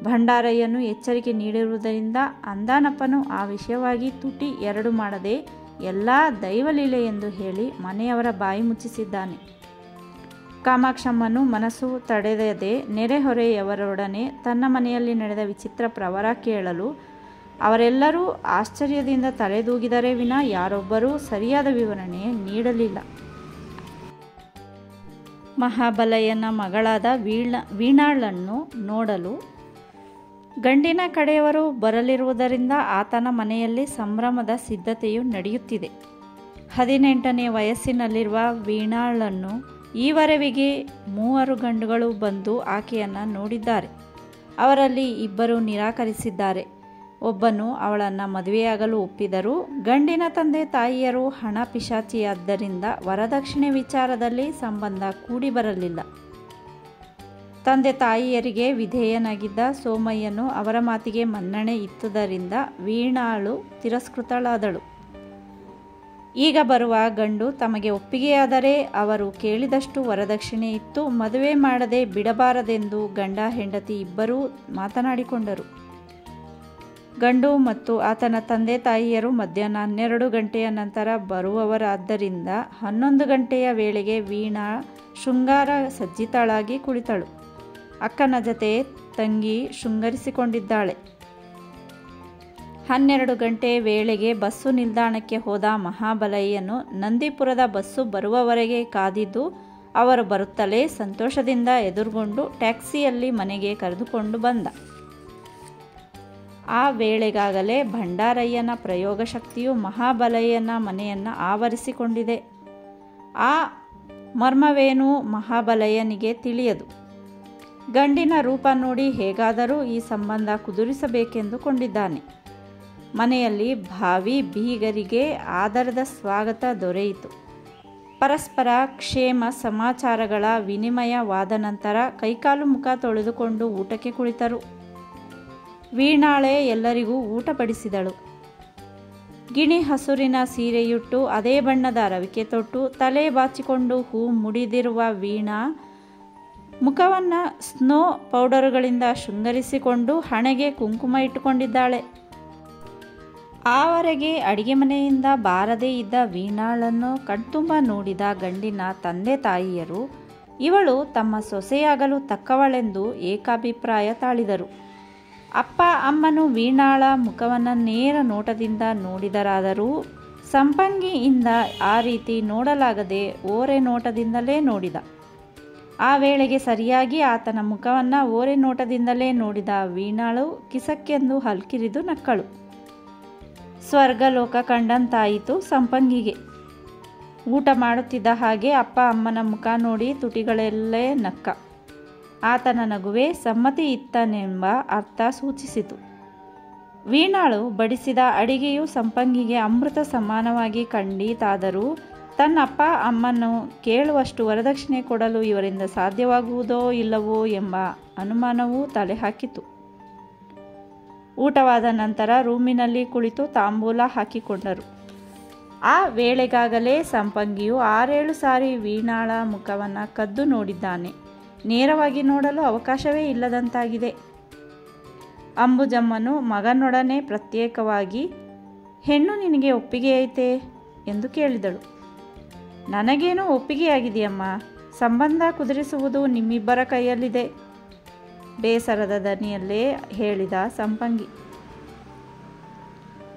ಭಂಡಾರಯ್ಯನು ಎಚ್ಚರಿಕೆ ನೀಡಿರುವುದರಿಂದ ಅಂದಾನಪ್ಪನು ಆ ವಿಷಯವಾಗಿ ತುಟಿ ಎರಡು ಮಾಡದೆ ಎಲ್ಲ ದೈವಲೀಲೆ ಎಂದು ಹೇಳಿ ಮನೆಯವರ ಬಾಯಿ ಮುಚ್ಚಿಸಿದ್ದಾನೆ. ಕಾಮಾಕ್ಷಮ್ಮನು ಮನಸ್ಸು ತಡೆಯದೆ ನೆರೆಹೊರೆಯವರೊಡನೆ ತನ್ನ ಮನೆಯಲ್ಲಿ ನಡೆದ ವಿಚಿತ್ರ ಪ್ರವರ ಕೇಳಲು ಅವರೆಲ್ಲರೂ ಆಶ್ಚರ್ಯದಿಂದ ತಲೆದೂಗಿದರೆ ವಿನ ಯಾರೊಬ್ಬರೂ ಸರಿಯಾದ ವಿವರಣೆ ನೀಡಲಿಲ್ಲ. ಮಹಾಬಲಯ್ಯನ ಮಗಳಾದ ವೀಣಾಳನ್ನು ನೋಡಲು ಗಂಡಿನ ಕಡೆಯವರು ಬರಲಿರುವುದರಿಂದ ಆತನ ಮನೆಯಲ್ಲಿ ಸಂಭ್ರಮದ ಸಿದ್ಧತೆಯು ನಡೆಯುತ್ತಿದೆ. 18ನೇ ವಯಸ್ಸಿನಲ್ಲಿರುವ ವೀಣಾಳನ್ನು ಈವರೆವಿಗೆ 3 ಗಂಡುಗಳು ಬಂದು ಆಕೆಯನ್ನು ನೋಡಿದ್ದಾರೆ. ಅವರಲ್ಲಿ 2 ನಿರಾಕರಿಸಿದ್ದಾರೆ. ಒಬ್ಬನು ಅವಳನ್ನು ಮದುವೆಯಾಗಲು ಒಪ್ಪಿದರೂ ಗಂಡಿನ ತಂದೆ ತಾಯಿಯರು ಹಣ ಪಿಶಾಚಿಯಾದ್ದರಿಂದ ವರದಕ್ಷಿಣೆ ವಿಚಾರದಲ್ಲಿ ಸಂಬಂಧ ಕೂಡಿ ಬರಲಿಲ್ಲ. ತಂದೆ ತಾಯಿಯರಿಗೆ ವಿಧೇಯನಾಗಿದ್ದ ಸೋಮಯ್ಯನು ಅವರ ಮಾತಿಗೆ ಮನ್ನಣೆ ಇತ್ತುದರಿಂದ ವೀಣಾಳು ತಿರಸ್ಕೃತಳಾದಳು. ಈಗ ಬರುವ ಗಂಡು ತಮಗೆ ಒಪ್ಪಿಗೆಯಾದರೆ ಅವರು ಕೇಳಿದಷ್ಟು ವರದಕ್ಷಿಣೆ ಇತ್ತು ಮದುವೆ ಮಾಡದೆ ಬಿಡಬಾರದೆಂದು ಗಂಡ ಹೆಂಡತಿ ಇಬ್ಬರೂ ಮಾತನಾಡಿಕೊಂಡರು. ಗಂಡು ಮತ್ತು ಆತನ ತಂದೆ ತಾಯಿಯರು ಮಧ್ಯಾಹ್ನ 12 ಗಂಟೆಯ ನಂತರ ಬರುವವರಾದ್ದರಿಂದ 11 ಗಂಟೆಯ ವೇಳೆಗೆ ವೀಣಾ ಶೃಂಗಾರ ಸಜ್ಜಿತಳಾಗಿ ಕುಳಿತಳು. ಅಕ್ಕನ ಜತೆ ತಂಗಿ ಶೃಂಗರಿಸಿಕೊಂಡಿದ್ದಾಳೆ. 12 ಗಂಟೆ ವೇಳೆಗೆ ಬಸ್ಸು ನಿಲ್ದಾಣಕ್ಕೆ ಹೋದ ಮಹಾಬಲಯ್ಯನು ನಂದಿಪುರದ ಬಸ್ಸು ಬರುವವರೆಗೆ ಕಾದಿದ್ದು ಅವರು ಬರುತ್ತಲೇ ಸಂತೋಷದಿಂದ ಎದುರುಗೊಂಡು ಟ್ಯಾಕ್ಸಿಯಲ್ಲಿ ಮನೆಗೆ ಕರೆದುಕೊಂಡು ಬಂದ. ಆ ವೇಳೆಗಾಗಲೇ ಭಂಡಾರಯ್ಯನ ಪ್ರಯೋಗ ಶಕ್ತಿಯು ಮಹಾಬಲಯ್ಯನ ಮನೆಯನ್ನು ಆವರಿಸಿಕೊಂಡಿದೆ. ಆ ಮರ್ಮವೇನೂ ಮಹಾಬಲಯ್ಯನಿಗೆ ತಿಳಿಯದು. ಗಂಡಿನ ರೂಪ ನೋಡಿ ಹೇಗಾದರೂ ಈ ಸಂಬಂಧ ಕುದುರಿಸಬೇಕೆಂದುಕೊಂಡಿದ್ದಾನೆ. ಮನೆಯಲ್ಲಿ ಭಾವಿ ಬೀಗರಿಗೆ ಆದರದ ಸ್ವಾಗತ ದೊರೆಯಿತು. ಪರಸ್ಪರ ಕ್ಷೇಮ ಸಮಾಚಾರಗಳ ವಿನಿಮಯವಾದ ನಂತರ ಕೈಕಾಲು ಮುಖ ತೊಳೆದುಕೊಂಡು ಊಟಕ್ಕೆ ಕುಳಿತರು. ವೀಣಾಳೆ ಎಲ್ಲರಿಗೂ ಊಟ ಬಡಿಸಿದಳು. ಗಿಣಿ ಹಸುರಿನ ಸೀರೆಯುಟ್ಟು ಅದೇ ಬಣ್ಣದ ರವಿಕೆ ತೊಟ್ಟು ತಲೆ ಬಾಚಿಕೊಂಡು ಹೂ ಮುಡಿದಿರುವ ವೀಣಾ ಮುಖವನ್ನು ಸ್ನೋ ಪೌಡರುಗಳಿಂದ ಶೃಂಗರಿಸಿಕೊಂಡು ಹಣೆಗೆ ಕುಂಕುಮ ಇಟ್ಟುಕೊಂಡಿದ್ದಾಳೆ. ಆವರೆಗೆ ಅಡಿಗೆ ಮನೆಯಿಂದ ಬಾರದೇ ಇದ್ದ ವೀಣಾಳನ್ನು ಕಣ್ತುಂಬ ನೋಡಿದ ಗಂಡಿನ ತಂದೆ ತಾಯಿಯರು ಇವಳು ತಮ್ಮ ಸೊಸೆಯಾಗಲು ತಕ್ಕವಳೆಂದು ಏಕಾಭಿಪ್ರಾಯ ತಾಳಿದರು. ಅಪ್ಪ ಅಮ್ಮನು ವೀಣಾಳ ಮುಖವನ್ನು ನೇರ ನೋಟದಿಂದ ನೋಡಿದರಾದರೂ ಸಂಪಂಗಿಯಿಂದ ಆ ರೀತಿ ನೋಡಲಾಗದೆ ಓರೆ ನೋಟದಿಂದಲೇ ನೋಡಿದ. ಆ ವೇಳೆಗೆ ಸರಿಯಾಗಿ ಆತನ ಮುಖವನ್ನು ಓರೆ ನೋಟದಿಂದಲೇ ನೋಡಿದ ವೀಣಾಳು ಕಿಸಕ್ಕೆಂದು ಹಲ್ಕಿರಿದು ನಕ್ಕಳು. ಸ್ವರ್ಗಲೋಕ ಕಂಡಂತಾಯಿತು ಸಂಪಂಗಿಗೆ. ಊಟ ಮಾಡುತ್ತಿದ್ದ ಹಾಗೆ ಅಪ್ಪ ಅಮ್ಮನ ಮುಖ ನೋಡಿ ತುಟಿಗಳಲ್ಲೇ ನಕ್ಕ. ಆತನ ನಗುವೆ ಸಮ್ಮತಿ ಇತ್ತನೆಂಬ ಅರ್ಥ ಸೂಚಿಸಿತು. ವೀಣಾಳು ಬಡಿಸಿದ ಅಡಿಗೆಯು ಸಂಪಂಗಿಗೆ ಅಮೃತ ಸಮಾನವಾಗಿ ಕಂಡಿತಾದರೂ ತನ್ನ ಅಪ್ಪ ಅಮ್ಮನ್ನು ಕೇಳುವಷ್ಟು ವರದಕ್ಷಿಣೆ ಕೊಡಲು ಇವರಿಂದ ಸಾಧ್ಯವಾಗುವುದೋ ಇಲ್ಲವೋ ಎಂಬ ಅನುಮಾನವೂ ತಲೆ ಹಾಕಿತು. ಊಟವಾದ ನಂತರ ರೂಮಿನಲ್ಲಿ ಕುಳಿತು ತಾಂಬೂಲ ಹಾಕಿಕೊಂಡರು. ಆ ವೇಳೆಗಾಗಲೇ ಸಂಪಂಗಿಯು 6-7 ಸಾರಿ ವೀಣಾಳ ಮುಖವನ್ನು ಕದ್ದು ನೋಡಿದ್ದಾನೆ. ನೇರವಾಗಿ ನೋಡಲು ಅವಕಾಶವೇ ಇಲ್ಲದಂತಾಗಿದೆ. ಅಂಬುಜಮ್ಮನು ಮಗನೊಡನೆ ಪ್ರತ್ಯೇಕವಾಗಿ ಹೆಣ್ಣು ನಿನಗೆ ಒಪ್ಪಿಗೆಯೈತೆ ಎಂದು ಕೇಳಿದಳು. ನನಗೇನೋ ಒಪ್ಪಿಗೆಯಾಗಿದೆಯಮ್ಮ, ಸಂಬಂಧ ಕುದುರಿಸುವುದು ನಿಮ್ಮಿಬ್ಬರ ಕೈಯಲ್ಲಿದೆ. ಬೇಸರದ ದನಿಯಲ್ಲೇ ಹೇಳಿದ ಸಂಪಂಗಿ.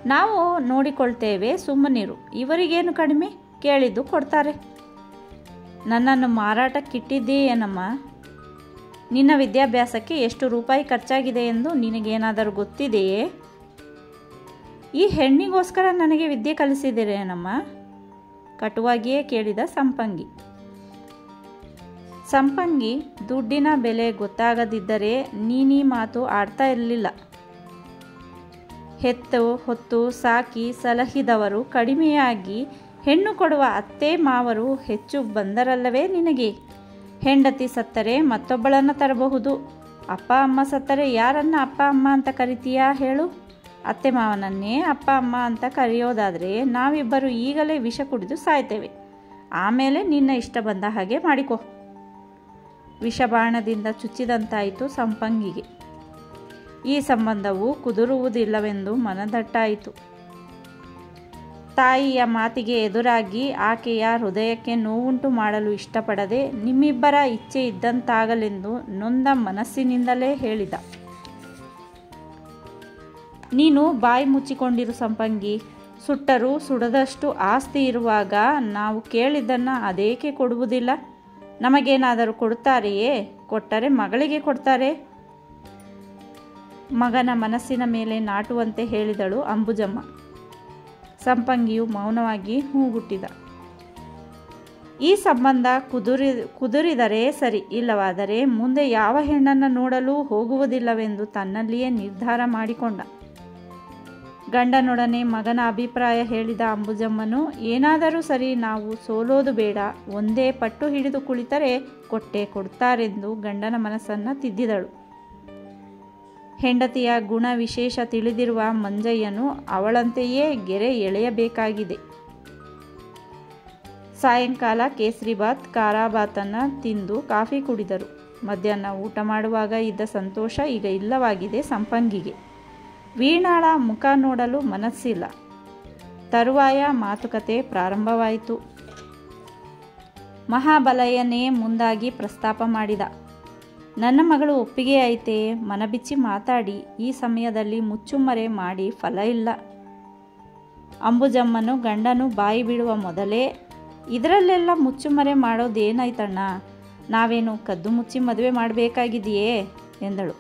ನಾವು ನೋಡಿಕೊಳ್ತೇವೆ, ಸುಮ್ಮನಿರು. ಇವರಿಗೇನು ಕಡಿಮೆ, ಕೇಳಿದ್ದು ಕೊಡ್ತಾರೆ. ನನ್ನನ್ನು ಮಾರಾಟಕ್ಕಿಟ್ಟಿದ್ದೀಯೇನಮ್ಮ? ನಿನ್ನ ವಿದ್ಯಾಭ್ಯಾಸಕ್ಕೆ ಎಷ್ಟು ರೂಪಾಯಿ ಖರ್ಚಾಗಿದೆ ಎಂದು ನಿನಗೇನಾದರೂ ಗೊತ್ತಿದೆಯೇ? ಈ ಹೆಣ್ಣಿಗೋಸ್ಕರ ನನಗೆ ವಿದ್ಯೆ ಕಲಿಸಿದಿರೇನಮ್ಮ? ಕಟುವಾಗಿಯೇ ಕೇಳಿದ ಸಂಪಂಗಿ. ಸಂಪಂಗಿ ದುಡ್ಡಿನ ಬೆಲೆ ಗೊತ್ತಾಗದಿದ್ದರೆ ನೀನೀ ಮಾತು ಆಡ್ತಾ ಇರಲಿಲ್ಲ. ಹೆತ್ತು ಹೊತ್ತು ಸಾಕಿ ಸಲಹಿದವರು ಕಡಿಮೆಯಾಗಿ ಹೆಣ್ಣು ಕೊಡುವ ಅತ್ತೆ ಮಾವರು ಹೆಚ್ಚು ಬಂದರಲ್ಲವೇ ನಿನಗೆ? ಹೆಂಡತಿ ಸತ್ತರೆ ಮತ್ತೊಬ್ಬಳನ್ನು ತರಬಹುದು. ಅಪ್ಪ ಅಮ್ಮ ಸತ್ತರೆ ಯಾರನ್ನ ಅಪ್ಪ ಅಮ್ಮ ಅಂತ ಕರಿತೀಯಾ ಹೇಳು? ಅತ್ತೆ ಮಾವನನ್ನೇ ಅಪ್ಪ ಅಮ್ಮ ಅಂತ ಕರೆಯೋದಾದರೆ ನಾವಿಬ್ಬರು ಈಗಲೇ ವಿಷ ಕುಡಿದು ಸಾಯ್ತೇವೆ. ಆಮೇಲೆ ನಿನ್ನ ಇಷ್ಟ ಬಂದ ಹಾಗೆ ಮಾಡಿಕೊ. ವಿಷಬಾಣದಿಂದ ಚುಚ್ಚಿದಂತಾಯಿತು ಸಂಪಂಗಿಗೆ. ಈ ಸಂಬಂಧವು ಕುದುರುವುದಿಲ್ಲವೆಂದು ಮನದಟ್ಟಾಯಿತು. ತಾಯಿಯ ಮಾತಿಗೆ ಎದುರಾಗಿ ಆಕೆಯ ಹೃದಯಕ್ಕೆ ನೋವುಂಟು ಮಾಡಲು ಇಷ್ಟಪಡದೆ ನಿಮ್ಮಿಬ್ಬರ ಇಚ್ಛೆ ಇದ್ದಂತಾಗಲೆಂದು ನೊಂದ ಮನಸ್ಸಿನಿಂದಲೇ ಹೇಳಿದ. ನೀನು ಬಾಯಿ ಮುಚ್ಚಿಕೊಂಡಿರು ಸಂಪಂಗಿ. ಸುಟ್ಟರೂ ಸುಡದಷ್ಟು ಆಸ್ತಿ ಇರುವಾಗ ನಾವು ಕೇಳಿದ್ದನ್ನು ಅದೇಕೆ ಕೊಡುವುದಿಲ್ಲ? ನಮಗೇನಾದರೂ ಕೊಡುತ್ತಾರೆಯೇ? ಕೊಟ್ಟರೆ ಮಗಳಿಗೆ ಕೊಡ್ತಾರೆ. ಮಗನ ಮನಸ್ಸಿನ ಮೇಲೆ ನಾಟುವಂತೆ ಹೇಳಿದಳು ಅಂಬುಜಮ್ಮ. ಸಂಪಂಗಿಯು ಮೌನವಾಗಿ ಹೂಗುಟ್ಟಿದ. ಈ ಸಂಬಂಧ ಕುದುರಿದರೆ ಸರಿ, ಇಲ್ಲವಾದರೆ ಮುಂದೆ ಯಾವ ಹೆಣ್ಣನ್ನು ನೋಡಲು ಹೋಗುವುದಿಲ್ಲವೆಂದು ತನ್ನಲ್ಲಿಯೇ ನಿರ್ಧಾರ ಮಾಡಿಕೊಂಡ. ಗಂಡನೊಡನೆ ಮಗನ ಅಭಿಪ್ರಾಯ ಹೇಳಿದ ಅಂಬುಜಮ್ಮನು, ಏನಾದರೂ ಸರಿ, ನಾವು ಸೋಲೋದು ಬೇಡ, ಒಂದೇ ಪಟ್ಟು ಹಿಡಿದು ಕುಳಿತರೆ ಕೊಟ್ಟೆ ಕೊಡ್ತಾರೆಂದು ಗಂಡನ ಮನಸ್ಸನ್ನು ತಿದ್ದಿದಳು. ಹೆಂಡತಿಯ ಗುಣ ವಿಶೇಷ ತಿಳಿದಿರುವ ಮಂಜಯ್ಯನು ಅವಳಂತೆಯೇ ಗೆರೆ ಎಳೆಯಬೇಕಾಗಿದೆ. ಸಾಯಂಕಾಲ ಕೇಸರಿಬಾತ್ ಖಾರಾಬಾತನ್ನು ತಿಂದು ಕಾಫಿ ಕುಡಿದರು. ಮಧ್ಯಾಹ್ನ ಊಟ ಮಾಡುವಾಗ ಇದ್ದ ಸಂತೋಷ ಈಗ ಇಲ್ಲವಾಗಿದೆ ಸಂಪಂಗಿಗೆ. ವೀಣಾಳ ಮುಖ ನೋಡಲು ಮನಸ್ಸಿಲ್ಲ. ತರುವಾಯ ಮಾತುಕತೆ ಪ್ರಾರಂಭವಾಯಿತು. ಮಹಾಬಲಯ್ಯನೇ ಮುಂದಾಗಿ ಪ್ರಸ್ತಾಪ ಮಾಡಿದ. ನನ್ನ ಮಗಳು ಒಪ್ಪಿಗೆ ಐತೆ, ಮನಬಿಚ್ಚಿ ಮಾತಾಡಿ. ಈ ಸಮಯದಲ್ಲಿ ಮುಚ್ಚುಮರೆ ಮಾಡಿ ಫಲ ಇಲ್ಲ. ಅಂಬುಜಮ್ಮನು ಗಂಡನು ಬಾಯಿ ಬಿಡುವ ಮೊದಲೇ, ಇದರಲ್ಲೆಲ್ಲ ಮುಚ್ಚುಮರೆ ಮಾಡೋದೇನಾಯ್ತಣ್ಣ? ನಾವೇನು ಕದ್ದು ಮುಚ್ಚಿ ಮದುವೆ ಮಾಡಬೇಕಾಗಿದೆಯೇ ಎಂದಳು.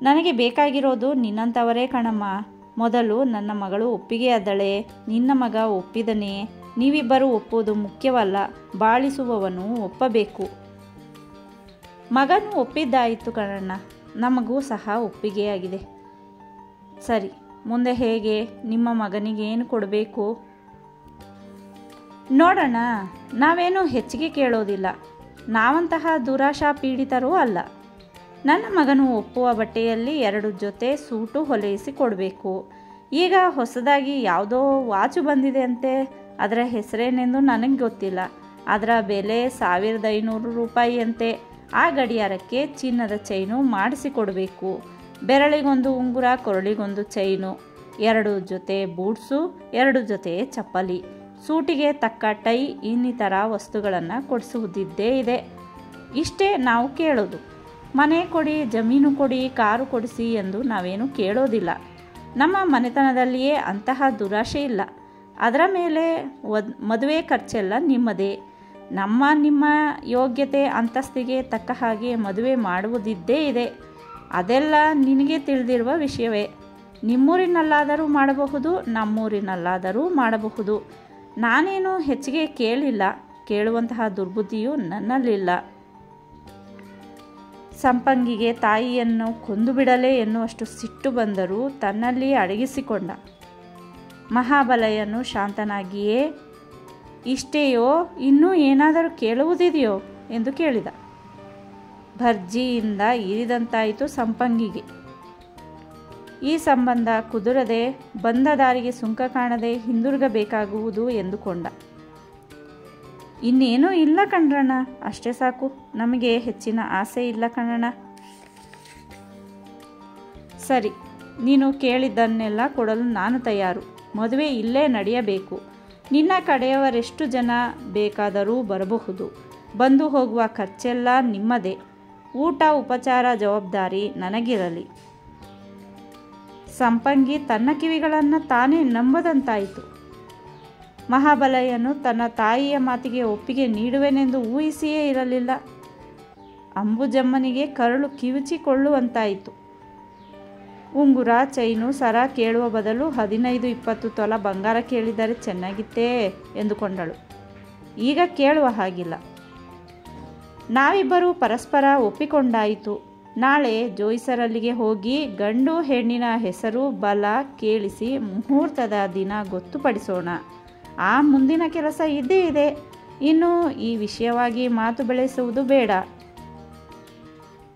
ನನಗೆ ಬೇಕಾಗಿರೋದು ನಿನ್ನಂಥವರೇ ಕಣಮ್ಮ. ಮೊದಲು ನನ್ನ ಮಗಳು ಒಪ್ಪಿಗೆ ಆದಳೆ, ನಿನ್ನ ಮಗ ಒಪ್ಪಿದನೇ. ನೀವಿಬ್ಬರೂ ಒಪ್ಪೋದು ಮುಖ್ಯವಲ್ಲ, ಬಾಳಿಸುವವನು ಒಪ್ಪಬೇಕು. ಮಗನು ಒಪ್ಪಿದ್ದಾಯಿತು ಕಣಣ್ಣ, ನಮಗೂ ಸಹ ಒಪ್ಪಿಗೆಯಾಗಿದೆ. ಸರಿ, ಮುಂದೆ ಹೇಗೆ? ನಿಮ್ಮ ಮಗನಿಗೆ ಏನು ಕೊಡಬೇಕು? ನೋಡೋಣ, ನಾವೇನು ಹೆಚ್ಚಿಗೆ ಕೇಳೋದಿಲ್ಲ. ನಾವಂತಹ ದುರಾಶಾ ಪೀಡಿತರೂ ಅಲ್ಲ. ನನ್ನ ಮಗನು ಒಪ್ಪುವ ಬಟ್ಟೆಯಲ್ಲಿ 2 ಜೊತೆ ಸೂಟು ಹೊಲಿಸಿ ಕೊಡಬೇಕು. ಈಗ ಹೊಸದಾಗಿ ಯಾವುದೋ ವಾಚು ಬಂದಿದೆ ಅಂತೆ, ಅದರ ಹೆಸರೇನೆಂದು ನನಗೆ ಗೊತ್ತಿಲ್ಲ. ಅದರ ಬೆಲೆ 1500 ರೂಪಾಯಿ ಅಂತೆ. ಆ ಗಡಿಯಾರಕ್ಕೆ ಚಿನ್ನದ ಚೈನು ಮಾಡಿಸಿಕೊಡಬೇಕು. ಬೆರಳಿಗೊಂದು ಉಂಗುರ, ಕೊರಳಿಗೊಂದು ಚೈನು, 2 ಜೊತೆ ಬೂಟ್ಸು, 2 ಜೊತೆ ಚಪ್ಪಲಿ, ಸೂಟಿಗೆ ತಕ್ಕ ಟೈ, ಇನ್ನಿತರ ವಸ್ತುಗಳನ್ನು ಕೊಡಿಸುವುದಿದ್ದೇ ಇದೆ. ಇಷ್ಟೇ ನಾವು ಕೇಳೋದು. ಮನೆ ಕೊಡಿ, ಜಮೀನು ಕೊಡಿ, ಕಾರು ಕೊಡಿಸಿ ಎಂದು ನಾವೇನು ಕೇಳೋದಿಲ್ಲ. ನಮ್ಮ ಮನೆತನದಲ್ಲಿಯೇ ಅಂತಹ ದುರಾಶೆ ಇಲ್ಲ. ಅದರ ಮೇಲೆ ಮದುವೆ ಖರ್ಚೆಲ್ಲ ನಿಮ್ಮದೇ. ನಿಮ್ಮ ಯೋಗ್ಯತೆ ಅಂತಸ್ತಿಗೆ ತಕ್ಕ ಹಾಗೆ ಮದುವೆ ಮಾಡುವುದಿದ್ದೇ ಇದೆ. ಅದೆಲ್ಲ ನಿನಗೆ ತಿಳಿದಿರುವ ವಿಷಯವೇ. ನಿಮ್ಮೂರಿನಲ್ಲಾದರೂ ಮಾಡಬಹುದು, ನಮ್ಮೂರಿನಲ್ಲಾದರೂ ಮಾಡಬಹುದು. ನಾನೇನು ಹೆಚ್ಚಿಗೆ ಕೇಳಿಲ್ಲ, ಕೇಳುವಂತಹ ದುರ್ಬುದ್ಧಿಯೂ ನನ್ನಲ್ಲಿಲ್ಲ. ಸಂಪಂಗಿಗೆ ತಾಯಿಯನ್ನು ಕೊಂದು ಬಿಡಲೇ ಎನ್ನುವಷ್ಟು ಸಿಟ್ಟು ಬಂದರೂ ತನ್ನಲ್ಲಿ ಅಡಗಿಸಿಕೊಂಡ. ಮಹಾಬಲಯ್ಯನು ಶಾಂತನಾಗಿಯೇ, ಇಷ್ಟೇಯೋ, ಇನ್ನೂ ಏನಾದರೂ ಕೇಳುವುದಿದೆಯೋ ಎಂದು ಕೇಳಿದ. ಭರ್ಜಿಯಿಂದ ಇರಿದಂತಾಯಿತು ಸಂಪಂಗಿಗೆ. ಈ ಸಂಬಂಧ ಕುದುರದೆ ಬಂದ ದಾರಿಗೆ ಸುಂಕ ಕಾಣದೆ ಹಿಂದಿರುಗಬೇಕಾಗುವುದು ಎಂದುಕೊಂಡ. ಇನ್ನೇನೂ ಇಲ್ಲ ಕಣ್ರಣ್ಣ, ಅಷ್ಟೇ ಸಾಕು. ನಮಗೆ ಹೆಚ್ಚಿನ ಆಸೆ ಇಲ್ಲ ಕಣ್ಣಣ್ಣ. ಸರಿ, ನೀನು ಕೇಳಿದ್ದನ್ನೆಲ್ಲ ಕೊಡಲು ನಾನು ತಯಾರು. ಮದುವೆ ಇಲ್ಲೇ ನಡೆಯಬೇಕು. ನಿನ್ನ ಕಡೆಯವರೆಷ್ಟು ಜನ ಬೇಕಾದರೂ ಬರಬಹುದು. ಬಂದು ಹೋಗುವ ಖರ್ಚೆಲ್ಲ ನಿಮ್ಮದೇ. ಊಟ ಉಪಚಾರ ಜವಾಬ್ದಾರಿ ನನಗಿರಲಿ. ಸಂಪಂಗಿ ತನ್ನ ಕಿವಿಗಳನ್ನು ತಾನೇ ನಂಬದಂತಾಯಿತು. ಮಹಾಬಲಯ್ಯನು ತನ್ನ ತಾಯಿಯ ಮಾತಿಗೆ ಒಪ್ಪಿಗೆ ನೀಡುವೆನೆಂದು ಊಹಿಸಿಯೇ ಇರಲಿಲ್ಲ. ಅಂಬುಜಮ್ಮನಿಗೆ ಕರಳು ಕಿವುಚಿಕೊಳ್ಳುವಂತಾಯಿತು. ಉಂಗುರ, ಚೈನು, ಸರ ಕೇಳುವ ಬದಲು 15-20 ತೊಲ ಬಂಗಾರ ಕೇಳಿದರೆ ಚೆನ್ನಾಗಿತ್ತೇ ಎಂದುಕೊಂಡಳು. ಈಗ ಕೇಳುವ ಹಾಗಿಲ್ಲ. ನಾವಿಬ್ಬರೂ ಪರಸ್ಪರ ಒಪ್ಪಿಕೊಂಡಾಯಿತು. ನಾಳೆ ಜೋಯಿಸರಲ್ಲಿಗೆ ಹೋಗಿ ಗಂಡು ಹೆಣ್ಣಿನ ಹೆಸರು ಬಲ ಕೇಳಿಸಿ ಮುಹೂರ್ತದ ದಿನ ಗೊತ್ತುಪಡಿಸೋಣ. ಆ ಮುಂದಿನ ಕೆಲಸ ಇದ್ದೇ ಇದೆ. ಇನ್ನು ಈ ವಿಷಯವಾಗಿ ಮಾತು ಬೆಳೆಸುವುದು ಬೇಡ.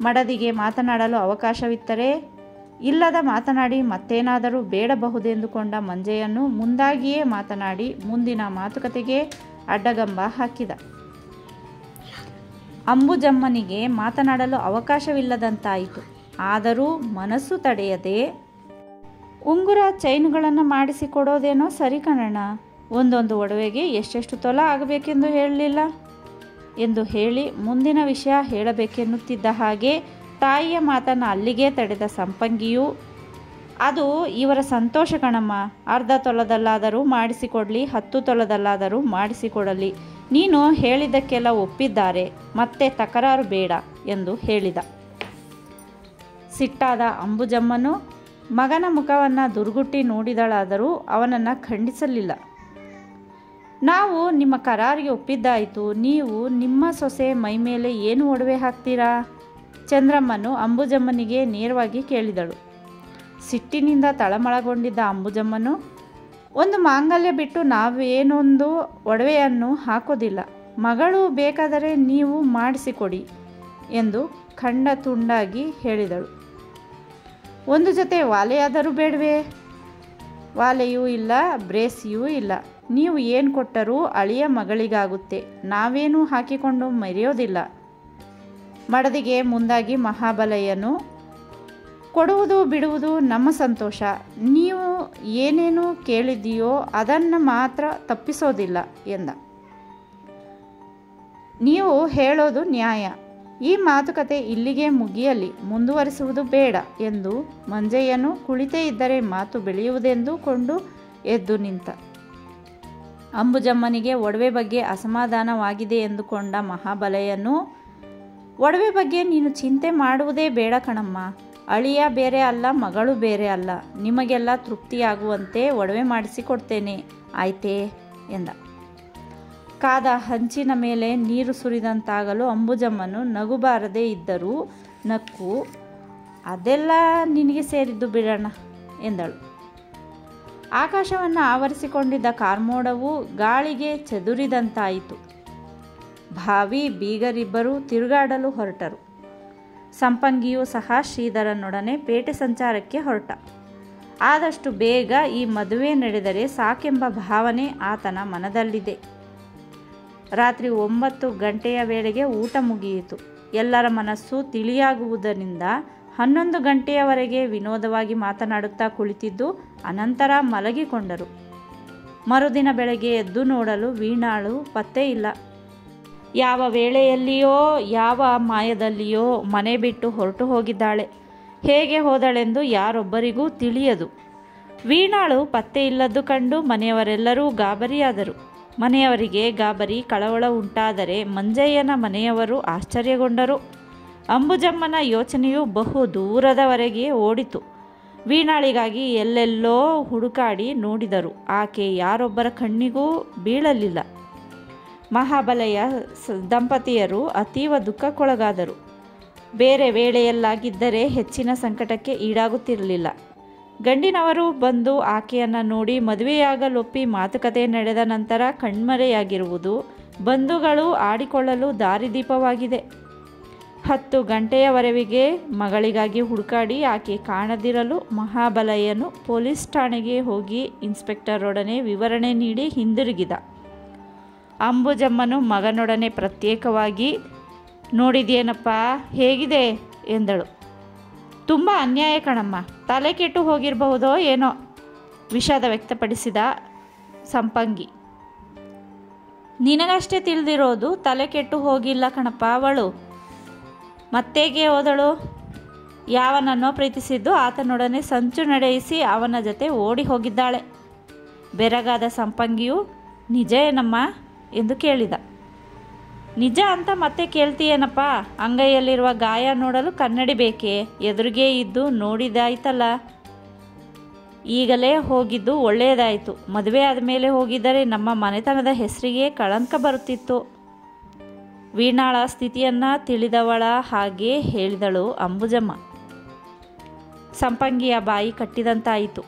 ಮಡದಿಗೆ ಮಾತನಾಡಲು ಅವಕಾಶವಿತ್ತರೆ ಇಲ್ಲದ ಮಾತನಾಡಿ ಮತ್ತೇನಾದರೂ ಬೇಡಬಹುದೆಂದುಕೊಂಡ ಮಂಜೆಯನ್ನು ಮುಂದಾಗಿಯೇ ಮಾತನಾಡಿ ಮುಂದಿನ ಮಾತುಕತೆಗೆ ಅಡ್ಡಗಂಬ ಹಾಕಿದ. ಅಂಬುಜಮ್ಮನಿಗೆ ಮಾತನಾಡಲು ಅವಕಾಶವಿಲ್ಲದಂತಾಯಿತು. ಆದರೂ ಮನಸ್ಸು ತಡೆಯದೆ, ಉಂಗುರ ಚೈನುಗಳನ್ನು ಮಾಡಿಸಿಕೊಡೋದೇನೋ ಸರಿ ಕಣಣ್ಣ, ಒಂದೊಂದು ಒಡವೆಗೆ ಎಷ್ಟೆಷ್ಟು ತೊಲ ಆಗಬೇಕೆಂದು ಹೇಳಲಿಲ್ಲ ಎಂದು ಹೇಳಿ ಮುಂದಿನ ವಿಷಯ ಹೇಳಬೇಕೆನ್ನುತ್ತಿದ್ದ ಹಾಗೆ ತಾಯಿಯ ಮಾತನ್ನು ಅಲ್ಲಿಗೆ ತಡೆದ ಸಂಪಂಗಿಯು, ಅದು ಇವರ ಸಂತೋಷ ಕಣಮ್ಮ, ಅರ್ಧ ತೊಲದಲ್ಲಾದರೂ ಮಾಡಿಸಿಕೊಡಲಿ, 10 ತೊಲದಲ್ಲಾದರೂ ಮಾಡಿಸಿಕೊಡಲಿ, ನೀನು ಹೇಳಿದ್ದಕ್ಕೆಲ್ಲ ಒಪ್ಪಿದ್ದಾರೆ, ಮತ್ತೆ ತಕರಾರು ಬೇಡ ಎಂದು ಹೇಳಿದ. ಸಿಟ್ಟಾದ ಅಂಬುಜಮ್ಮನು ಮಗನ ಮುಖವನ್ನು ದುರ್ಗುಟ್ಟಿ ನೋಡಿದಳಾದರೂ ಅವನನ್ನು ಖಂಡಿಸಲಿಲ್ಲ. ನಾವು ನಿಮ್ಮ ಕರಾರಿಗೆ ಒಪ್ಪಿದ್ದಾಯಿತು, ನೀವು ನಿಮ್ಮ ಸೊಸೆ ಮೈಮೇಲೆ ಏನು ಒಡವೆ ಹಾಕ್ತೀರಾ? ಚಂದ್ರಮ್ಮನು ಅಂಬುಜಮ್ಮನಿಗೆ ನೇರವಾಗಿ ಕೇಳಿದಳು. ಸಿಟ್ಟಿನಿಂದ ತಳಮಳಗೊಂಡಿದ್ದ ಅಂಬುಜಮ್ಮನು, ಒಂದು ಮಾಂಗಲ್ಯ ಬಿಟ್ಟು ನಾವೇನೊಂದು ಒಡವೆಯನ್ನು ಹಾಕೋದಿಲ್ಲ, ಮಗಳು ಬೇಕಾದರೆ ನೀವು ಮಾಡಿಸಿಕೊಡಿ ಎಂದು ಖಂಡ ತುಂಡಾಗಿ ಹೇಳಿದಳು. ಒಂದು ಜೊತೆ ವಾಲೆಯಾದರೂ ಬೇಡವೇ? ವಾಲೆಯೂ ಇಲ್ಲ, ಬ್ರೇಸಿಯೂ ಇಲ್ಲ. ನೀವು ಏನು ಕೊಟ್ಟರೂ ಅಳಿಯ ಮಗಳಿಗಾಗುತ್ತೆ, ನಾವೇನೂ ಹಾಕಿಕೊಂಡು ಮೆರೆಯೋದಿಲ್ಲ. ಮಡದಿಗೆ ಮುಂದಾಗಿ ಮಹಾಬಲಯ್ಯನು, ಕೊಡುವುದು ಬಿಡುವುದು ನಮ್ಮ ಸಂತೋಷ, ನೀವು ಏನೇನು ಕೇಳಿದೆಯೋ ಅದನ್ನು ಮಾತ್ರ ತಪ್ಪಿಸೋದಿಲ್ಲ ಎಂದ. ನೀವು ಹೇಳೋದು ನ್ಯಾಯ, ಈ ಮಾತುಕತೆ ಇಲ್ಲಿಗೆ ಮುಗಿಯಲಿ, ಮುಂದುವರಿಸುವುದು ಬೇಡ ಎಂದು ಮಂಜಯ್ಯನು ಕುಳಿತೇ ಇದ್ದರೆ ಮಾತು ಬೆಳೆಯುವುದೆಂದು ಕೊಂಡು ಎದ್ದು ನಿಂತ. ಅಂಬುಜಮ್ಮನಿಗೆ ಒಡವೆ ಬಗ್ಗೆ ಅಸಮಾಧಾನವಾಗಿದೆ ಎಂದುಕೊಂಡ ಮಹಾಬಲಯ್ಯನು, ಒಡವೆ ಬಗ್ಗೆ ನೀನು ಚಿಂತೆ ಮಾಡುವುದೇ ಬೇಡ ಕಣಮ್ಮ, ಅಳಿಯ ಬೇರೆ ಅಲ್ಲ, ಮಗಳು ಬೇರೆ ಅಲ್ಲ, ನಿಮಗೆಲ್ಲ ತೃಪ್ತಿಯಾಗುವಂತೆ ಒಡವೆ ಮಾಡಿಸಿಕೊಡ್ತೇನೆ, ಆಯ್ತೇ ಎಂದ. ಕಾದ ಹಂಚಿನ ಮೇಲೆ ನೀರು ಸುರಿದಂತಾಗಲು ಅಂಬುಜಮ್ಮನು ನಗುಬಾರದೇ ಇದ್ದರೂ ನಕ್ಕು, ಅದೆಲ್ಲ ನಿನಗೆ ಸೇರಿದ್ದು ಬಿಡೋಣ ಎಂದಳು. ಆಕಾಶವನ್ನು ಆವರಿಸಿಕೊಂಡಿದ್ದ ಕಾರ್ಮೋಡವು ಗಾಳಿಗೆ ಚದುರಿದಂತಾಯಿತು. ಭಾವಿ ಬೀಗರಿಬ್ಬರು ತಿರುಗಾಡಲು ಹೊರಟರು. ಸಂಪಂಗಿಯೂ ಸಹ ಶ್ರೀಧರನೊಡನೆ ಪೇಟೆ ಸಂಚಾರಕ್ಕೆ ಹೊರಟ. ಆದಷ್ಟು ಬೇಗ ಈ ಮದುವೆ ನಡೆದರೆ ಸಾಕೆಂಬ ಭಾವನೆ ಆತನ ಮನದಲ್ಲಿದೆ. ರಾತ್ರಿ 9 ಗಂಟೆಯ ವೇಳೆಗೆ ಊಟ ಮುಗಿಯಿತು. ಎಲ್ಲರ ಮನಸ್ಸು ತಿಳಿಯಾಗುವುದರಿಂದ 11 ಗಂಟೆಯವರೆಗೆ ವಿನೋದವಾಗಿ ಮಾತನಾಡುತ್ತಾ ಕುಳಿತಿದ್ದು ಅನಂತರ ಮಲಗಿಕೊಂಡರು. ಮರುದಿನ ಬೆಳಗ್ಗೆ ಎದ್ದು ನೋಡಲು ವೀಣಾಳು ಪತ್ತೆ ಇಲ್ಲ. ಯಾವ ವೇಳೆಯಲ್ಲಿಯೋ ಯಾವ ಮಾಯದಲ್ಲಿಯೋ ಮನೆ ಬಿಟ್ಟು ಹೊರಟು ಹೋಗಿದ್ದಾಳೆ. ಹೇಗೆ ಹೋದಳೆಂದು ಯಾರೊಬ್ಬರಿಗೂ ತಿಳಿಯದು. ವೀಣಾಳು ಪತ್ತೆ ಇಲ್ಲದ್ದು ಕಂಡು ಮನೆಯವರೆಲ್ಲರೂ ಗಾಬರಿಯಾದರು. ಮನೆಯವರಿಗೆ ಗಾಬರಿ ಕಳವಳ ಉಂಟಾದರೆ ಮಂಜಯ್ಯನ ಮನೆಯವರು ಆಶ್ಚರ್ಯಗೊಂಡರು. ಅಂಬುಜಮ್ಮನ ಯೋಚನೆಯು ಬಹು ದೂರದವರೆಗೆ ಓಡಿತು. ವೀಣಾಳಿಗಾಗಿ ಎಲ್ಲೆಲ್ಲೋ ಹುಡುಕಾಡಿ ನೋಡಿದರು. ಆಕೆ ಯಾರೊಬ್ಬರ ಕಣ್ಣಿಗೂ ಬೀಳಲಿಲ್ಲ. ಮಹಾಬಲಯ್ಯ ದಂಪತಿಯರು ಅತೀವ ದುಃಖಕ್ಕೊಳಗಾದರು. ಬೇರೆ ವೇಳೆಯಲ್ಲಾಗಿದ್ದರೆ ಹೆಚ್ಚಿನ ಸಂಕಟಕ್ಕೆ ಈಡಾಗುತ್ತಿರಲಿಲ್ಲ. ಗಂಡಿನವರು ಬಂದು ಆಕೆಯನ್ನು ನೋಡಿ ಮದುವೆಯಾಗಲೊಪ್ಪಿ ಮಾತುಕತೆ ನಡೆದ ನಂತರ ಕಣ್ಮರೆಯಾಗಿರುವುದು ಬಂಧುಗಳು ಆಡಿಕೊಳ್ಳಲು ದಾರಿದೀಪವಾಗಿದೆ. 10 ಗಂಟೆಯವರೆಗೆ ಮಗಳಿಗಾಗಿ ಹುಡುಕಾಡಿ ಆಕೆ ಕಾಣದಿರಲು ಮಹಾಬಲಯ್ಯನು ಪೊಲೀಸ್ ಠಾಣೆಗೆ ಹೋಗಿ ಇನ್ಸ್ಪೆಕ್ಟರೊಡನೆ ವಿವರಣೆ ನೀಡಿ ಹಿಂದಿರುಗಿದ. ಅಂಬುಜಮ್ಮನು ಮಗನೊಡನೆ ಪ್ರತ್ಯೇಕವಾಗಿ, ನೋಡಿದ್ಯೇನಪ್ಪ ಹೇಗಿದೆ ಎಂದಳು. ತುಂಬ ಅನ್ಯಾಯ ಕಣಮ್ಮ, ತಲೆ ಕೆಟ್ಟು ಹೋಗಿರಬಹುದೋ ಏನೋ ವಿಷಾದ ವ್ಯಕ್ತಪಡಿಸಿದ ಸಂಪಂಗಿ. ನಿನಗಷ್ಟೇ ತಿಳಿದಿರೋದು, ತಲೆ ಕೆಟ್ಟು ಹೋಗಿಲ್ಲ ಕಣಪ್ಪ ಅವಳು. ಮತ್ತೇಗೆ ಹೋದಳು? ಯಾವನನ್ನೋ ಪ್ರೀತಿಸಿದ್ದು ಆತನೊಡನೆ ಸಂಚು ನಡೆಯಿಸಿ ಅವನ ಜೊತೆ ಓಡಿ ಹೋಗಿದ್ದಾಳೆ. ಬೆರಗಾದ ಸಂಪಂಗಿಯು ನಿಜ ಏನಮ್ಮ ಎಂದು ಕೇಳಿದ. ನಿಜ ಅಂತ ಮತ್ತೆ ಕೇಳ್ತೀಯೇನಪ್ಪ? ಅಂಗೈಯಲ್ಲಿರುವ ಗಾಯ ನೋಡಲು ಕನ್ನಡಿ ಬೇಕೇ? ಎದುರಿಗೆ ಇದ್ದು ನೋಡಿದಾಯ್ತಲ್ಲ. ಈಗಲೇ ಹೋಗಿದ್ದು ಒಳ್ಳೆಯದಾಯಿತು. ಮದುವೆ ಆದಮೇಲೆ ಹೋಗಿದ್ದರೆ ನಮ್ಮ ಮನೆತನದ ಹೆಸರಿಗೆ ಕಳಂಕ ಬರುತ್ತಿತ್ತು. ವೀಣಾಳ ಸ್ಥಿತಿಯನ್ನು ತಿಳಿದವಳ ಹಾಗೆ ಹೇಳಿದಳು ಅಂಬುಜಮ್ಮ. ಸಂಪಂಗಿಯ ಬಾಯಿ ಕಟ್ಟಿದಂತಾಯಿತು.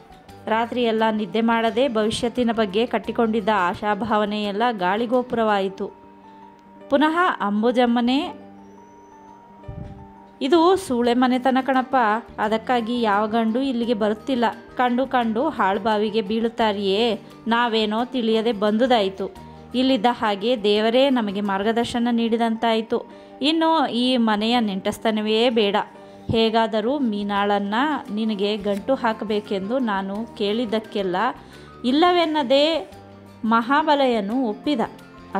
ರಾತ್ರಿಯೆಲ್ಲ ನಿದ್ದೆ ಮಾಡದೆ ಭವಿಷ್ಯತ್ತಿನ ಬಗ್ಗೆ ಕಟ್ಟಿಕೊಂಡಿದ್ದ ಆಶಾಭಾವನೆಯೆಲ್ಲ ಗಾಳಿಗೋಪುರವಾಯಿತು. ಪುನಃ ಅಂಬುಜಮ್ಮನೇ, ಇದು ಸೂಳೆ ಮನೆತನ ಕಣಪ್ಪ. ಅದಕ್ಕಾಗಿ ಯಾವ ಗಂಡು ಇಲ್ಲಿಗೆ ಬರುತ್ತಿಲ್ಲ. ಕಂಡು ಹಾಳ್ಬಾವಿಗೆ ಬೀಳುತ್ತಾರಿಯೇ? ನಾವೇನೋ ತಿಳಿಯದೆ ಬಂದುದಾಯಿತು. ಇಲ್ಲಿದ್ದ ಹಾಗೆ ದೇವರೇ ನಮಗೆ ಮಾರ್ಗದರ್ಶನ ನೀಡಿದಂತಾಯಿತು. ಇನ್ನು ಈ ಮನೆಯ ನೆಂಟಸ್ತನವೇ ಬೇಡ. ಹೇಗಾದರೂ ಮೀನಾಳನ್ನು ನಿನಗೆ ಗಂಟು ಹಾಕಬೇಕೆಂದು ನಾನು ಕೇಳಿದ್ದಕ್ಕೆಲ್ಲ ಇಲ್ಲವೆನ್ನದೇ ಮಹಾಬಲೆಯನ್ನು ಒಪ್ಪಿದ.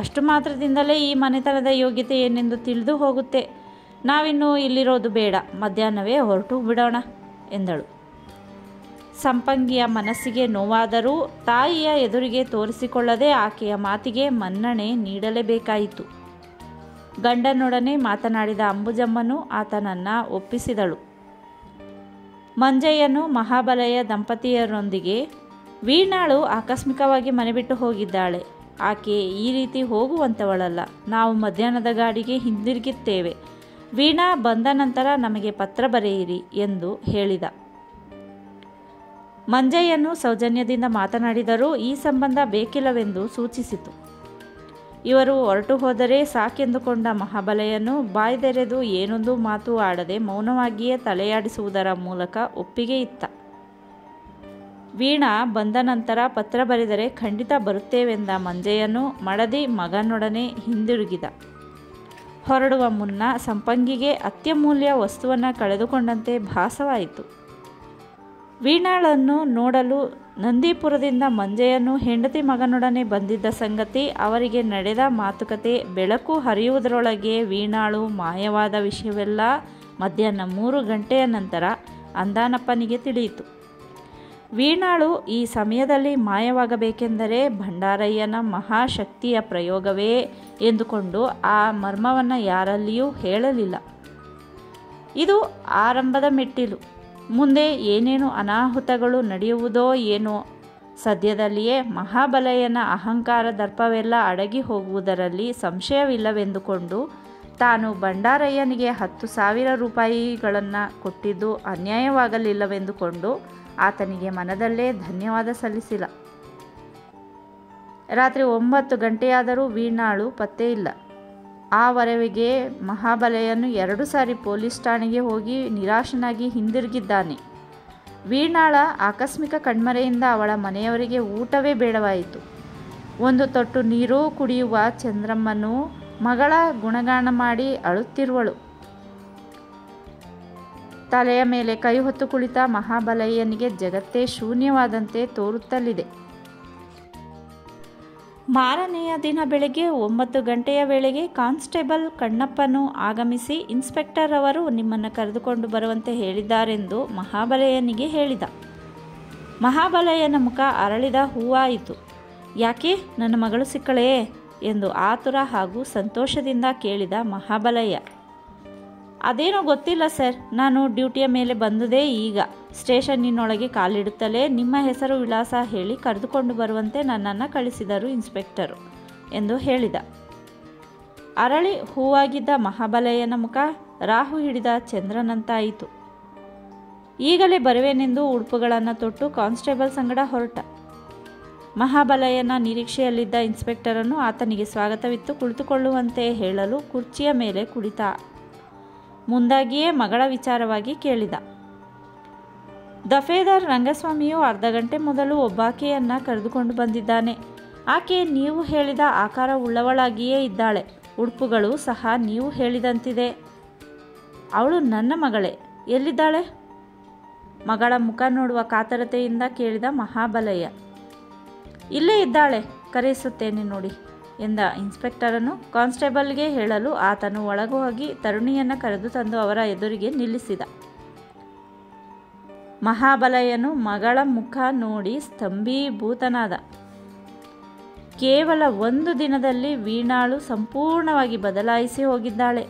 ಅಷ್ಟು ಮಾತ್ರದಿಂದಲೇ ಈ ಮನೆತನದ ಯೋಗ್ಯತೆ ಏನೆಂದು ತಿಳಿದು ಹೋಗುತ್ತೆ. ನಾವಿನ್ನೂ ಇಲ್ಲಿರೋದು ಬೇಡ, ಮಧ್ಯಾಹ್ನವೇ ಹೊರಟು ಬಿಡೋಣ ಎಂದಳು. ಸಂಪಂಗಿಯ ಮನಸ್ಸಿಗೆ ನೋವಾದರೂ ತಾಯಿಯ ಎದುರಿಗೆ ತೋರಿಸಿಕೊಳ್ಳದೆ ಆಕೆಯ ಮಾತಿಗೆ ಮನ್ನಣೆ ನೀಡಲೇಬೇಕಾಯಿತು. ಗಂಡನೊಡನೆ ಮಾತನಾಡಿದ ಅಂಬುಜಮ್ಮನು ಆತನನ್ನು ಒಪ್ಪಿಸಿದಳು. ಮಂಜಯ್ಯನು ಮಹಾಬಲೆಯ ದಂಪತಿಯರೊಂದಿಗೆ, ವೀಣಾಳು ಆಕಸ್ಮಿಕವಾಗಿ ಮನೆ ಬಿಟ್ಟು ಹೋಗಿದ್ದಾಳೆ. ಆಕೆ ಈ ರೀತಿ ಹೋಗುವಂಥವಳಲ್ಲ. ನಾವು ಮಧ್ಯಾಹ್ನದ ಗಾಡಿಗೆ ಹಿಂದಿರುಗುತ್ತೇವೆ. ವೀಣಾ ಬಂದ ನಂತರ ನಮಗೆ ಪತ್ರ ಬರೆಯಿರಿ ಎಂದು ಹೇಳಿದ. ಮಂಜಯ್ಯನು ಸೌಜನ್ಯದಿಂದ ಮಾತನಾಡಿದರೂ ಈ ಸಂಬಂಧ ಬೇಕಿಲ್ಲವೆಂದು ಸೂಚಿಸಿತು. ಇವರು ಹೊರಟು ಹೋದರೆ ಸಾಕೆಂದುಕೊಂಡ ಮಹಾಬಲೆಯನ್ನು ಬಾಯ್ದೆರೆದು ಏನೊಂದು ಮಾತು ಆಡದೆ ಮೌನವಾಗಿಯೇ ತಲೆಯಾಡಿಸುವುದರ ಮೂಲಕ ಒಪ್ಪಿಗೆ ಇತ್ತ. ವೀಣಾ ಬಂದ ನಂತರ ಪತ್ರ ಬರೆದರೆ ಖಂಡಿತ ಬರುತ್ತೇವೆಂದ ಮಂಜಯ್ಯನು ಮಡದಿ ಮಗನೊಡನೆ ಹಿಂದಿರುಗಿದ. ಹೊರಡುವ ಮುನ್ನ ಸಂಪಂಗಿಗೆ ಅತ್ಯಮೂಲ್ಯ ವಸ್ತುವನ್ನು ಕಳೆದುಕೊಂಡಂತೆ ಭಾಸವಾಯಿತು. ವೀಣಾಳನ್ನು ನೋಡಲು ನಂದೀಪುರದಿಂದ ಮಂಜಯ್ಯನು ಹೆಂಡತಿ ಮಗನೊಡನೆ ಬಂದಿದ್ದ ಸಂಗತಿ, ಅವರಿಗೆ ನಡೆದ ಮಾತುಕತೆ, ಬೆಳಕು ಹರಿಯುವುದರೊಳಗೆ ವೀಣಾಳು ಮಾಯವಾದ ವಿಷಯವೆಲ್ಲ ಮಧ್ಯಾಹ್ನ 3 ಗಂಟೆಯ ನಂತರ ಅಂದಾನಪ್ಪನಿಗೆ ತಿಳಿಯಿತು. ವೀಣಾಳು ಈ ಸಮಯದಲ್ಲಿ ಮಾಯವಾಗಬೇಕೆಂದರೆ ಭಂಡಾರಯ್ಯನ ಮಹಾಶಕ್ತಿಯ ಪ್ರಯೋಗವೇ ಎಂದುಕೊಂಡು ಆ ಮರ್ಮವನ್ನು ಯಾರಲ್ಲಿಯೂ ಹೇಳಲಿಲ್ಲ. ಇದು ಆರಂಭದ ಮೆಟ್ಟಿಲು. ಮುಂದೆ ಏನೇನು ಅನಾಹುತಗಳು ನಡೆಯುವುದೋ ಏನೋ. ಸದ್ಯದಲ್ಲಿಯೇ ಮಹಾಬಲೆಯನ ಅಹಂಕಾರ ದರ್ಪವೆಲ್ಲ ಅಡಗಿ ಹೋಗುವುದರಲ್ಲಿ ಸಂಶಯವಿಲ್ಲವೆಂದುಕೊಂಡು ತಾನು ಭಂಡಾರಯ್ಯನಿಗೆ 10,000 ರೂಪಾಯಿಗಳನ್ನು ಕೊಟ್ಟಿದ್ದು ಅನ್ಯಾಯವಾಗಲಿಲ್ಲವೆಂದುಕೊಂಡು ಆತನಿಗೆ ಮನದಲ್ಲೇ ಧನ್ಯವಾದ ಸಲ್ಲಿಸಿಲ್ಲ. ರಾತ್ರಿ 9 ಗಂಟೆಯಾದರೂ ವೀಣಾಳು ಪತ್ತೆ ಇಲ್ಲ. ಆವರೆಗೆ ಮಹಾಬಲೆಯನ್ನು 2 ಸಾರಿ ಪೊಲೀಸ್ ಠಾಣೆಗೆ ಹೋಗಿ ನಿರಾಶನಾಗಿ ಹಿಂದಿರುಗಿದ್ದಾನೆ. ವೀಣಾಳ ಆಕಸ್ಮಿಕ ಕಣ್ಮರೆಯಿಂದ ಅವಳ ಮನೆಯವರಿಗೆ ಊಟವೇ ಬೇಡವಾಯಿತು. ಒಂದು ತೊಟ್ಟು ನೀರು ಕುಡಿಯುವ ಚಂದ್ರಮ್ಮನು ಮಗಳ ಗುಣಗಾನ ಮಾಡಿ ಅಳುತ್ತಿರುವಳು. ತಲೆಯ ಮೇಲೆ ಕೈ ಹೊತ್ತು ಕುಳಿತ ಮಹಾಬಲಯ್ಯನಿಗೆ ಜಗತ್ತೇ ಶೂನ್ಯವಾದಂತೆ ತೋರುತ್ತಲಿದೆ. ಮಾರನೆಯ ದಿನ ಬೆಳಗ್ಗೆ 9 ಗಂಟೆಯ ವೇಳೆಗೆ ಕಾನ್ಸ್ಟೇಬಲ್ ಕಣ್ಣಪ್ಪನು ಆಗಮಿಸಿ, ಇನ್ಸ್ಪೆಕ್ಟರ್ ಅವರು ನಿಮ್ಮನ್ನು ಕರೆದುಕೊಂಡು ಬರುವಂತೆ ಹೇಳಿದ್ದಾರೆಂದು ಮಹಾಬಲಯ್ಯನಿಗೆ ಹೇಳಿದ. ಮಹಾಬಲಯ್ಯನ ಮುಖ ಅರಳಿದ ಹೂವಾಯಿತು. ಯಾಕೆ, ನನ್ನ ಮಗಳು ಸಿಕ್ಕಳೇ ಎಂದು ಆತುರ ಹಾಗೂ ಸಂತೋಷದಿಂದ ಕೇಳಿದ ಮಹಾಬಲಯ್ಯ. ಅದೇನೋ ಗೊತ್ತಿಲ್ಲ ಸರ್, ನಾನು ಡ್ಯೂಟಿಯ ಮೇಲೆ ಬಂದುದೇ ಈಗ. ಸ್ಟೇಷನ್ನಿನೊಳಗೆ ಕಾಲಿಡುತ್ತಲೇ ನಿಮ್ಮ ಹೆಸರು ವಿಳಾಸ ಹೇಳಿ ಕರೆದುಕೊಂಡು ಬರುವಂತೆ ನನ್ನನ್ನು ಕಳಿಸಿದರು ಇನ್ಸ್ಪೆಕ್ಟರು ಎಂದು ಹೇಳಿದ. ಅರಳಿ ಹೂವಾಗಿದ್ದ ಮಹಾಬಲಯ್ಯನ ಮುಖ ರಾಹು ಹಿಡಿದ ಚಂದ್ರನಂತಾಯಿತು. ಈಗಲೇ ಬರುವೆನೆಂದು ಉಡುಪುಗಳನ್ನು ತೊಟ್ಟು ಕಾನ್ಸ್ಟೇಬಲ್ ಸಂಗಡ ಹೊರಟ. ಮಹಾಬಲಯ್ಯನ ನಿರೀಕ್ಷೆಯಲ್ಲಿದ್ದ ಇನ್ಸ್ಪೆಕ್ಟರನ್ನು ಆತನಿಗೆ ಸ್ವಾಗತವಿತ್ತು ಕುಳಿತುಕೊಳ್ಳುವಂತೆ ಹೇಳಲು ಕುರ್ಚಿಯ ಮೇಲೆ ಕುಳಿತ. ಮುಂದಾಗಿಯೇ ಮಗಳ ವಿಚಾರವಾಗಿ ಕೇಳಿದ. ದಫೇದಾರ್ ರಂಗಸ್ವಾಮಿಯು ಅರ್ಧ ಗಂಟೆ ಮೊದಲು ಒಬ್ಬಾಕೆಯನ್ನು ಕರೆದುಕೊಂಡು ಬಂದಿದ್ದಾನೆ. ಆಕೆ ನೀವು ಹೇಳಿದ ಆಕಾರ ಉಳ್ಳವಳಾಗಿಯೇ ಇದ್ದಾಳೆ. ಉಡುಪುಗಳು ಸಹ ನೀವು ಹೇಳಿದಂತಿದೆ. ಅವಳು ನನ್ನ ಮಗಳೇ. ಎಲ್ಲಿದ್ದಾಳೆ? ಮಗಳ ಮುಖ ನೋಡುವ ಕಾತರತೆಯಿಂದ ಕೇಳಿದ ಮಹಾಬಲಯ್ಯ. ಇಲ್ಲೇ ಇದ್ದಾಳೆ, ಕರೆಯಿಸುತ್ತೇನೆ ನೋಡಿ ಎಂದ ಇನ್ಸ್ಪೆಕ್ಟರನ್ನು ಕಾನ್ಸ್ಟೇಬಲ್ಗೆ ಹೇಳಲು ಆತನು ಒಳಗೋಗಿ ತರುಣಿಯನ್ನು ಕರೆದು ತಂದು ಅವರ ಎದುರಿಗೆ ನಿಲ್ಲಿಸಿದ. ಮಹಾಬಲಯ್ಯನು ಮಗಳ ಮುಖ ನೋಡಿ ಸ್ತಂಭೀಭೂತನಾದ. ಕೇವಲ 1 ದಿನದಲ್ಲಿ ವೀಣಾಳು ಸಂಪೂರ್ಣವಾಗಿ ಬದಲಾಯಿಸಿ ಹೋಗಿದ್ದಾಳೆ.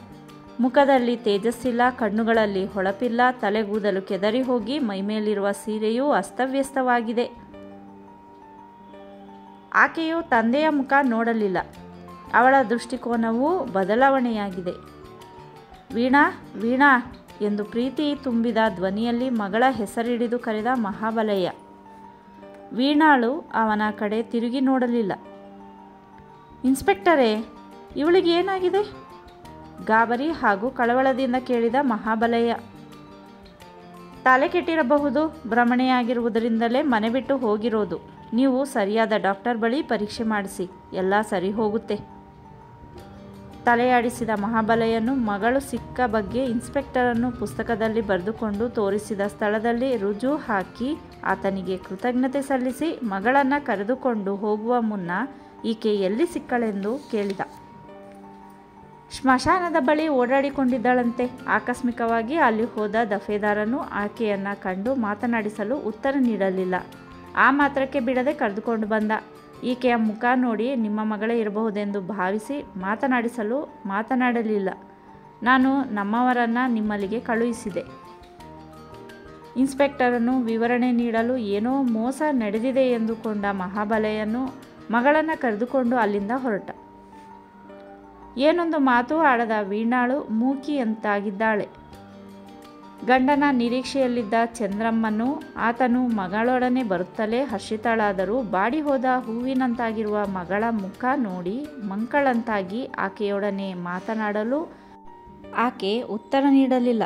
ಮುಖದಲ್ಲಿ ತೇಜಸ್ಸಿಲ್ಲ, ಕಣ್ಣುಗಳಲ್ಲಿ ಹೊಳಪಿಲ್ಲ, ತಲೆಗೂದಲು ಕೆದರಿ ಹೋಗಿ ಮೈಮೇಲಿರುವ ಸೀರೆಯೂ ಅಸ್ತವ್ಯಸ್ತವಾಗಿದೆ. ಆಕೆಯು ತಂದೆಯ ಮುಖ ನೋಡಲಿಲ್ಲ. ಅವಳ ದೃಷ್ಟಿಕೋನವೂ ಬದಲಾವಣೆಯಾಗಿದೆ. ವೀಣಾ, ವೀಣಾ ಎಂದು ಪ್ರೀತಿ ತುಂಬಿದ ಧ್ವನಿಯಲ್ಲಿ ಮಗಳ ಹೆಸರಿಡಿದು ಕರೆದ ಮಹಾಬಲಯ್ಯ. ವೀಣಾಳು ಅವನ ಕಡೆ ತಿರುಗಿ ನೋಡಲಿಲ್ಲ. ಇನ್ಸ್ಪೆಕ್ಟರೇ, ಇವಳಿಗೆ ಏನಾಗಿದೆ? ಗಾಬರಿ ಹಾಗೂ ಕಳವಳದಿಂದ ಕೇಳಿದ ಮಹಾಬಲಯ್ಯ. ತಲೆ ಕೆಟ್ಟಿರಬಹುದು, ಭ್ರಮಣೆಯಾಗಿರುವುದರಿಂದಲೇ ಮನೆ ಬಿಟ್ಟು ಹೋಗಿರೋದು. ನೀವು ಸರಿಯಾದ ಡಾಕ್ಟರ್ ಬಳಿ ಪರೀಕ್ಷೆ ಮಾಡಿಸಿ, ಎಲ್ಲ ಸರಿ ಹೋಗುತ್ತೆ. ತಲೆಯಾಡಿಸಿದ ಮಹಾಬಲಯ್ಯನು ಮಗಳು ಸಿಕ್ಕ ಬಗ್ಗೆ ಇನ್ಸ್ಪೆಕ್ಟರನ್ನು ಪುಸ್ತಕದಲ್ಲಿ ಬರೆದುಕೊಂಡು ತೋರಿಸಿದ ಸ್ಥಳದಲ್ಲಿ ರುಜು ಹಾಕಿ ಆತನಿಗೆ ಕೃತಜ್ಞತೆ ಸಲ್ಲಿಸಿ ಮಗಳನ್ನು ಕರೆದುಕೊಂಡು ಹೋಗುವ ಮುನ್ನ ಈಕೆ ಎಲ್ಲಿ ಸಿಕ್ಕಳೆಂದು ಕೇಳಿದ. ಸ್ಮಶಾನದ ಬಳಿ ಓಡಾಡಿಕೊಂಡಿದ್ದಳಂತೆ. ಆಕಸ್ಮಿಕವಾಗಿ ಅಲ್ಲಿ ಹೋದ ದಫೇದಾರನು ಆಕೆಯನ್ನು ಕಂಡು ಮಾತನಾಡಿಸಲು ಉತ್ತರ ನೀಡಲಿಲ್ಲ. ಆ ಮಾತ್ರಕ್ಕೆ ಬಿಡದೆ ಕರೆದುಕೊಂಡು ಬಂದ. ಈಕೆಯ ಮುಖ ನೋಡಿ ನಿಮ್ಮ ಮಗಳೇ ಇರಬಹುದೆಂದು ಭಾವಿಸಿ ಮಾತನಾಡಲಿಲ್ಲ. ನಾನು ನಮ್ಮವರನ್ನು ನಿಮ್ಮಲ್ಲಿಗೆ ಕಳುಹಿಸಿದೆ. ಇನ್ಸ್ಪೆಕ್ಟರನ್ನು ವಿವರಣೆ ನೀಡಲು ಏನೋ ಮೋಸ ನಡೆದಿದೆ ಎಂದುಕೊಂಡ ಮಹಾಬಲಯ್ಯನು ಮಗಳನ್ನು ಕರೆದುಕೊಂಡು ಅಲ್ಲಿಂದ ಹೊರಟ. ಏನೊಂದು ಮಾತು ಆಡದ ವೀಣಾಳು ಮೂಕಿಯಂತಾಗಿದ್ದಾಳೆ. ಗಂಡನ ನಿರೀಕ್ಷೆಯಲ್ಲಿದ್ದ ಚಂದ್ರಮ್ಮನು ಆತನು ಮಗಳೊಡನೆ ಬರುತ್ತಲೇ ಹರ್ಷಿತಳಾದರೂ ಬಾಡಿ ಹೋದ ಹೂವಿನಂತಾಗಿರುವ ಮಗಳ ಮುಖ ನೋಡಿ ಮಂಕಳಂತಾಗಿ ಆಕೆಯೊಡನೆ ಮಾತನಾಡಲು ಆಕೆ ಉತ್ತರ ನೀಡಲಿಲ್ಲ.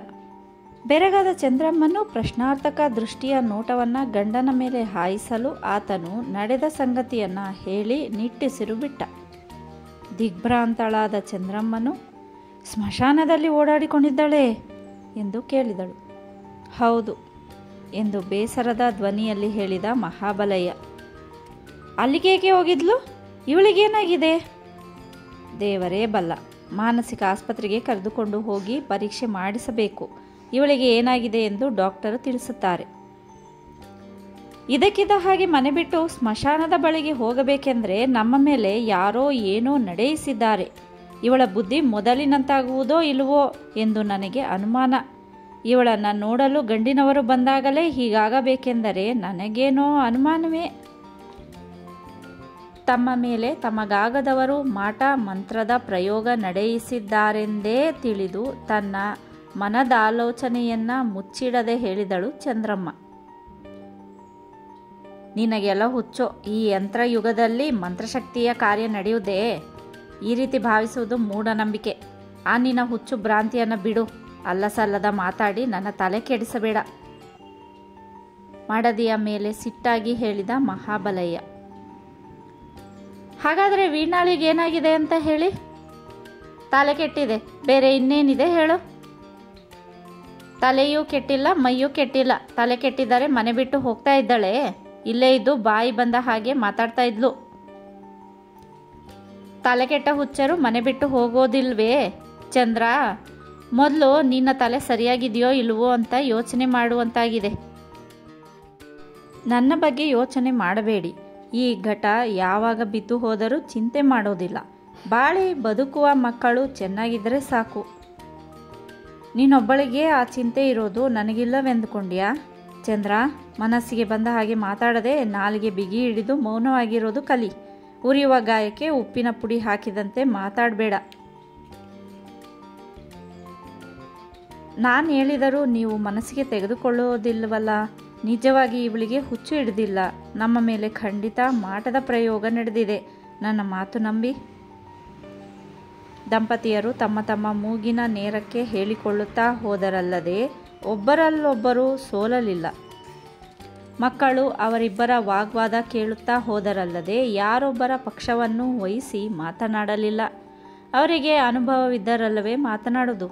ಬೆರಗಾದ ಚಂದ್ರಮ್ಮನು ಪ್ರಶ್ನಾರ್ಥಕ ದೃಷ್ಟಿಯ ನೋಟವನ್ನು ಗಂಡನ ಮೇಲೆ ಹಾಯಿಸಲು ಆತನು ನಡೆದ ಸಂಗತಿಯನ್ನು ಹೇಳಿ ನಿಟ್ಟುಸಿರು ಬಿಟ್ಟ. ದಿಗ್ಭ್ರಾಂತಳಾದ ಚಂದ್ರಮ್ಮನು ಸ್ಮಶಾನದಲ್ಲಿ ಓಡಾಡಿಕೊಂಡಿದ್ದಾಳೆ ಎಂದು ಕೇಳಿದಳು. ಹೌದು ಎಂದು ಬೇಸರದ ಧ್ವನಿಯಲ್ಲಿ ಹೇಳಿದ ಮಹಾಬಲಯ್ಯ. ಅಲ್ಲಿಗೇಕೆ ಹೋಗಿದ್ಲು? ಇವಳಿಗೇನಾಗಿದೆ? ದೇವರೇ ಬಲ್ಲ. ಮಾನಸಿಕ ಆಸ್ಪತ್ರೆಗೆ ಕರೆದುಕೊಂಡು ಹೋಗಿ ಪರೀಕ್ಷೆ ಮಾಡಿಸಬೇಕು. ಇವಳಿಗೆ ಏನಾಗಿದೆ ಎಂದು ಡಾಕ್ಟರು ತಿಳಿಸುತ್ತಾರೆ. ಇದಕ್ಕಿದ್ದ ಹಾಗೆ ಮನೆ ಬಿಟ್ಟು ಸ್ಮಶಾನದ ಬಳಿಗೆ ಹೋಗಬೇಕೆಂದರೆ ನಮ್ಮ ಮೇಲೆ ಯಾರೋ ಏನೋ ನಡೆಯಿಸಿದ್ದಾರೆ. ಇವಳ ಬುದ್ಧಿ ಮೊದಲಿನಂತಾಗುವುದೋ ಇಲ್ಲವೋ ಎಂದು ನನಗೆ ಅನುಮಾನ. ಇವಳನ್ನು ನೋಡಲು ಗಂಡಿನವರು ಬಂದಾಗಲೇ ಹೀಗಾಗಬೇಕೆಂದರೆ ನನಗೇನೋ ಅನುಮಾನವೇ. ತಮ್ಮ ಮೇಲೆ ತಮಗಾಗದವರು ಮಾಟ ಮಂತ್ರದ ಪ್ರಯೋಗ ನಡೆಯಿಸಿದ್ದಾರೆಂದೇ ತಿಳಿದು ತನ್ನ ಮನದಾಲೋಚನೆಯನ್ನು ಮುಚ್ಚಿಡದೆ ಹೇಳಿದಳು ಚಂದ್ರಮ್ಮ. ನಿನಗೆಲ್ಲ ಹುಚ್ಚೋ. ಈ ಯಂತ್ರಯುಗದಲ್ಲಿ ಮಂತ್ರಶಕ್ತಿಯ ಕಾರ್ಯ ನಡೆಯುವುದೇ? ಈ ರೀತಿ ಭಾವಿಸುವುದು ಮೂಢನಂಬಿಕೆ. ಆ ನಿನ್ನ ಹುಚ್ಚು ಭ್ರಾಂತಿಯನ್ನು ಬಿಡು. ಅಲ್ಲಸಲ್ಲದ ಮಾತಾಡಿ ನನ್ನ ತಲೆ ಕೆಡಿಸಬೇಡ. ಮಡದಿಯ ಮೇಲೆ ಸಿಟ್ಟಾಗಿ ಹೇಳಿದ ಮಹಾಬಲಯ್ಯ. ಹಾಗಾದರೆ ವೀಣಾಳಿಗೆ ಏನಾಗಿದೆ ಅಂತ ಹೇಳಿ? ತಲೆ ಕೆಟ್ಟಿದೆ, ಬೇರೆ ಇನ್ನೇನಿದೆ ಹೇಳು? ತಲೆಯೂ ಕೆಟ್ಟಿಲ್ಲ, ಮೈಯೂ ಕೆಟ್ಟಿಲ್ಲ. ತಲೆ ಕೆಟ್ಟಿದ್ದಾರೆ ಮನೆ ಬಿಟ್ಟು ಹೋಗ್ತಾ ಇದ್ದಾಳೆ. ಇಲ್ಲೇ ಇದ್ದು ಬಾಯಿ ಬಂದ ಹಾಗೆ ಮಾತಾಡ್ತಾ ಇದ್ಲು. ತಲೆ ಕೆಟ್ಟ ಹುಚ್ಚರು ಮನೆ ಬಿಟ್ಟು ಹೋಗೋದಿಲ್ವೇ ಚಂದ್ರ? ಮೊದಲು ನಿನ್ನ ತಲೆ ಸರಿಯಾಗಿದೆಯೋ ಇಲ್ವೋ ಅಂತ ಯೋಚನೆ ಮಾಡುವಂತಾಗಿದೆ. ನನ್ನ ಬಗ್ಗೆ ಯೋಚನೆ ಮಾಡಬೇಡಿ. ಈ ಘಟ ಯಾವಾಗ ಬಿದ್ದು ಹೋದರೂ ಚಿಂತೆ ಮಾಡೋದಿಲ್ಲ. ಬಾಳಿ ಬದುಕುವ ಮಕ್ಕಳು ಚೆನ್ನಾಗಿದ್ದರೆ ಸಾಕು. ನೀನೊಬ್ಬಳಿಗೆ ಆ ಚಿಂತೆ ಇರೋದು ನನಗಿಲ್ಲವೆಂದುಕೊಂಡ್ಯಾ? ಚಂದ್ರ, ಮನಸ್ಸಿಗೆ ಬಂದ ಹಾಗೆ ಮಾತಾಡದೆ ನಾಲಿಗೆ ಬಿಗಿ ಹಿಡಿದು ಮೌನವಾಗಿರೋದು ಕಲಿ. ಉರಿಯುವ ಗಾಯಕ್ಕೆ ಉಪ್ಪಿನ ಪುಡಿ ಹಾಕಿದಂತೆ ಮಾತಾಡಬೇಡ. ನಾನು ಹೇಳಿದರೂ ನೀವು ಮನಸ್ಸಿಗೆ ತೆಗೆದುಕೊಳ್ಳೋದಿಲ್ಲವಲ್ಲ. ನಿಜವಾಗಿ ಇವಳಿಗೆ ಹುಚ್ಚು ಹಿಡಿದಿಲ್ಲ. ನಮ್ಮ ಮೇಲೆ ಖಂಡಿತ ಮಾಟದ ಪ್ರಯೋಗ ನಡೆದಿದೆ. ನನ್ನ ಮಾತು ನಂಬಿ. ದಂಪತಿಯರು ತಮ್ಮ ತಮ್ಮ ಮೂಗಿನ ನೇರಕ್ಕೆ ಹೇಳಿಕೊಳ್ಳುತ್ತಾ ಹೋದರಲ್ಲದೆ ಒಬ್ಬರಲ್ಲೊಬ್ಬರು ಸೋಲಲಿಲ್ಲ. ಮಕ್ಕಳು ಅವರಿಬ್ಬರ ವಾಗ್ವಾದ ಕೇಳುತ್ತಾ ಹೋದರಲ್ಲದೆ ಯಾರೊಬ್ಬರ ಪಕ್ಷವನ್ನು ವಹಿಸಿ ಮಾತನಾಡಲಿಲ್ಲ. ಅವರಿಗೆ ಅನುಭವವಿದ್ದರಲ್ಲವೇ ಮಾತನಾಡುವುದು.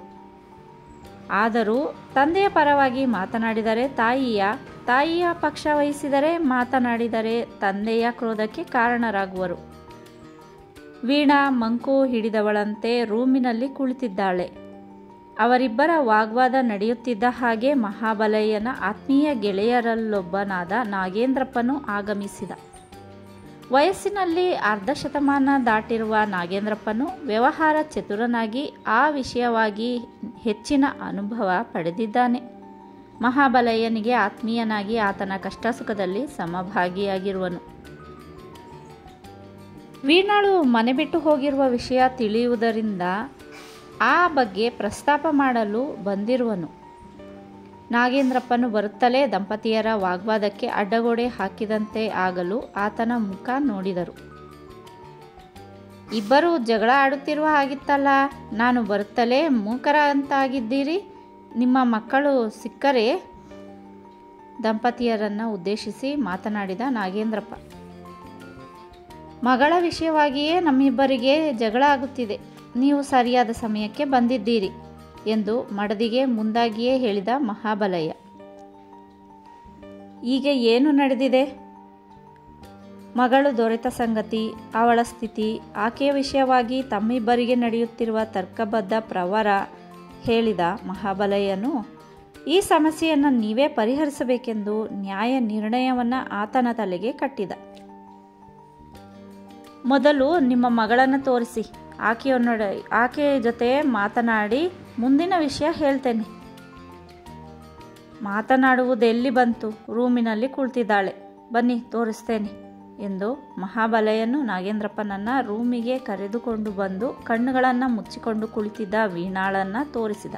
ಆದರೂ ತಂದೆಯ ಪರವಾಗಿ ಮಾತನಾಡಿದರೆ ತಾಯಿಯ ಪಕ್ಷ ವಹಿಸಿದರೆ ಮಾತನಾಡಿದರೆ ತಂದೆಯ ಕ್ರೋಧಕ್ಕೆ ಕಾರಣರಾಗುವರು. ವೀಣಾ ಮಂಕು ಹಿಡಿದವಳಂತೆ ರೂಮಿನಲ್ಲಿ ಕುಳಿತಿದ್ದಾಳೆ. ಅವರಿಬ್ಬರ ವಾಗ್ವಾದ ನಡೆಯುತ್ತಿದ್ದ ಹಾಗೆ ಮಹಾಬಲಯ್ಯನ ಆತ್ಮೀಯ ಗೆಳೆಯರಲ್ಲೊಬ್ಬನಾದ ನಾಗೇಂದ್ರಪ್ಪನು ಆಗಮಿಸಿದ. ವಯಸ್ಸಿನಲ್ಲಿ ಅರ್ಧ ಶತಮಾನ ದಾಟಿರುವ ನಾಗೇಂದ್ರಪ್ಪನು ವ್ಯವಹಾರ ಚತುರನಾಗಿ ಆ ವಿಷಯವಾಗಿ ಹೆಚ್ಚಿನ ಅನುಭವ ಪಡೆದಿದ್ದಾನೆ. ಮಹಾಬಲಯ್ಯನಿಗೆ ಆತ್ಮೀಯನಾಗಿ ಆತನ ಕಷ್ಟ ಸುಖದಲ್ಲಿ ಸಮಭಾಗಿಯಾಗಿರುವನು. ವೀಣಾಳು ಮನೆ ಬಿಟ್ಟು ಹೋಗಿರುವ ವಿಷಯ ತಿಳಿಯುವುದರಿಂದ ಆ ಬಗ್ಗೆ ಪ್ರಸ್ತಾಪ ಮಾಡಲು ಬಂದಿರುವನು. ನಾಗೇಂದ್ರಪ್ಪನು ಬರುತ್ತಲೇ ದಂಪತಿಯರ ವಾಗ್ವಾದಕ್ಕೆ ಅಡ್ಡಗೋಡೆ ಹಾಕಿದಂತೆ ಆಗಲು ಆತನ ಮುಖ ನೋಡಿದರು. ಇಬ್ಬರು ಜಗಳ ಆಡುತ್ತಿರುವ ಹಾಗಿತ್ತಲ್ಲ, ನಾನು ಬರುತ್ತಲೇ ಮೂಕರ ಅಂತಾಗಿದ್ದೀರಿ, ನಿಮ್ಮ ಮಕ್ಕಳು ಸಿಕ್ಕರೆ? ದಂಪತಿಯರನ್ನು ಉದ್ದೇಶಿಸಿ ಮಾತನಾಡಿದ ನಾಗೇಂದ್ರಪ್ಪ. ಮಗಳ ವಿಷಯವಾಗಿಯೇ ನಮ್ಮಿಬ್ಬರಿಗೆ ಜಗಳ ಆಗುತ್ತಿದೆ. ನೀವು ಸರಿಯಾದ ಸಮಯಕ್ಕೆ ಬಂದಿದ್ದೀರಿ ಎಂದು ಮಡದಿಗೆ ಮುಂದಾಗಿಯೇ ಹೇಳಿದ ಮಹಾಬಲಯ್ಯ. ಈಗ ಏನು ನಡೆದಿದೆ? ಮಗಳು ದೊರೆತ ಸಂಗತಿ, ಅವಳ ಸ್ಥಿತಿ, ಆಕೆಯ ವಿಷಯವಾಗಿ ತಮ್ಮಿಬ್ಬರಿಗೆ ನಡೆಯುತ್ತಿರುವ ತರ್ಕಬದ್ಧ ಪ್ರವರ ಹೇಳಿದ ಮಹಾಬಲಯ್ಯನು ಈ ಸಮಸ್ಯೆಯನ್ನು ನೀವೇ ಪರಿಹರಿಸಬೇಕೆಂದು ನ್ಯಾಯ ನಿರ್ಣಯವನ್ನು ಆತನ ತಲೆಗೆ ಕಟ್ಟಿದ. ಮೊದಲು ನಿಮ್ಮ ಮಗಳನ್ನು ತೋರಿಸಿ, ಆಕೆಯ ಜೊತೆ ಮಾತನಾಡಿ ಮುಂದಿನ ವಿಷಯ ಹೇಳ್ತೇನೆ. ಮಾತನಾಡುವುದೆಲ್ಲಿ ಬಂತು, ರೂಮಿನಲ್ಲಿ ಕುಳಿತಿದ್ದಾಳೆ, ಬನ್ನಿ ತೋರಿಸ್ತೇನೆ ಎಂದು ಮಹಾಬಲಯ್ಯನು ನಾಗೇಂದ್ರಪ್ಪನನ್ನು ರೂಮಿಗೆ ಕರೆದುಕೊಂಡು ಬಂದು ಕಣ್ಣುಗಳನ್ನು ಮುಚ್ಚಿಕೊಂಡು ಕುಳಿತಿದ್ದ ವೀಣಾಳನ್ನು ತೋರಿಸಿದ.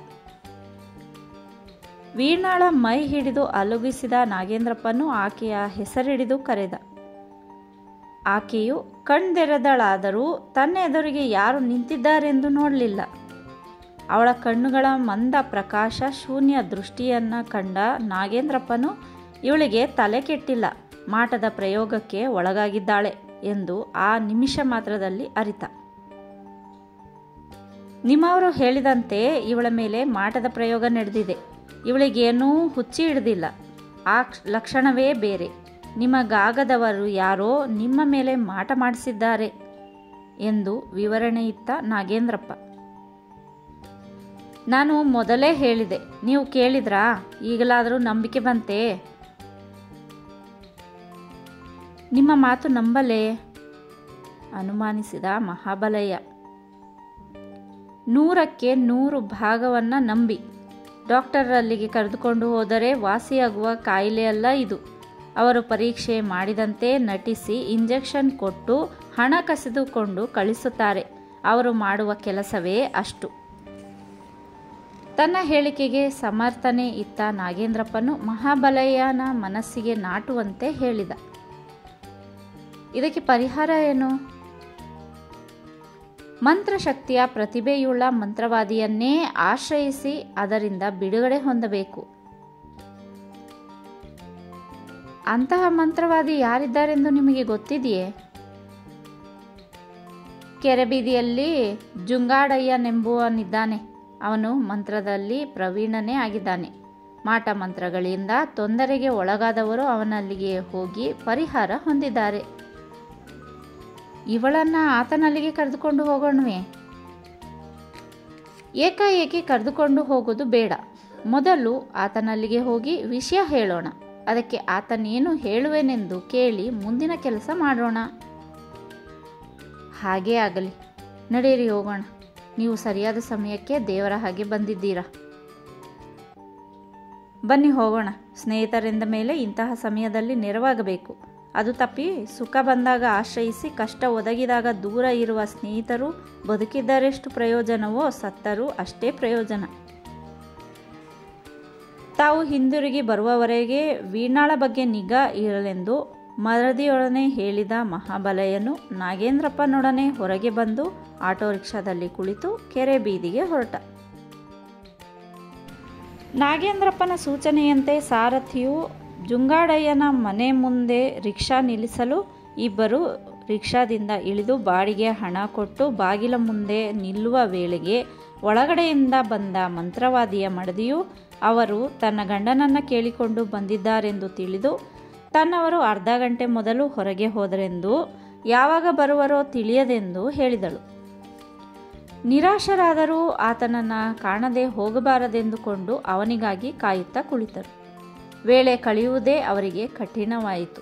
ವೀಣಾಳ ಮೈ ಹಿಡಿದು ಅಲುಗಿಸಿದ ನಾಗೇಂದ್ರಪ್ಪನು ಆಕೆಯ ಹೆಸರಿಡಿದು ಕರೆದ. ಆಕೆಯು ಕಣ್ದೆರೆದಳಾದರೂ ತನ್ನ ಎದುರಿಗೆ ಯಾರು ನಿಂತಿದ್ದಾರೆಂದು ನೋಡಲಿಲ್ಲ. ಅವಳ ಕಣ್ಣುಗಳ ಮಂದ ಪ್ರಕಾಶ ಶೂನ್ಯ ದೃಷ್ಟಿಯನ್ನು ಕಂಡ ನಾಗೇಂದ್ರಪ್ಪನು ಇವಳಿಗೆ ತಲೆ ಕೆಟ್ಟಿಲ್ಲ, ಮಾಟದ ಪ್ರಯೋಗಕ್ಕೆ ಒಳಗಾಗಿದ್ದಾಳೆ ಎಂದು ಆ ನಿಮಿಷ ಮಾತ್ರದಲ್ಲಿ ಅರಿತ. ನಿಮ್ಮವರು ಹೇಳಿದಂತೆ ಇವಳ ಮೇಲೆ ಮಾಟದ ಪ್ರಯೋಗ ನಡೆದಿದೆ. ಇವಳಿಗೇನೂ ಹುಚ್ಚಿ ಹಿಡಿದಿಲ್ಲ, ಆ ಲಕ್ಷಣವೇ ಬೇರೆ. ನಿಮಗಾಗದವರು ಯಾರೋ ನಿಮ್ಮ ಮೇಲೆ ಮಾಟ ಮಾಡಿಸಿದ್ದಾರೆ ಎಂದು ವಿವರಣೆಯಿತ್ತ ನಾಗೇಂದ್ರಪ್ಪ. ನಾನು ಮೊದಲೇ ಹೇಳಿದೆ, ನೀವು ಕೇಳಿದ್ರಾ? ಈಗಲಾದರೂ ನಂಬಿಕೆ ಬಂತೆ? ನಿಮ್ಮ ಮಾತು ನಂಬಲೇ? ಅನುಮಾನಿಸಿದ ಮಹಾಬಲಯ್ಯ. 100ಕ್ಕೆ 100 ಭಾಗವನ್ನು ನಂಬಿ. ಡಾಕ್ಟರಲ್ಲಿಗೆ ಕರೆದುಕೊಂಡು ಹೋದರೆ ವಾಸಿಯಾಗುವ ಕಾಯಿಲೆಯಲ್ಲ ಇದು. ಅವರು ಪರೀಕ್ಷೆ ಮಾಡಿದಂತೆ ನಟಿಸಿ ಇಂಜೆಕ್ಷನ್ ಕೊಟ್ಟು ಹಣ ಕಸಿದುಕೊಂಡು ಕಳಿಸುತ್ತಾರೆ. ಅವರು ಮಾಡುವ ಕೆಲಸವೇ ಅಷ್ಟು. ತನ್ನ ಹೇಳಿಕೆಗೆ ಸಮರ್ಥನೆ ಇತ್ತ ನಾಗೇಂದ್ರಪ್ಪನು ಮಹಾಬಲಯ್ಯನ ಮನಸ್ಸಿಗೆ ನಾಟುವಂತೆ ಹೇಳಿದ. ಇದಕ್ಕೆ ಪರಿಹಾರ ಏನು? ಮಂತ್ರಶಕ್ತಿಯ ಪ್ರತಿಭೆಯುಳ್ಳ ಮಂತ್ರವಾದಿಯನ್ನೇ ಆಶ್ರಯಿಸಿ ಅದರಿಂದ ಬಿಡುಗಡೆ ಹೊಂದಬೇಕು. ಅಂತಹ ಮಂತ್ರವಾದಿ ಯಾರಿದ್ದಾರೆಂದು ನಿಮಗೆ ಗೊತ್ತಿದೆಯೇ? ಕೆರೆಬೀದಿಯಲ್ಲಿ ಜುಂಗಾಡಯ್ಯನೆಂಬುವನಿದ್ದಾನೆ. ಅವನು ಮಂತ್ರದಲ್ಲಿ ಪ್ರವೀಣನೇ ಆಗಿದ್ದಾನೆ. ಮಾಟ ಮಂತ್ರಗಳಿಂದ ತೊಂದರೆಗೆ ಒಳಗಾದವರು ಅವನಲ್ಲಿಗೆ ಹೋಗಿ ಪರಿಹಾರ ಹೊಂದಿದ್ದಾರೆ. ಇವಳನ್ನು ಆತನಲ್ಲಿಗೆ ಕರೆದುಕೊಂಡು ಹೋಗೋಣವೇ? ಏಕಾಏಕಿ ಕರೆದುಕೊಂಡು ಹೋಗೋದು ಬೇಡ. ಮೊದಲು ಆತನಲ್ಲಿಗೆ ಹೋಗಿ ವಿಷಯ ಹೇಳೋಣ. ಅದಕ್ಕೆ ಆತನೇನು ಹೇಳುವೆನೆಂದು ಕೇಳಿ ಮುಂದಿನ ಕೆಲಸ ಮಾಡೋಣ. ಹಾಗೇ ಆಗಲಿ, ನಡೆಯಿರಿ ಹೋಗೋಣ. ನೀವು ಸರಿಯಾದ ಸಮಯಕ್ಕೆ ದೇವರ ಹಾಗೆ ಬಂದಿದ್ದೀರಾ. ಬನ್ನಿ ಹೋಗೋಣ. ಸ್ನೇಹಿತರೆಂದ ಮೇಲೆ ಇಂತಹ ಸಮಯದಲ್ಲಿ ನೆರವಾಗಬೇಕು. ಅದು ತಪ್ಪಿ ಸುಖ ಬಂದಾಗ ಆಶ್ರಯಿಸಿ ಕಷ್ಟ ಒದಗಿದಾಗ ದೂರ ಇರುವ ಸ್ನೇಹಿತರು ಬದುಕಿದ್ದರೆಷ್ಟು ಪ್ರಯೋಜನವೋ ಸತ್ತರೂ ಅಷ್ಟೇ ಪ್ರಯೋಜನ. ತಾವು ಹಿಂದಿರುಗಿ ಬರುವವರೆಗೆ ವೀಣಾಳ ಬಗ್ಗೆ ನಿಗಾ ಇರಲೆಂದು ಮರದಿಯೊಡನೆ ಹೇಳಿದ ಮಹಾಬಲಯ್ಯನು ನಾಗೇಂದ್ರಪ್ಪನೊಡನೆ ಹೊರಗೆ ಬಂದು ಆಟೋ ರಿಕ್ಷಾದಲ್ಲಿ ಕುಳಿತು ಕೆರೆ ಬೀದಿಗೆ ಹೊರಟ. ನಾಗೇಂದ್ರಪ್ಪನ ಸೂಚನೆಯಂತೆ ಸಾರಥಿಯು ಜುಂಗಾಡಯ್ಯನ ಮನೆ ಮುಂದೆ ರಿಕ್ಷಾ ನಿಲ್ಲಿಸಲು ಇಬ್ಬರು ರಿಕ್ಷಾದಿಂದ ಇಳಿದು ಬಾಡಿಗೆ ಹಣ ಕೊಟ್ಟು ಬಾಗಿಲ ಮುಂದೆ ನಿಲ್ಲುವ ವೇಳೆಗೆ ಒಳಗಡೆಯಿಂದ ಬಂದ ಮಂತ್ರವಾದಿಯ ಮಡದಿಯು ಅವರು ತನ್ನ ಗಂಡನನ್ನು ಕೇಳಿಕೊಂಡು ಬಂದಿದ್ದಾರೆಂದು ತಿಳಿದು ತನ್ನವರು ಅರ್ಧ ಗಂಟೆ ಮೊದಲು ಹೊರಗೆ ಹೋದರೆಂದು ಯಾವಾಗ ಬರುವರೋ ತಿಳಿಯದೆಂದು ಹೇಳಿದಳು. ನಿರಾಶರಾದರೂ ಆತನನ್ನು ಕಾಣದೆ ಹೋಗಬಾರದೆಂದುಕೊಂಡು ಅವನಿಗಾಗಿ ಕಾಯುತ್ತಾ ಕುಳಿತರು. ವೇಳೆ ಕಳೆಯುವುದೇ ಅವರಿಗೆ ಕಠಿಣವಾಯಿತು.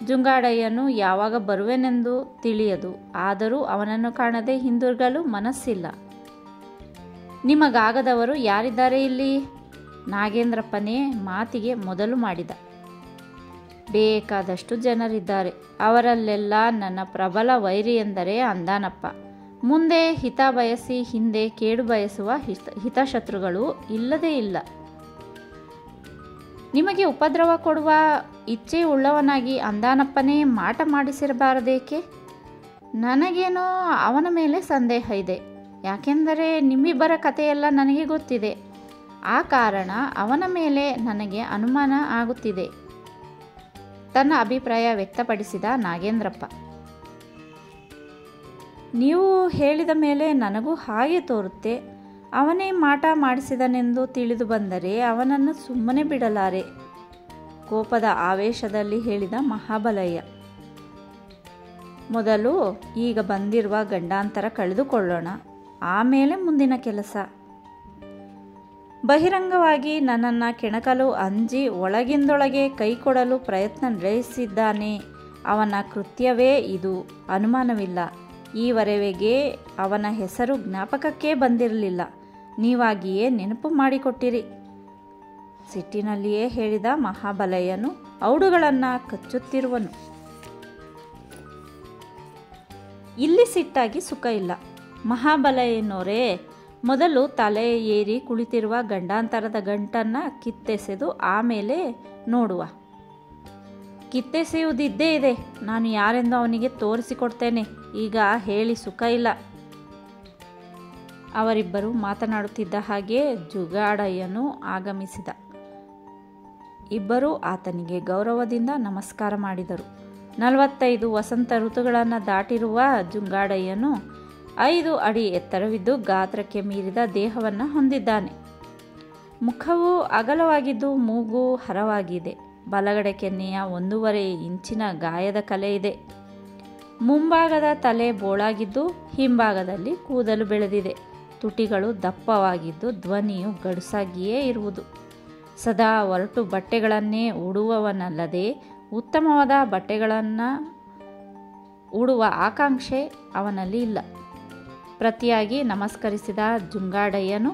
ಜುಂಗಾಡಯ್ಯನು ಯಾವಾಗ ಬರುವೆನೆಂದು ತಿಳಿಯದು. ಆದರೂ ಅವನನ್ನು ಕಾಣದೆ ಹಿಂದಿರುಗಲು ಮನಸ್ಸಿಲ್ಲ. ನಿಮಗಾಗದವರು ಯಾರಿದ್ದಾರೆ ಇಲ್ಲಿ? ನಾಗೇಂದ್ರಪ್ಪನೇ ಮಾತಿಗೆ ಮೊದಲು ಮಾಡಿದ. ಬೇಕಾದಷ್ಟು ಜನರಿದ್ದಾರೆ. ಅವರಲ್ಲೆಲ್ಲ ನನ್ನ ಪ್ರಬಲ ವೈರಿ ಎಂದರೆ ಅಂದಾನಪ್ಪ. ಮುಂದೆ ಹಿತ ಬಯಸಿ ಹಿಂದೆ ಕೇಡು ಬಯಸುವ ಹಿತಶತ್ರುಗಳು ಇಲ್ಲದೇ ಇಲ್ಲ. ನಿಮಗೆ ಉಪದ್ರವ ಕೊಡುವ ಇಚ್ಛೆ ಉಳ್ಳವನಾಗಿ ಅಂದಾನಪ್ಪನೇ ಮಾಟ ಮಾಡಿಸಿರಬಾರದೇಕೆ? ನನಗೇನೋ ಅವನ ಮೇಲೆ ಸಂದೇಹ ಇದೆ. ಯಾಕೆಂದರೆ ನಿಮ್ಮಿಬ್ಬರ ಕಥೆಯೆಲ್ಲ ನನಗೆ ಗೊತ್ತಿದೆ. ಆ ಕಾರಣ ಅವನ ಮೇಲೆ ನನಗೆ ಅನುಮಾನ ಆಗುತ್ತಿದೆ. ತನ್ನ ಅಭಿಪ್ರಾಯ ವ್ಯಕ್ತಪಡಿಸಿದ ನಾಗೇಂದ್ರಪ್ಪ. ನೀವು ಹೇಳಿದ ಮೇಲೆ ನನಗೂ ಹಾಗೆ ತೋರುತ್ತೆ. ಅವನೇ ಮಾಟ ಮಾಡಿಸಿದನೆಂದು ತಿಳಿದು ಬಂದರೆ ಅವನನ್ನು ಸುಮ್ಮನೆ ಬಿಡಲಾರೆ, ಕೋಪದ ಆವೇಶದಲ್ಲಿ ಹೇಳಿದ ಮಹಾಬಲಯ್ಯ. ಮೊದಲು ಈಗ ಬಂದಿರುವ ಗಂಡಾಂತರ ಕಳೆದುಕೊಳ್ಳೋಣ, ಆಮೇಲೆ ಮುಂದಿನ ಕೆಲಸ. ಬಹಿರಂಗವಾಗಿ ನನ್ನನ್ನು ಕೆಣಕಲು ಅಂಜಿ ಒಳಗಿಂದೊಳಗೆ ಕೈ ಕೊಡಲು ಪ್ರಯತ್ನ ನಡೆಸಿದ್ದಾನೆ. ಅವನ ಕೃತ್ಯವೇ ಇದು, ಅನುಮಾನವಿಲ್ಲ. ಈವರೆಗೆ ಅವನ ಹೆಸರು ಜ್ಞಾಪಕಕ್ಕೆ ಬಂದಿರಲಿಲ್ಲ. ನೀವಾಗಿಯೇ ನೆನಪು ಮಾಡಿಕೊಟ್ಟಿರಿ. ಸಿಟ್ಟಿನಲ್ಲಿಯೇ ಹೇಳಿದ ಮಹಾಬಲಯ್ಯನು ಔಡುಗಳನ್ನು ಕಚ್ಚುತ್ತಿರುವನು. ಇಲ್ಲಿ ಸಿಟ್ಟಾಗಿ ಸುಖ ಇಲ್ಲ. ಮಹಾಬಲಯ್ಯನವರೇ, ಮೊದಲು ತಲೆ ಏರಿ ಕುಳಿತಿರುವ ಗಂಡಾಂತರದ ಗಂಟನ್ನು ಕಿತ್ತೆಸೆದು ಆಮೇಲೆ ನೋಡುವ. ಕಿತ್ತೆಸೆಯುವುದಿದ್ದೇ ಇದೆ. ನಾನು ಯಾರೆಂದು ಅವನಿಗೆ ತೋರಿಸಿಕೊಡ್ತೇನೆ. ಈಗ ಹೇಳಿ ಸುಖ ಇಲ್ಲ. ಅವರಿಬ್ಬರು ಮಾತನಾಡುತ್ತಿದ್ದ ಹಾಗೆ ಜುಗಾಡಯ್ಯನು ಆಗಮಿಸಿದ. ಇಬ್ಬರೂ ಆತನಿಗೆ ಗೌರವದಿಂದ ನಮಸ್ಕಾರ ಮಾಡಿದರು. 45 ವಸಂತ ಋತುಗಳನ್ನು ದಾಟಿರುವ ಜುಂಗಾಡಯ್ಯನು 5 ಅಡಿ ಎತ್ತರವಿದ್ದು ಗಾತ್ರಕ್ಕೆ ಮೀರಿದ ದೇಹವನ್ನು ಹೊಂದಿದ್ದಾನೆ. ಮುಖವು ಅಗಲವಾಗಿದ್ದು ಮೂಗು ಹರವಾಗಿದೆ. ಬಲಗಡೆ ಕೆನ್ನೆಯ 1.5 ಇಂಚಿನ ಗಾಯದ ಕಲೆ ಇದೆ. ಮುಂಭಾಗದ ತಲೆ ಬೋಳಾಗಿದ್ದು ಹಿಂಭಾಗದಲ್ಲಿ ಕೂದಲು ಬೆಳೆದಿದೆ. ತುಟಿಗಳು ದಪ್ಪವಾಗಿದ್ದು ಧ್ವನಿಯು ಗಡುಸಾಗಿಯೇ ಇರುವುದು. ಸದಾ ಒರಟು ಬಟ್ಟೆಗಳನ್ನೇ ಉಡುವವನಲ್ಲದೆ ಉತ್ತಮವಾದ ಬಟ್ಟೆಗಳನ್ನು ಉಡುವ ಆಕಾಂಕ್ಷೆ ಅವನಲ್ಲಿ ಇಲ್ಲ. ಪ್ರತಿಯಾಗಿ ನಮಸ್ಕರಿಸಿದ ಜುಂಗಾಡಯ್ಯನು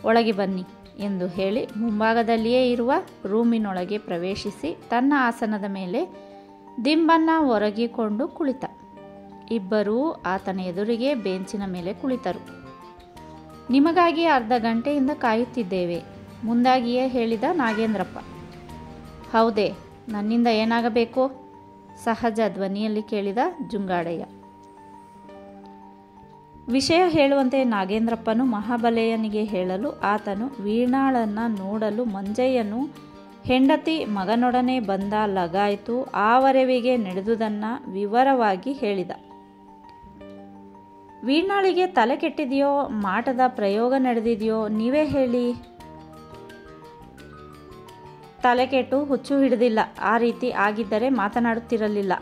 ಒಳಗೆ ಬನ್ನಿ ಎಂದು ಹೇಳಿ ಮುಂಭಾಗದಲ್ಲಿಯೇ ಇರುವ ರೂಮಿನೊಳಗೆ ಪ್ರವೇಶಿಸಿ ತನ್ನ ಆಸನದ ಮೇಲೆ ದಿಂಬನ್ನು ಒರಗಿಕೊಂಡು ಕುಳಿತ. ಇಬ್ಬರೂ ಆತನ ಎದುರಿಗೆ ಬೆಂಚಿನ ಮೇಲೆ ಕುಳಿತರು. ನಿಮಗಾಗಿ ಅರ್ಧ ಗಂಟೆಯಿಂದ ಕಾಯುತ್ತಿದ್ದೇವೆ, ಮುಂದಾಗಿಯೇ ಹೇಳಿದ ನಾಗೇಂದ್ರಪ್ಪ. ಹೌದೇ, ನನ್ನಿಂದ ಏನಾಗಬೇಕು? ಸಹಜ ಧ್ವನಿಯಲ್ಲಿ ಕೇಳಿದ ಜುಂಗಾಡಯ್ಯ. ವಿಷಯ ಹೇಳುವಂತೆ ನಾಗೇಂದ್ರಪ್ಪನು ಮಹಾಬಲಯ್ಯನಿಗೆ ಹೇಳಲು ಆತನು ವೀಣಾಳನ್ನು ನೋಡಲು ಮಂಜಯ್ಯನು ಹೆಂಡತಿ ಮಗನೊಡನೆ ಬಂದ ಲಗಾಯಿತು ಆವರೆವಿಗೆ ನಡೆದುದನ್ನು ವಿವರವಾಗಿ ಹೇಳಿದ. ವೀಣಾಳಿಗೆ ತಲೆ ಕೆಟ್ಟಿದೆಯೋ, ಮಾಟದ ಪ್ರಯೋಗ ನಡೆದಿದೆಯೋ ನೀವೇ ಹೇಳಿ. ತಲೆ ಕೆಟ್ಟು ಹುಚ್ಚು ಹಿಡಿದಿಲ್ಲ. ಆ ರೀತಿ ಆಗಿದ್ದರೆ ಮಾತನಾಡುತ್ತಿರಲಿಲ್ಲ.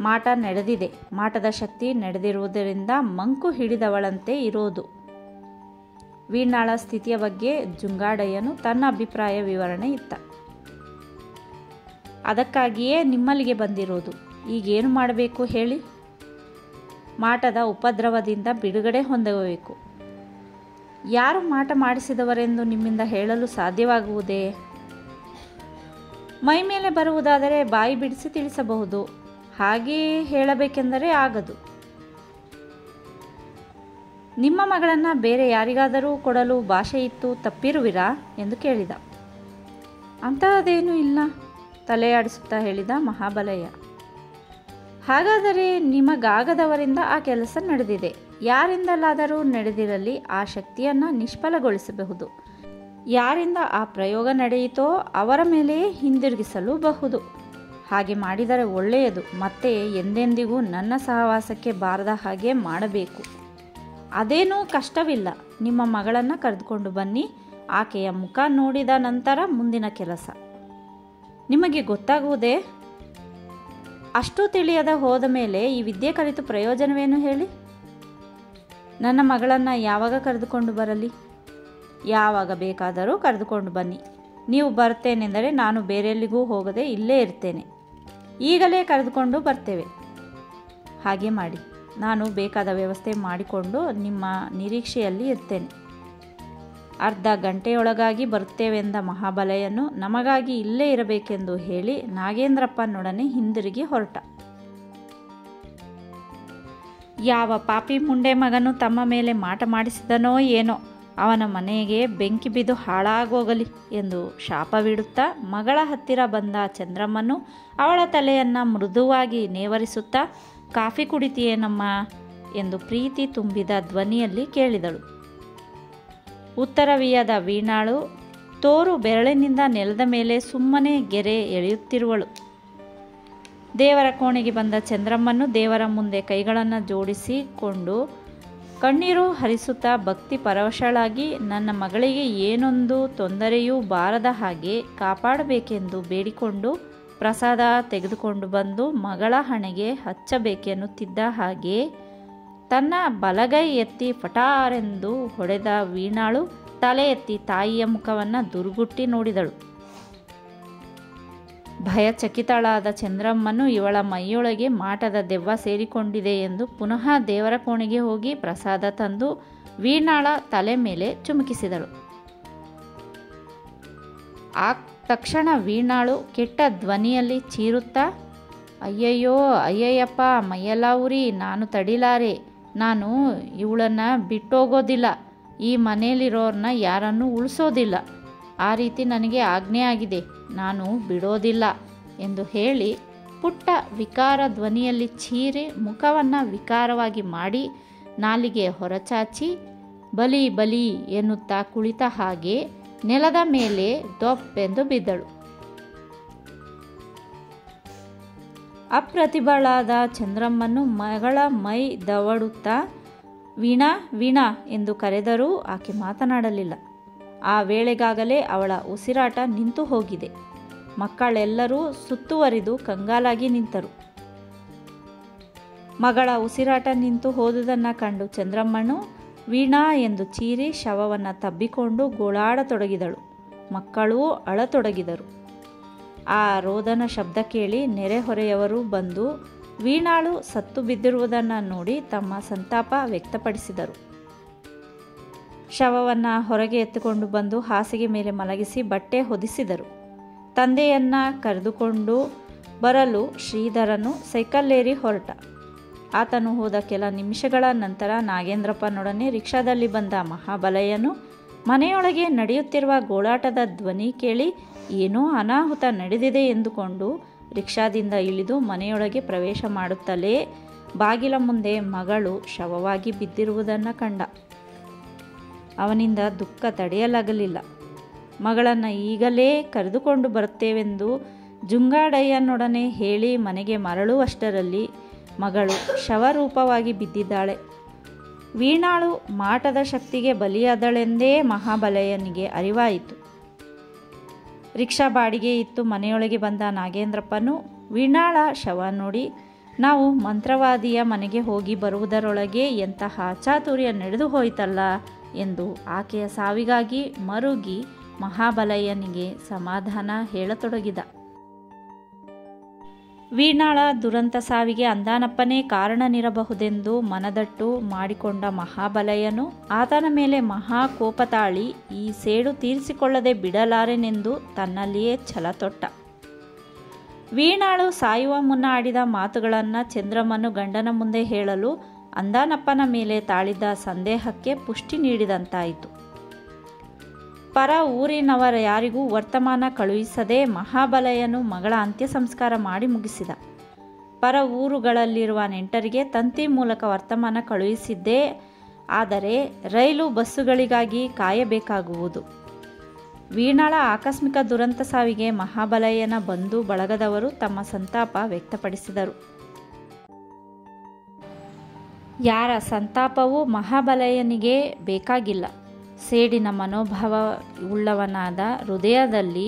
ಮಾಟ ನಡೆದಿದೆ. ಮಾಟದ ಶಕ್ತಿ ನಡೆದಿರುವುದರಿಂದ ಮಂಕು ಹಿಡಿದವಳಂತೆ ಇರೋದು. ವೀಣಾಳ ಸ್ಥಿತಿಯ ಬಗ್ಗೆ ಜುಂಗಾಡಯ್ಯನು ತನ್ನ ಅಭಿಪ್ರಾಯ ವಿವರಣೆ ಇತ್ತ. ಅದಕ್ಕಾಗಿಯೇ ನಿಮ್ಮಲ್ಲಿಗೆ ಬಂದಿರೋದು. ಈಗೇನು ಮಾಡಬೇಕು ಹೇಳಿ? ಮಾಟದ ಉಪದ್ರವದಿಂದ ಬಿಡುಗಡೆ ಹೊಂದಬೇಕು. ಯಾರು ಮಾಟ ಮಾಡಿಸಿದವರೆಂದು ನಿಮ್ಮಿಂದ ಹೇಳಲು ಸಾಧ್ಯವಾಗುವುದೇ? ಮೈ ಮೇಲೆ ಬರುವುದಾದರೆ ಬಾಯಿ ಬಿಡಿಸಿ ತಿಳಿಸಬಹುದು. ಹಾಗೆಯೇ ಹೇಳಬೇಕೆಂದರೆ ಆಗದು. ನಿಮ್ಮ ಮಗಳನ್ನು ಬೇರೆ ಯಾರಿಗಾದರೂ ಕೊಡಲು ಭಾಷೆ ಇತ್ತು ತಪ್ಪಿರುವಿರಾ ಎಂದು ಕೇಳಿದ. ಅಂತಹದೇನೂ ಇಲ್ಲ, ತಲೆಯಾಡಿಸುತ್ತಾ ಹೇಳಿದ ಮಹಾಬಲಯ್ಯ. ಹಾಗಾದರೆ ನಿಮಗಾಗದವರಿಂದ ಆ ಕೆಲಸ ನಡೆದಿದೆ. ಯಾರಿಂದಲಾದರೂ ನಡೆದಿರಲಿ ಆ ಶಕ್ತಿಯನ್ನು ನಿಷ್ಫಲಗೊಳಿಸಬಹುದು. ಯಾರಿಂದ ಆ ಪ್ರಯೋಗ ನಡೆಯಿತೋ ಅವರ ಮೇಲೆಯೇ ಹಿಂದಿರುಗಿಸಲೂಬಹುದು. ಹಾಗೆ ಮಾಡಿದರೆ ಒಳ್ಳೆಯದು. ಮತ್ತೆ ಎಂದೆಂದಿಗೂ ನನ್ನ ಸಹವಾಸಕ್ಕೆ ಬಾರದ ಹಾಗೆ ಮಾಡಬೇಕು. ಅದೇನೂ ಕಷ್ಟವಿಲ್ಲ. ನಿಮ್ಮ ಮಗಳನ್ನು ಕರೆದುಕೊಂಡು ಬನ್ನಿ. ಆಕೆಯ ಮುಖ ನೋಡಿದ ನಂತರ ಮುಂದಿನ ಕೆಲಸ ನಿಮಗೆ ಗೊತ್ತಾಗುವುದೇ? ಅಷ್ಟೂ ತಿಳಿಯದ ಹೋದ ಮೇಲೆ ಈ ವಿದ್ಯೆ ಕಲಿತು ಪ್ರಯೋಜನವೇನು ಹೇಳಿ? ನನ್ನ ಮಗಳನ್ನು ಯಾವಾಗ ಕರೆದುಕೊಂಡು ಬರಲಿ? ಯಾವಾಗ ಬೇಕಾದರೂ ಕರೆದುಕೊಂಡು ಬನ್ನಿ. ನೀವು ಬರ್ತೇನೆಂದರೆ ನಾನು ಬೇರೆಲ್ಲಿಗೂ ಹೋಗದೆ ಇಲ್ಲೇ ಇರ್ತೇನೆ. ಈಗಲೇ ಕರೆದುಕೊಂಡು ಬರ್ತೇವೆ. ಹಾಗೆ ಮಾಡಿ. ನಾನು ಬೇಕಾದ ವ್ಯವಸ್ಥೆ ಮಾಡಿಕೊಂಡು ನಿಮ್ಮ ನಿರೀಕ್ಷೆಯಲ್ಲಿ ಇರ್ತೇನೆ. ಅರ್ಧ ಗಂಟೆಯೊಳಗಾಗಿ ಬರುತ್ತೇವೆಂದ ಮಹಾಬಲೆಯನು ನಮಗಾಗಿ ಇಲ್ಲೇ ಇರಬೇಕೆಂದು ಹೇಳಿ ನಾಗೇಂದ್ರಪ್ಪನೊಡನೆ ಹಿಂದಿರುಗಿ ಹೊರಟ. ಯಾವ ಪಾಪಿ ಮುಂಡೆ ಮಗನು ತಮ್ಮ ಮೇಲೆ ಮಾಟ ಮಾಡಿಸಿದನೋ ಏನೋ, ಅವನ ಮನೆಗೆ ಬೆಂಕಿ ಬಿದ್ದು ಹಾಳಾಗೋಗಲಿ ಎಂದು ಶಾಪವಿಡುತ್ತಾ ಮಗಳ ಹತ್ತಿರ ಬಂದ ಚಂದ್ರಮ್ಮನು ಅವಳ ತಲೆಯನ್ನು ಮೃದುವಾಗಿ ನೇವರಿಸುತ್ತಾ, ಕಾಫಿ ಕುಡಿತೀಯೇನಮ್ಮ ಎಂದು ಪ್ರೀತಿ ತುಂಬಿದ ಧ್ವನಿಯಲ್ಲಿ ಕೇಳಿದಳು. ಉತ್ತರವಿಯದ ವೀಣಾಳು ತೋರು ಬೆರಳಿನಿಂದ ನೆಲದ ಮೇಲೆ ಸುಮ್ಮನೆ ಗೆರೆ ಎಳೆಯುತ್ತಿರುವಳು. ದೇವರ ಕೋಣೆಗೆ ಬಂದ ಚಂದ್ರಮ್ಮನು ದೇವರ ಮುಂದೆ ಕೈಗಳನ್ನು ಜೋಡಿಸಿಕೊಂಡು ಕಣ್ಣೀರು ಹರಿಸುತ್ತಾ ಭಕ್ತಿ ಪರವಶಳಾಗಿ, ನನ್ನ ಮಗಳಿಗೆ ಏನೊಂದು ತೊಂದರೆಯೂ ಬಾರದ ಹಾಗೆ ಕಾಪಾಡಬೇಕೆಂದು ಬೇಡಿಕೊಂಡು ಪ್ರಸಾದ ತೆಗೆದುಕೊಂಡು ಬಂದು ಮಗಳ ಹಣೆಗೆ ಹಚ್ಚಬೇಕೆನ್ನುತ್ತಿದ್ದ ಹಾಗೆ ತನ್ನ ಬಲಗೈ ಎತ್ತಿ ಪಟಾರೆಂದು ಹೊಡೆದ ವೀಣಾಳು ತಲೆ ಎತ್ತಿ ತಾಯಿಯ ಮುಖವನ್ನು ದುರುಗುಟ್ಟಿ ನೋಡಿದಳು. ಭಯಚಕಿತಳಾದ ಚಂದ್ರಮ್ಮನು ಇವಳ ಮೈಯೊಳಗೆ ಮಾಟದ ದೆವ್ವ ಸೇರಿಕೊಂಡಿದೆ ಎಂದು ಪುನಃ ದೇವರ ಕೋಣೆಗೆ ಹೋಗಿ ಪ್ರಸಾದ ತಂದು ವೀಣಾಳ ತಲೆ ಮೇಲೆ ಚುಮುಕಿಸಿದಳು. ಆ ತಕ್ಷಣ ವೀಣಾಳು ಕೆಟ್ಟ ಧ್ವನಿಯಲ್ಲಿ ಚೀರುತ್ತಾ, ಅಯ್ಯಯ್ಯೋ ಅಯ್ಯಯ್ಯಪ್ಪ, ಮೈಯೆಲ್ಲ ಉರಿ, ನಾನು ತಡಿಲಾರೆ, ನಾನು ಇವಳನ್ನು ಬಿಟ್ಟೋಗೋದಿಲ್ಲ, ಈ ಮನೆಯಲ್ಲಿರೋರನ್ನ ಯಾರನ್ನೂ ಉಳಿಸೋದಿಲ್ಲ, ಆ ರೀತಿ ನನಗೆ ಆಜ್ಞೆ ಆಗಿದೆ, ನಾನು ಬಿಡೋದಿಲ್ಲ ಎಂದು ಹೇಳಿ ಪುಟ್ಟ ವಿಕಾರ ಧ್ವನಿಯಲ್ಲಿ ಚೀರಿ ಮುಖವನ್ನು ವಿಕಾರವಾಗಿ ಮಾಡಿ ನಾಲಿಗೆ ಹೊರಚಾಚಿ ಬಲಿ ಬಲಿ ಎನ್ನುತ್ತಾ ಕುಳಿತ ಹಾಗೆ ನೆಲದ ಮೇಲೆ ದೊಪ್ಪೆಂದು ಬಿದ್ದಳು. ಅಪ್ರತಿಭಳಾದ ಚಂದ್ರಮ್ಮನು ಮಗಳ ಮೈ ದವಡುತ್ತಾ ವೀಣಾ ವೀಣಾ ಎಂದು ಕರೆದರೂ ಆಕೆ ಮಾತನಾಡಲಿಲ್ಲ. ಆ ವೇಳೆಗಾಗಲೇ ಅವಳ ಉಸಿರಾಟ ನಿಂತು ಹೋಗಿದೆ. ಮಕ್ಕಳೆಲ್ಲರೂ ಸುತ್ತುವರಿದು ಕಂಗಾಲಾಗಿ ನಿಂತರು. ಮಗಳ ಉಸಿರಾಟ ನಿಂತು ಹೋದುದನ್ನು ಕಂಡು ಚಂದ್ರಮ್ಮನು ವೀಣಾ ಎಂದು ಚೀರಿ ಶವವನ್ನು ತಬ್ಬಿಕೊಂಡು ಗೋಳಾಡತೊಡಗಿದಳು. ಮಕ್ಕಳೂ ಅಳತೊಡಗಿದರು. ಆ ರೋದನ ಶಬ್ದ ಕೇಳಿ ನೆರೆಹೊರೆಯವರು ಬಂದು ವೀಣಾಳು ಸತ್ತು ಬಿದ್ದಿರುವುದನ್ನು ನೋಡಿ ತಮ್ಮ ಸಂತಾಪ ವ್ಯಕ್ತಪಡಿಸಿದರು. ಶವವನ್ನು ಹೊರಗೆ ಎತ್ತಿಕೊಂಡು ಬಂದು ಹಾಸಿಗೆ ಮೇಲೆ ಮಲಗಿಸಿ ಬಟ್ಟೆ ಹೊದಿಸಿದರು. ತಂದೆಯನ್ನು ಕರೆದುಕೊಂಡು ಬರಲು ಶ್ರೀಧರನು ಸೈಕಲ್ಲೇರಿ ಹೊರಟ. ಆತನು ಹೋದ ಕೆಲ ನಿಮಿಷಗಳ ನಂತರ ನಾಗೇಂದ್ರಪ್ಪನೊಡನೆ ರಿಕ್ಷಾದಲ್ಲಿ ಬಂದ ಮಹಾಬಲಯ್ಯನು ಮನೆಯೊಳಗೆ ನಡೆಯುತ್ತಿರುವ ಗೋಳಾಟದ ಧ್ವನಿ ಕೇಳಿ ಏನೋ ಅನಾಹುತ ನಡೆದಿದೆ ಎಂದುಕೊಂಡು ರಿಕ್ಷಾದಿಂದ ಇಳಿದು ಮನೆಯೊಳಗೆ ಪ್ರವೇಶ ಮಾಡುತ್ತಲೇ ಬಾಗಿಲ ಮುಂದೆ ಮಗಳು ಶವವಾಗಿ ಬಿದ್ದಿರುವುದನ್ನು ಕಂಡ. ಅವನಿಂದ ದುಃಖ ತಡೆಯಲಾಗಲಿಲ್ಲ. ಮಗಳನ್ನು ಈಗಲೇ ಕರೆದುಕೊಂಡು ಬರುತ್ತೇವೆಂದು ಜುಂಗಾಡಯ್ಯನೊಡನೆ ಹೇಳಿ ಮನೆಗೆ ಮರಳುವಷ್ಟರಲ್ಲಿ ಮಗಳು ಶವರೂಪವಾಗಿ ಬಿದ್ದಿದ್ದಾಳೆ. ವೀಣಾಳು ಮಾಟದ ಶಕ್ತಿಗೆ ಬಲಿಯಾದಳೆಂದೇ ಮಹಾಬಲಯ್ಯನಿಗೆ ಅರಿವಾಯಿತು. ರಿಕ್ಷಾ ಬಾಡಿಗೆ ಇತ್ತು ಮನೆಯೊಳಗೆ ಬಂದ ನಾಗೇಂದ್ರಪ್ಪನು ವೀಣಾಳ ಶವ ನೋಡಿ, ನಾವು ಮಂತ್ರವಾದಿಯ ಮನೆಗೆ ಹೋಗಿ ಬರುವುದರೊಳಗೆ ಎಂತಹ ಚಾತುರ್ಯ ನಡೆದು ಹೋಯಿತಲ್ಲ ಎಂದು ಆಕೆಯ ಸಾವಿಗಾಗಿ ಮರುಗಿ ಮಹಾಬಲಯ್ಯನಿಗೆ ಸಮಾಧಾನ ಹೇಳತೊಡಗಿದ. ವೀಣಾಳ ದುರಂತ ಸಾವಿಗೆ ಅಂದಾನಪ್ಪನೇ ಕಾರಣನಿರಬಹುದೆಂದು ಮನದಟ್ಟು ಮಾಡಿಕೊಂಡ ಮಹಾಬಲಯ್ಯನು ಆತನ ಮೇಲೆ ಮಹಾ ಕೋಪ ತಾಳಿ ಈ ಸೇಡು ತೀರಿಸಿಕೊಳ್ಳದೆ ಬಿಡಲಾರೆನೆಂದು ತನ್ನಲ್ಲಿಯೇ ಛಲ ತೊಟ್ಟ. ವೀಣಾಳು ಸಾಯುವ ಮುನ್ನ ಆಡಿದ ಮಾತುಗಳನ್ನು ಚಂದ್ರಮ್ಮನು ಗಂಡನ ಮುಂದೆ ಹೇಳಲು ಅಂದಾನಪ್ಪನ ಮೇಲೆ ತಾಳಿದ್ದ ಸಂದೇಹಕ್ಕೆ ಪುಷ್ಟಿ ನೀಡಿದಂತಾಯಿತು. ಪರ ಊರಿನವರ ಯಾರಿಗೂ ವರ್ತಮಾನ ಕಳುಹಿಸದೆ ಮಹಾಬಲಯ್ಯನು ಮಗಳ ಅಂತ್ಯ ಸಂಸ್ಕಾರ ಮಾಡಿ ಮುಗಿಸಿದ. ಪರ ಊರುಗಳಲ್ಲಿರುವ ನೆಂಟರಿಗೆ ತಂತಿ ಮೂಲಕ ವರ್ತಮಾನ ಕಳುಹಿಸಿದ್ದೇ ಆದರೆ ರೈಲು ಬಸ್ಸುಗಳಿಗಾಗಿ ಕಾಯಬೇಕಾಗುವುದು. ವೀಣಾಳ ಆಕಸ್ಮಿಕ ದುರಂತ ಸಾವಿಗೆ ಮಹಾಬಲಯ್ಯನ ಬಂಧು ಬಳಗದವರು ತಮ್ಮ ಸಂತಾಪ ವ್ಯಕ್ತಪಡಿಸಿದರು. ಯಾರ ಸಂತಾಪವೂ ಮಹಾಬಲಯ್ಯನಿಗೆ ಬೇಕಾಗಿಲ್ಲ. ಸೇಡಿನ ಮನೋಭಾವ ಉಳ್ಳವನಾದ ಹೃದಯದಲ್ಲಿ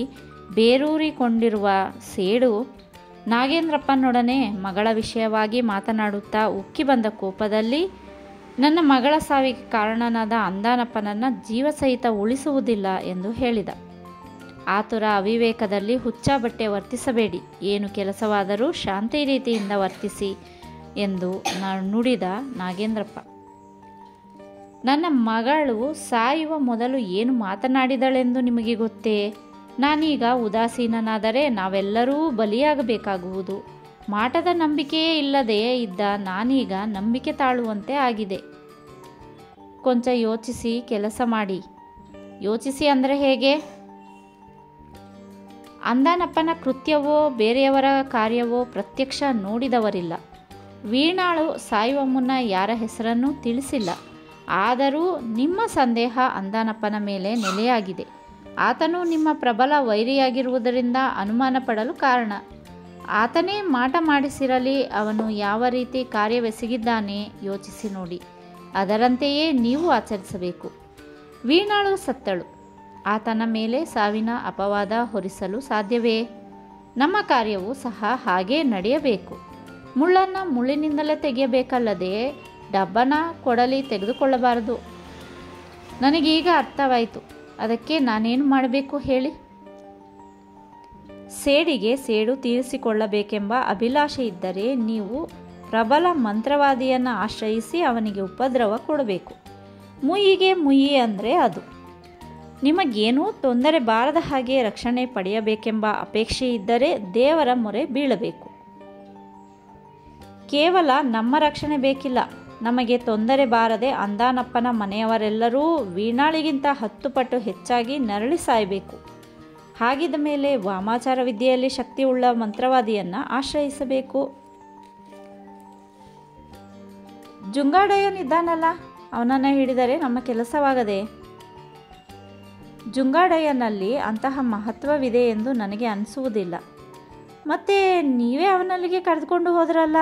ಬೇರೂರಿಕೊಂಡಿರುವ ಸೇಡು ನಾಗೇಂದ್ರಪ್ಪನೊಡನೆ ಮಗಳ ವಿಷಯವಾಗಿ ಮಾತನಾಡುತ್ತಾ ಉಕ್ಕಿ ಬಂದ ಕೋಪದಲ್ಲಿ, ನನ್ನ ಮಗಳ ಸಾವಿಗೆ ಕಾರಣನಾದ ಅಂದಾನಪ್ಪನನ್ನು ಜೀವಸಹಿತ ಉಳಿಸುವುದಿಲ್ಲ ಎಂದು ಹೇಳಿದ. ಆತುರ ಅವಿವೇಕದಲ್ಲಿ ಹುಚ್ಚ ಬಟ್ಟೆ ವರ್ತಿಸಬೇಡಿ, ಏನು ಕೆಲಸವಾದರೂ ಶಾಂತಿ ರೀತಿಯಿಂದ ವರ್ತಿಸಿ ಎಂದು ನುಡಿದ ನಾಗೇಂದ್ರಪ್ಪ. ನನ್ನ ಮಗಳು ಸಾಯುವ ಮೊದಲು ಏನು ಮಾತನಾಡಿದಳೆಂದು ನಿಮಗೆ ಗೊತ್ತೇ? ನಾನೀಗ ಉದಾಸೀನನಾದರೆ ನಾವೆಲ್ಲರೂ ಬಲಿಯಾಗಬೇಕಾಗುವುದು. ಮಾಟದ ನಂಬಿಕೆಯೇ ಇಲ್ಲದೆ ಇದ್ದ ನಾನೀಗ ನಂಬಿಕೆ ತಾಳುವಂತೆ ಆಗಿದೆ. ಕೊಂಚ ಯೋಚಿಸಿ ಕೆಲಸ ಮಾಡಿ. ಯೋಚಿಸಿ ಅಂದರೆ ಹೇಗೆ? ಅಂದಾನಪ್ಪನ ಕೃತ್ಯವೋ ಬೇರೆಯವರ ಕಾರ್ಯವೋ ಪ್ರತ್ಯಕ್ಷ ನೋಡಿದವರಿಲ್ಲ. ವೀಣಾಳು ಸಾಯುವ ಮುನ್ನ ಯಾರ ಹೆಸರನ್ನು ತಿಳಿಸಿಲ್ಲ. ಆದರೂ ನಿಮ್ಮ ಸಂದೇಹ ಅಂದಾನಪ್ಪನ ಮೇಲೆ ನೆಲೆಯಾಗಿದೆ. ಆತನು ನಿಮ್ಮ ಪ್ರಬಲ ವೈರಿಯಾಗಿರುವುದರಿಂದ ಅನುಮಾನ ಪಡಲು ಕಾರಣ. ಆತನೇ ಮಾಟ ಮಾಡಿಸಿರಲಿ, ಅವನು ಯಾವ ರೀತಿ ಕಾರ್ಯವೆಸಗಿದ್ದಾನೆ ಯೋಚಿಸಿ ನೋಡಿ. ಅದರಂತೆಯೇ ನೀವು ಆಚರಿಸಬೇಕು. ವೀಣಾಳು ಸತ್ತಳು. ಆತನ ಮೇಲೆ ಸಾವಿನ ಅಪವಾದ ಹೊರಿಸಲು ಸಾಧ್ಯವೇ? ನಮ್ಮ ಕಾರ್ಯವೂ ಸಹ ಹಾಗೇ ನಡೆಯಬೇಕು. ಮುಳ್ಳನ್ನು ಮುಳ್ಳಿನಿಂದಲೇ ತೆಗೆಯಬೇಕಲ್ಲದೆ ಡಬ್ಬನ ಕೊಡಲಿ ತೆಗೆದುಕೊಳ್ಳಬಾರದು. ನನಗೀಗ ಅರ್ಥವಾಯಿತು. ಅದಕ್ಕೆ ನಾನೇನು ಮಾಡಬೇಕು ಹೇಳಿ? ಸೇಡಿಗೆ ಸೇಡು ತೀರಿಸಿಕೊಳ್ಳಬೇಕೆಂಬ ಅಭಿಲಾಷೆ ಇದ್ದರೆ ನೀವು ಪ್ರಬಲ ಮಂತ್ರವಾದಿಯನ್ನು ಆಶ್ರಯಿಸಿ ಅವನಿಗೆ ಉಪದ್ರವ ಕೊಡಬೇಕು. ಮುಯ್ಯಿಗೆ ಮುಯ್ಯಿ ಅಂದರೆ ಅದು. ನಿಮಗೇನೂ ತೊಂದರೆ ಬಾರದ ಹಾಗೆ ರಕ್ಷಣೆ ಪಡೆಯಬೇಕೆಂಬ ಅಪೇಕ್ಷೆ ಇದ್ದರೆ ದೇವರ ಮೊರೆ ಬೀಳಬೇಕು. ಕೇವಲ ನಮ್ಮ ರಕ್ಷಣೆ ಬೇಕಿಲ್ಲ, ನಮಗೆ ತೊಂದರೆ ಬಾರದೆ ಅಂದಾನಪ್ಪನ ಮನೆಯವರೆಲ್ಲರೂ ವೀಣಾಳಿಗಿಂತ 10 ಪಟ್ಟು ಹೆಚ್ಚಾಗಿ ನರಳಿ ಸಾಯಬೇಕು. ಹಾಗಿದ್ದ ಮೇಲೆ ವಾಮಾಚಾರ ವಿದ್ಯೆಯಲ್ಲಿ ಶಕ್ತಿಯುಳ್ಳ ಮಂತ್ರವಾದಿಯನ್ನು ಆಶ್ರಯಿಸಬೇಕು. ಜುಂಗಾಡಯ್ಯನಿದ್ದಾನಲ್ಲ, ಅವನನ್ನು ಹಿಡಿದರೆ ನಮ್ಮ ಕೆಲಸವಾಗದೆ? ಜುಂಗಾಡಯ್ಯನಲ್ಲಿ ಅಂತಹ ಮಹತ್ವವಿದೆ ಎಂದು ನನಗೆ ಅನಿಸುವುದಿಲ್ಲ. ಮತ್ತೆ ನೀವೇ ಅವನಲ್ಲಿಗೆ ಕರೆದುಕೊಂಡು ಹೋದ್ರಲ್ಲ?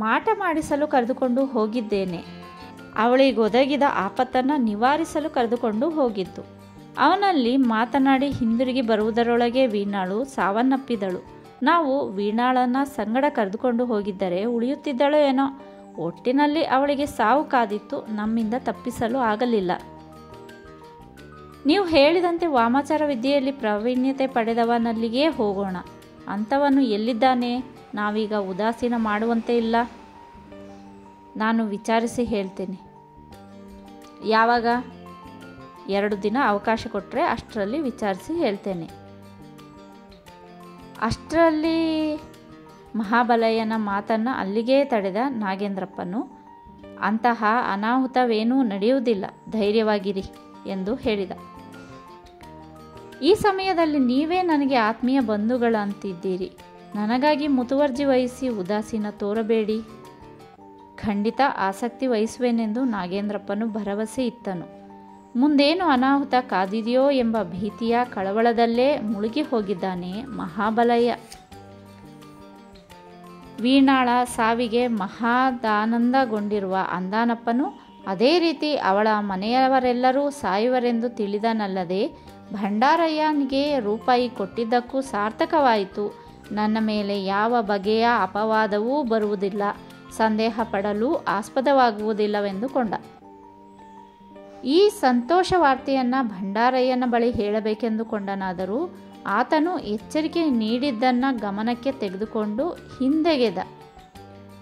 ಮಾಟ ಮಾಡಿಸಲು ಕರೆದುಕೊಂಡು ಹೋಗಿದ್ದೇನೆ. ಅವಳಿಗೊದಗಿದ ಆಪತ್ತನ್ನು ನಿವಾರಿಸಲು ಕರೆದುಕೊಂಡು ಹೋಗಿದ್ದು. ಅವನಲ್ಲಿ ಮಾತನಾಡಿ ಹಿಂದಿರುಗಿ ಬರುವುದರೊಳಗೆ ವೀಣಾಳು ಸಾವನ್ನಪ್ಪಿದಳು. ನಾವು ವೀಣಾಳನ್ನು ಸಂಗಡ ಕರೆದುಕೊಂಡು ಹೋಗಿದ್ದರೆ ಉಳಿಯುತ್ತಿದ್ದಳೋ ಏನೋ. ಒಟ್ಟಿನಲ್ಲಿ ಅವಳಿಗೆ ಸಾವು ಕಾದಿತ್ತು, ನಮ್ಮಿಂದ ತಪ್ಪಿಸಲು ಆಗಲಿಲ್ಲ. ನೀವು ಹೇಳಿದಂತೆ ವಾಮಾಚಾರ ವಿದ್ಯೆಯಲ್ಲಿ ಪ್ರಾವೀಣ್ಯತೆ ಪಡೆದವನಲ್ಲಿಗೇ ಹೋಗೋಣ. ಅಂಥವನು ಎಲ್ಲಿದ್ದಾನೆ? ನಾವೀಗ ಉದಾಸೀನ ಮಾಡುವಂತೆ ಇಲ್ಲ. ನಾನು ವಿಚಾರಿಸಿ ಹೇಳ್ತೇನೆ. ಯಾವಾಗ? 2 ದಿನ ಅವಕಾಶ ಕೊಟ್ಟರೆ ಅಷ್ಟರಲ್ಲಿ ವಿಚಾರಿಸಿ ಹೇಳ್ತೇನೆ. ಅಷ್ಟರಲ್ಲಿ ಮಹಾಬಲಯ್ಯನ ಮಾತನ್ನು ಅಲ್ಲಿಗೇ ತಡೆದ ನಾಗೇಂದ್ರಪ್ಪನು, ಅಂತಹ ಅನಾಹುತವೇನೂ ನಡೆಯುವುದಿಲ್ಲ, ಧೈರ್ಯವಾಗಿರಿ ಎಂದು ಹೇಳಿದ. ಈ ಸಮಯದಲ್ಲಿ ನೀವೇ ನನಗೆ ಆತ್ಮೀಯ ಬಂಧುಗಳಂತಿದ್ದೀರಿ. ನನಗಾಗಿ ಮುತುವರ್ಜಿ ವಹಿಸಿ ಉದಾಸೀನ ತೋರಬೇಡಿ. ಖಂಡಿತ ಆಸಕ್ತಿ ವಹಿಸುವೆನೆಂದು ನಾಗೇಂದ್ರಪ್ಪನು ಭರವಸೆ ಇತ್ತನು. ಮುಂದೇನು ಅನಾಹುತ ಕಾದಿದೆಯೋ ಎಂಬ ಭೀತಿಯ ಕಳವಳದಲ್ಲೇ ಮುಳುಗಿ ಹೋಗಿದ್ದಾನೆ ಮಹಾಬಲಯ್ಯ. ವೀಣಾಳ ಸಾವಿಗೆ ಮಹಾದಾನಂದಗೊಂಡಿರುವ ಅಂದಾನಪ್ಪನು ಅದೇ ರೀತಿ ಅವಳ ಮನೆಯವರೆಲ್ಲರೂ ಸಾಯುವರೆಂದು ತಿಳಿದನಲ್ಲದೆ, ಭಂಡಾರಯ್ಯನಿಗೆ ರೂಪಾಯಿ ಕೊಟ್ಟಿದ್ದಕ್ಕೂ ಸಾರ್ಥಕವಾಯಿತು. ನನ್ನ ಮೇಲೆ ಯಾವ ಬಗೆಯ ಅಪವಾದವೂ ಬರುವುದಿಲ್ಲ, ಸಂದೇಹ ಪಡಲು ಆಸ್ಪದವಾಗುವುದಿಲ್ಲವೆಂದುಕೊಂಡ. ಈ ಸಂತೋಷ ವಾರ್ತೆಯನ್ನು ಭಂಡಾರಯ್ಯನ ಬಳಿ ಹೇಳಬೇಕೆಂದುಕೊಂಡನಾದರೂ ಆತನು ಎಚ್ಚರಿಕೆ ನೀಡಿದ್ದನ್ನು ಗಮನಕ್ಕೆ ತೆಗೆದುಕೊಂಡು ಹಿಂದೆಗೆದ.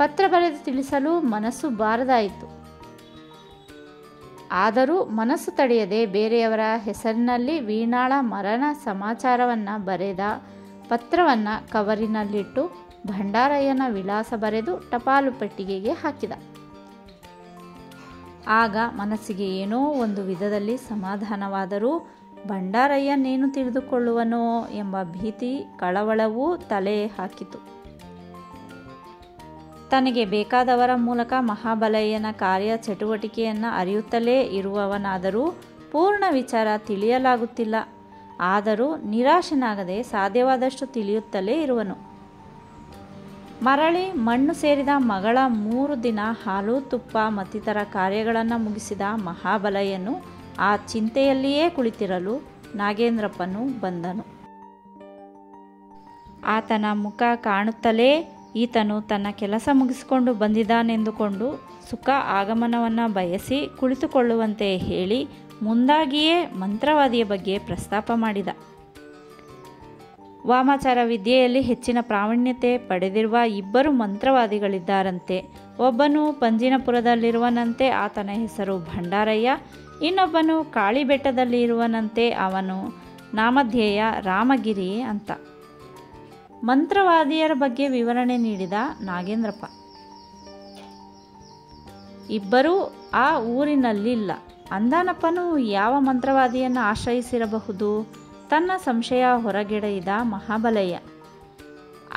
ಪತ್ರ ಬರೆದು ತಿಳಿಸಲು ಮನಸ್ಸು ಬಾರದಾಯಿತು. ಆದರೂ ಮನಸ್ಸು ತಡೆಯದೆ ಬೇರೆಯವರ ಹೆಸರಿನಲ್ಲಿ ವೀಣಾಳ ಮರಣ ಸಮಾಚಾರವನ್ನು ಬರೆದ ಪತ್ರವನ್ನು ಕವರಿನಲ್ಲಿಟ್ಟು ಭಂಡಾರಯ್ಯನ ವಿಳಾಸ ಬರೆದು ಟಪಾಲು ಪೆಟ್ಟಿಗೆಗೆ ಹಾಕಿದ. ಆಗ ಮನಸ್ಸಿಗೆ ಏನೋ ಒಂದು ವಿಧದಲ್ಲಿ ಸಮಾಧಾನವಾದರೂ ಭಂಡಾರಯ್ಯನೇನು ತಿಳಿದುಕೊಳ್ಳುವನೋ ಎಂಬ ಭೀತಿ ಕಳವಳವೂ ತಲೆ ಹಾಕಿತು. ತನಗೆ ಬೇಕಾದವರ ಮೂಲಕ ಮಹಾಬಲಯ್ಯನ ಕಾರ್ಯ ಚಟುವಟಿಕೆಯನ್ನು ಅರಿಯುತ್ತಲೇ ಇರುವವನಾದರೂ ಪೂರ್ಣ ವಿಚಾರ ತಿಳಿಯಲಾಗುತ್ತಿಲ್ಲ. ಆದರೂ ನಿರಾಶನಾಗದೆ ಸಾಧ್ಯವಾದಷ್ಟು ತಿಳಿಯುತ್ತಲೇ ಇರುವನು. ಮರಳಿ ಮಣ್ಣು ಸೇರಿದ ಮಗಳ 3 ದಿನ ಹಾಲು ತುಪ್ಪ ಮತ್ತಿತರ ಕಾರ್ಯಗಳನ್ನು ಮುಗಿಸಿದ ಮಹಾಬಲಯ್ಯನು ಆ ಚಿಂತೆಯಲ್ಲಿಯೇ ಕುಳಿತಿರಲು ನಾಗೇಂದ್ರಪ್ಪನು ಬಂದನು. ಆತನ ಮುಖ ಕಾಣುತ್ತಲೇ ಈತನು ತನ್ನ ಕೆಲಸ ಮುಗಿಸಿಕೊಂಡು ಬಂದಿದ್ದಾನೆಂದುಕೊಂಡು ಸುಖ ಆಗಮನವನ್ನು ಬಯಸಿ ಕುಳಿತುಕೊಳ್ಳುವಂತೆ ಹೇಳಿ ಮುಂದಾಗಿಯೇ ಮಂತ್ರವಾದಿಯ ಬಗ್ಗೆ ಪ್ರಸ್ತಾಪ ಮಾಡಿದ. ವಾಮಾಚಾರ ವಿದ್ಯೆಯಲ್ಲಿ ಹೆಚ್ಚಿನ ಪ್ರಾವೀಣ್ಯತೆ ಪಡೆದಿರುವ ಇಬ್ಬರು ಮಂತ್ರವಾದಿಗಳಿದ್ದಾರಂತೆ. ಒಬ್ಬನು ಪಂಜಿನಪುರದಲ್ಲಿರುವನಂತೆ, ಆತನ ಹೆಸರು ಭಂಡಾರಯ್ಯ. ಇನ್ನೊಬ್ಬನು ಕಾಳಿಬೆಟ್ಟದಲ್ಲಿರುವನಂತೆ, ಅವನು ನಾಮಧೇಯ ರಾಮಗಿರಿ ಅಂತ. ಮಂತ್ರವಾದಿಯರ ಬಗ್ಗೆ ವಿವರಣೆ ನೀಡಿದ ನಾಗೇಂದ್ರಪ್ಪ. ಇಬ್ಬರೂ ಆ ಊರಿನಲ್ಲಿಲ್ಲ. ಅಂದಾನಪ್ಪನು ಯಾವ ಮಂತ್ರವಾದಿಯನ್ನು ಆಶ್ರಯಿಸಿರಬಹುದು? ತನ್ನ ಸಂಶಯ ಹೊರಗೆಳೆಯಿದ ಮಹಾಬಲಯ್ಯ.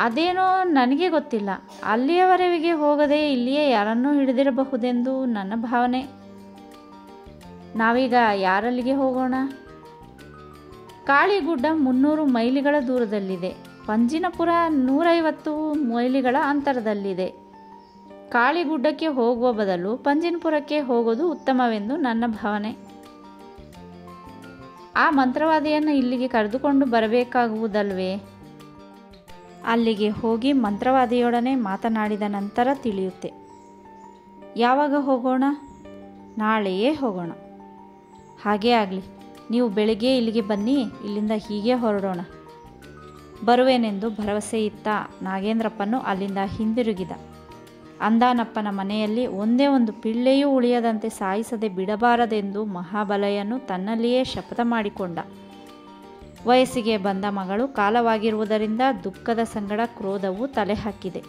ಅದೇನೋ ನನಗೆ ಗೊತ್ತಿಲ್ಲ. ಅಲ್ಲಿಯವರೆಗೆ ಹೋಗದೆ ಇಲ್ಲಿಯೇ ಯಾರನ್ನೂ ಹಿಡಿದಿರಬಹುದೆಂದು ನನ್ನ ಭಾವನೆ. ನಾವೀಗ ಯಾರಲ್ಲಿಗೆ ಹೋಗೋಣ? ಕಾಳಿಗುಡ್ಡ 300 ಮೈಲಿಗಳ ದೂರದಲ್ಲಿದೆ. ಪಂಜಿನಪುರ 150 ಮೈಲಿಗಳ ಅಂತರದಲ್ಲಿದೆ. ಕಾಳಿಗುಡ್ಡಕ್ಕೆ ಹೋಗುವ ಬದಲು ಪಂಜಿನಪುರಕ್ಕೆ ಹೋಗೋದು ಉತ್ತಮವೆಂದು ನನ್ನ ಭಾವನೆ. ಆ ಮಂತ್ರವಾದಿಯನ್ನು ಇಲ್ಲಿಗೆ ಕರೆದುಕೊಂಡು ಬರಬೇಕಾಗುವುದಲ್ವೇ? ಅಲ್ಲಿಗೆ ಹೋಗಿ ಮಂತ್ರವಾದಿಯೊಡನೆ ಮಾತನಾಡಿದ ನಂತರ ತಿಳಿಯುತ್ತೆ. ಯಾವಾಗ ಹೋಗೋಣ? ನಾಳೆಯೇ ಹೋಗೋಣ. ಹಾಗೇ ಆಗಲಿ. ನೀವು ಬೆಳಿಗ್ಗೆ ಇಲ್ಲಿಗೆ ಬನ್ನಿ, ಇಲ್ಲಿಂದ ಹೀಗೆ ಹೊರಡೋಣ. ಬರುವೇನೆಂದು ಭರವಸೆ ಇತ್ತ ನಾಗೇಂದ್ರಪ್ಪನು ಅಲ್ಲಿಂದ ಹಿಂದಿರುಗಿದ. ಅಂದಾನಪ್ಪನ ಮನೆಯಲ್ಲಿ ಒಂದೇ ಒಂದು ಪಿಳ್ಳೆಯೂ ಉಳಿಯದಂತೆ ಸಾಯಿಸದೆ ಬಿಡಬಾರದೆಂದು ಮಹಾಬಲಯ್ಯನು ತನ್ನಲ್ಲಿಯೇ ಶಪಥ ಮಾಡಿಕೊಂಡ. ವಯಸ್ಸಿಗೆ ಬಂದ ಮಗಳು ಕಾಲವಾಗಿರುವುದರಿಂದ ದುಃಖದ ಸಂಗಡ ಕ್ರೋಧವು ತಲೆ ಹಾಕಿದೆ.